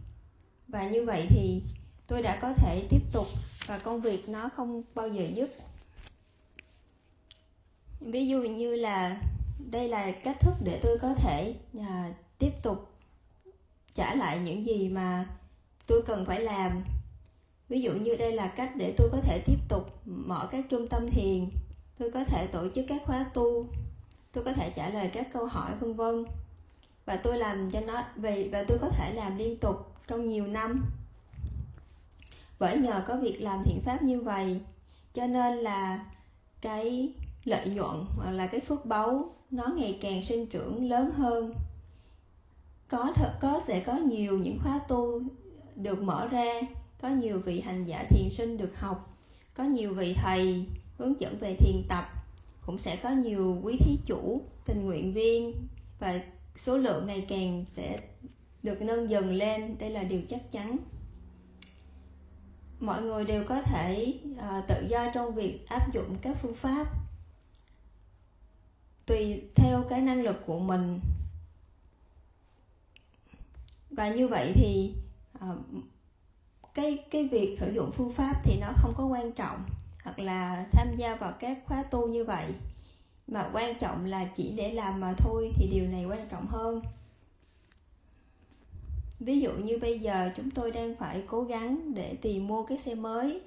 Và như vậy thì tôi đã có thể tiếp tục và công việc nó không bao giờ dứt. Ví dụ như là đây là cách thức để tôi có thể tiếp tục trả lại những gì mà tôi cần phải làm. Ví dụ như đây là cách để tôi có thể tiếp tục mở các trung tâm thiền, tôi có thể tổ chức các khóa tu, tôi có thể trả lời các câu hỏi vân vân. Và tôi làm cho nó và tôi có thể làm liên tục trong nhiều năm. Bởi nhờ có việc làm thiện pháp như vậy, cho nên là cái lợi nhuận hoặc là cái phước báu nó ngày càng sinh trưởng lớn hơn. Sẽ có nhiều những khóa tu được mở ra, có nhiều vị hành giả thiền sinh được học, có nhiều vị thầy hướng dẫn về thiền tập, cũng sẽ có nhiều quý thí chủ, tình nguyện viên, và số lượng ngày càng sẽ được nâng dần lên. Đây là điều chắc chắn. Mọi người đều có thể tự do trong việc áp dụng các phương pháp tùy theo cái năng lực của mình. Và như vậy thì cái việc sử dụng phương pháp thì nó không có quan trọng, hoặc là tham gia vào các khóa tu như vậy, mà quan trọng là chỉ để làm mà thôi, thì điều này quan trọng hơn. Ví dụ như bây giờ chúng tôi đang phải cố gắng để tìm mua cái xe mới.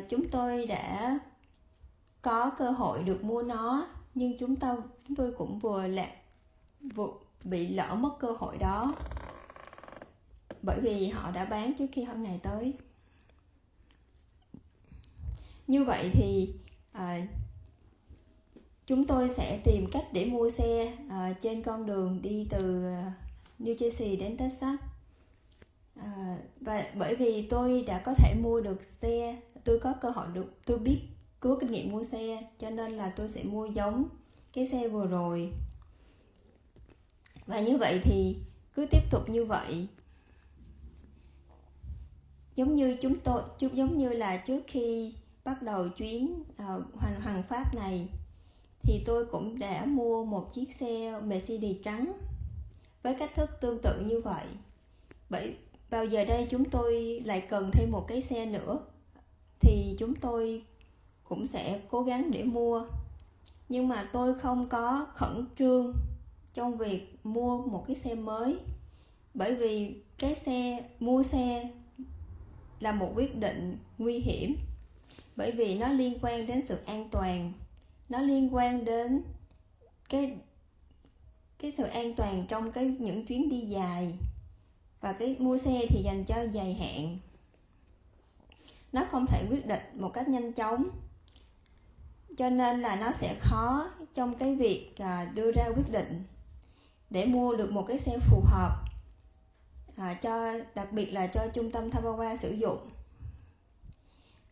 Chúng tôi đã có cơ hội được mua nó, nhưng chúng tôi cũng vừa bị lỡ mất cơ hội đó, bởi vì họ đã bán trước khi ngày tới. Như vậy thì chúng tôi sẽ tìm cách để mua xe trên con đường đi từ New Jersey đến Texas. Và bởi vì tôi đã có thể mua được xe, tôi có cơ hội tôi biết có kinh nghiệm mua xe, cho nên là tôi sẽ mua giống cái xe vừa rồi. Và như vậy thì cứ tiếp tục như vậy. Giống như là trước khi bắt đầu chuyến Hoàng Pháp này, thì tôi cũng đã mua một chiếc xe Mercedes trắng với cách thức tương tự như vậy. Bởi vào giờ đây chúng tôi lại cần thêm một cái xe nữa, thì chúng tôi cũng sẽ cố gắng để mua. Nhưng mà tôi không có khẩn trương trong việc mua một cái xe mới, bởi vì mua xe là một quyết định nguy hiểm, bởi vì nó liên quan đến sự an toàn, nó liên quan đến cái sự an toàn trong những chuyến đi dài, và cái mua xe thì dành cho dài hạn. Nó không thể quyết định một cách nhanh chóng, cho nên là nó sẽ khó trong cái việc đưa ra quyết định để mua được một cái xe phù hợp, đặc biệt là cho trung tâm Thapawa sử dụng.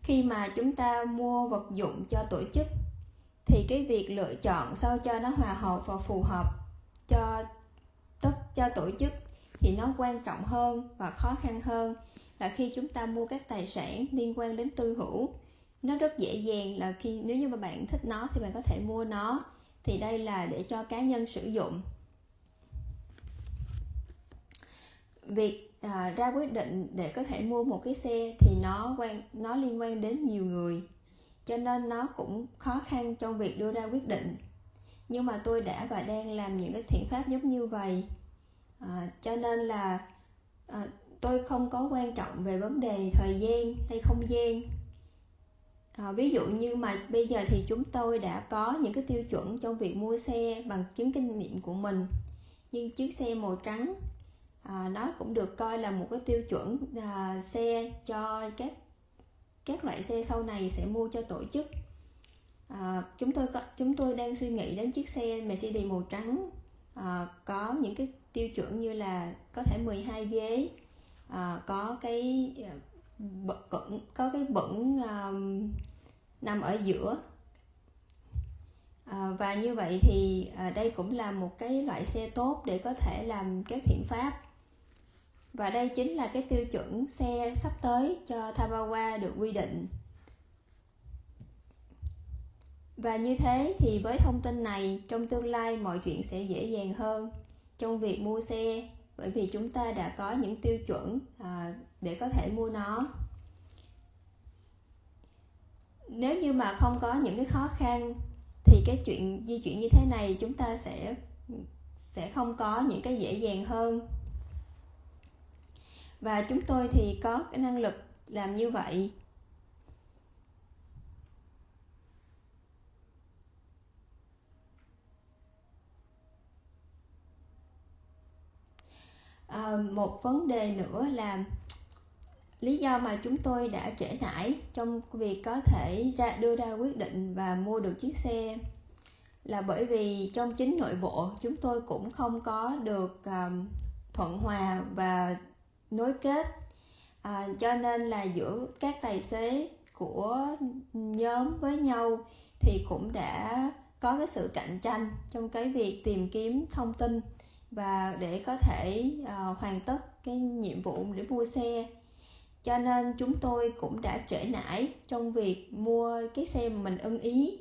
Khi mà chúng ta mua vật dụng cho tổ chức, thì cái việc lựa chọn sao cho nó hòa hợp và phù hợp cho tổ chức thì nó quan trọng hơn và khó khăn hơn là khi chúng ta mua các tài sản liên quan đến tư hữu. Nó rất dễ dàng là nếu như mà bạn thích nó thì bạn có thể mua nó, thì đây là để cho cá nhân sử dụng. Việc ra quyết định để có thể mua một cái xe thì nó liên quan đến nhiều người, cho nên nó cũng khó khăn trong việc đưa ra quyết định. Nhưng mà tôi đã và đang làm những cái thiện pháp giống như vậy, cho nên là tôi không có quan trọng về vấn đề thời gian hay không gian. Ví dụ như mà bây giờ thì chúng tôi đã có những cái tiêu chuẩn trong việc mua xe bằng chứng kinh nghiệm của mình. Nhưng chiếc xe màu trắng nó cũng được coi là một cái tiêu chuẩn xe cho các loại xe sau này sẽ mua cho tổ chức. Chúng tôi đang suy nghĩ đến chiếc xe Mercedes màu trắng, có những cái tiêu chuẩn như là có thể 12 ghế, có cái bửng nằm ở giữa, và như vậy thì đây cũng là một cái loại xe tốt để có thể làm các thiện pháp. Và đây chính là cái tiêu chuẩn xe sắp tới cho Thabawa được quy định. Và như thế thì với thông tin này, trong tương lai mọi chuyện sẽ dễ dàng hơn trong việc mua xe, bởi vì chúng ta đã có những tiêu chuẩn để có thể mua nó. Nếu như mà không có những cái khó khăn thì cái chuyện di chuyển như thế này chúng ta sẽ không có những cái dễ dàng hơn. Và chúng tôi thì có cái năng lực làm như vậy. Một vấn đề nữa là lý do mà chúng tôi đã trễ nải trong việc có thể đưa ra quyết định và mua được chiếc xe là bởi vì trong chính nội bộ chúng tôi cũng không có được thuận hòa và nối kết, cho nên là giữa các tài xế của nhóm với nhau thì cũng đã có cái sự cạnh tranh trong cái việc tìm kiếm thông tin và để có thể hoàn tất cái nhiệm vụ để mua xe. Cho nên chúng tôi cũng đã trễ nải trong việc mua cái xe mà mình ưng ý.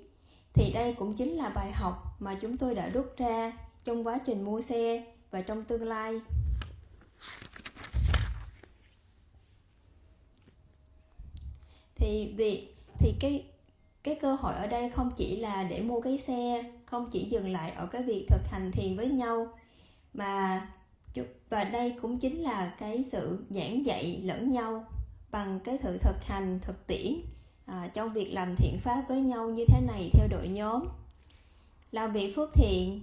Thì đây cũng chính là bài học mà chúng tôi đã rút ra trong quá trình mua xe và trong tương lai. Thì cái cơ hội ở đây không chỉ là để mua cái xe, không chỉ dừng lại ở cái việc thực hành thiền với nhau, và đây cũng chính là cái sự giảng dạy lẫn nhau bằng cái sự thực hành thực tiễn trong việc làm thiện pháp với nhau như thế này theo đội nhóm. Làm việc phước thiện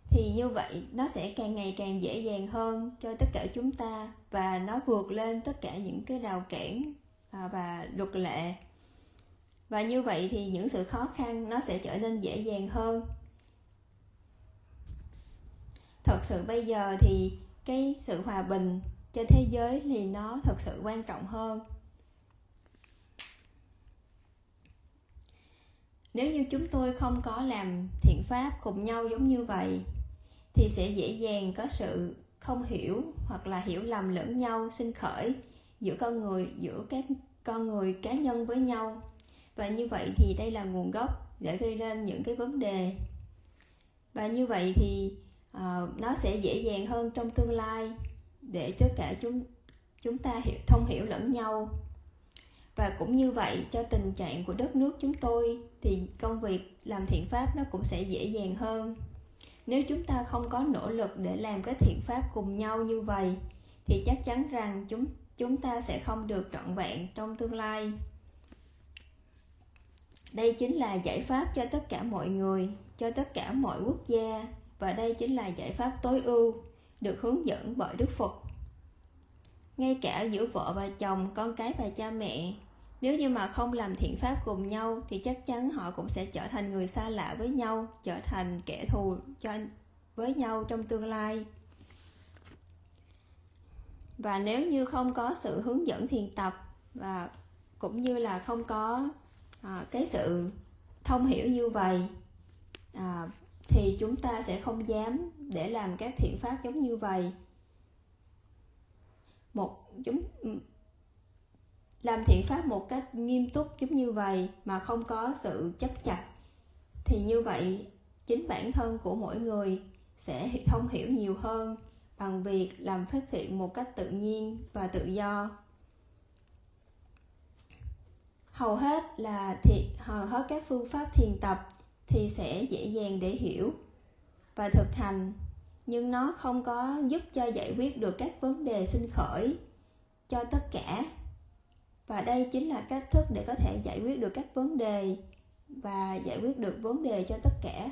thì như vậy nó sẽ càng ngày càng dễ dàng hơn cho tất cả chúng ta, và nó vượt lên tất cả những cái rào cản và luật lệ. Và như vậy thì những sự khó khăn nó sẽ trở nên dễ dàng hơn. Thật sự bây giờ thì cái sự hòa bình trên thế giới thì nó thật sự quan trọng hơn. Nếu như chúng tôi không có làm thiện pháp cùng nhau giống như vậy thì sẽ dễ dàng có sự không hiểu hoặc là hiểu lầm lẫn nhau sinh khởi giữa các con người cá nhân với nhau. Và như vậy thì đây là nguồn gốc để gây nên những cái vấn đề. Và như vậy thì nó sẽ dễ dàng hơn trong tương lai để tất cả chúng ta thông hiểu lẫn nhau. Và cũng như vậy cho tình trạng của đất nước chúng tôi thì công việc làm thiện pháp nó cũng sẽ dễ dàng hơn. Nếu chúng ta không có nỗ lực để làm cái thiện pháp cùng nhau như vậy thì chắc chắn rằng chúng ta sẽ không được trọn vẹn trong tương lai. Đây chính là giải pháp cho tất cả mọi người, cho tất cả mọi quốc gia, và đây chính là giải pháp tối ưu được hướng dẫn bởi Đức Phật. Ngay cả giữa vợ và chồng, con cái và cha mẹ, nếu như mà không làm thiện pháp cùng nhau thì chắc chắn họ cũng sẽ trở thành người xa lạ với nhau, trở thành kẻ thù với nhau trong tương lai. Và nếu như không có sự hướng dẫn thiền tập và cũng như là không có cái sự thông hiểu như vậy thì chúng ta sẽ không dám để làm các thiện pháp giống như vậy. Làm thiện pháp một cách nghiêm túc giống như vậy mà không có sự chấp chặt thì như vậy chính bản thân của mỗi người sẽ thông hiểu nhiều hơn bằng việc làm phát thiện một cách tự nhiên và tự do. Hầu hết các phương pháp thiền tập thì sẽ dễ dàng để hiểu và thực hành, nhưng nó không có giúp cho giải quyết được các vấn đề sinh khởi cho tất cả. Và đây chính là cách thức để có thể giải quyết được các vấn đề và giải quyết được vấn đề cho tất cả.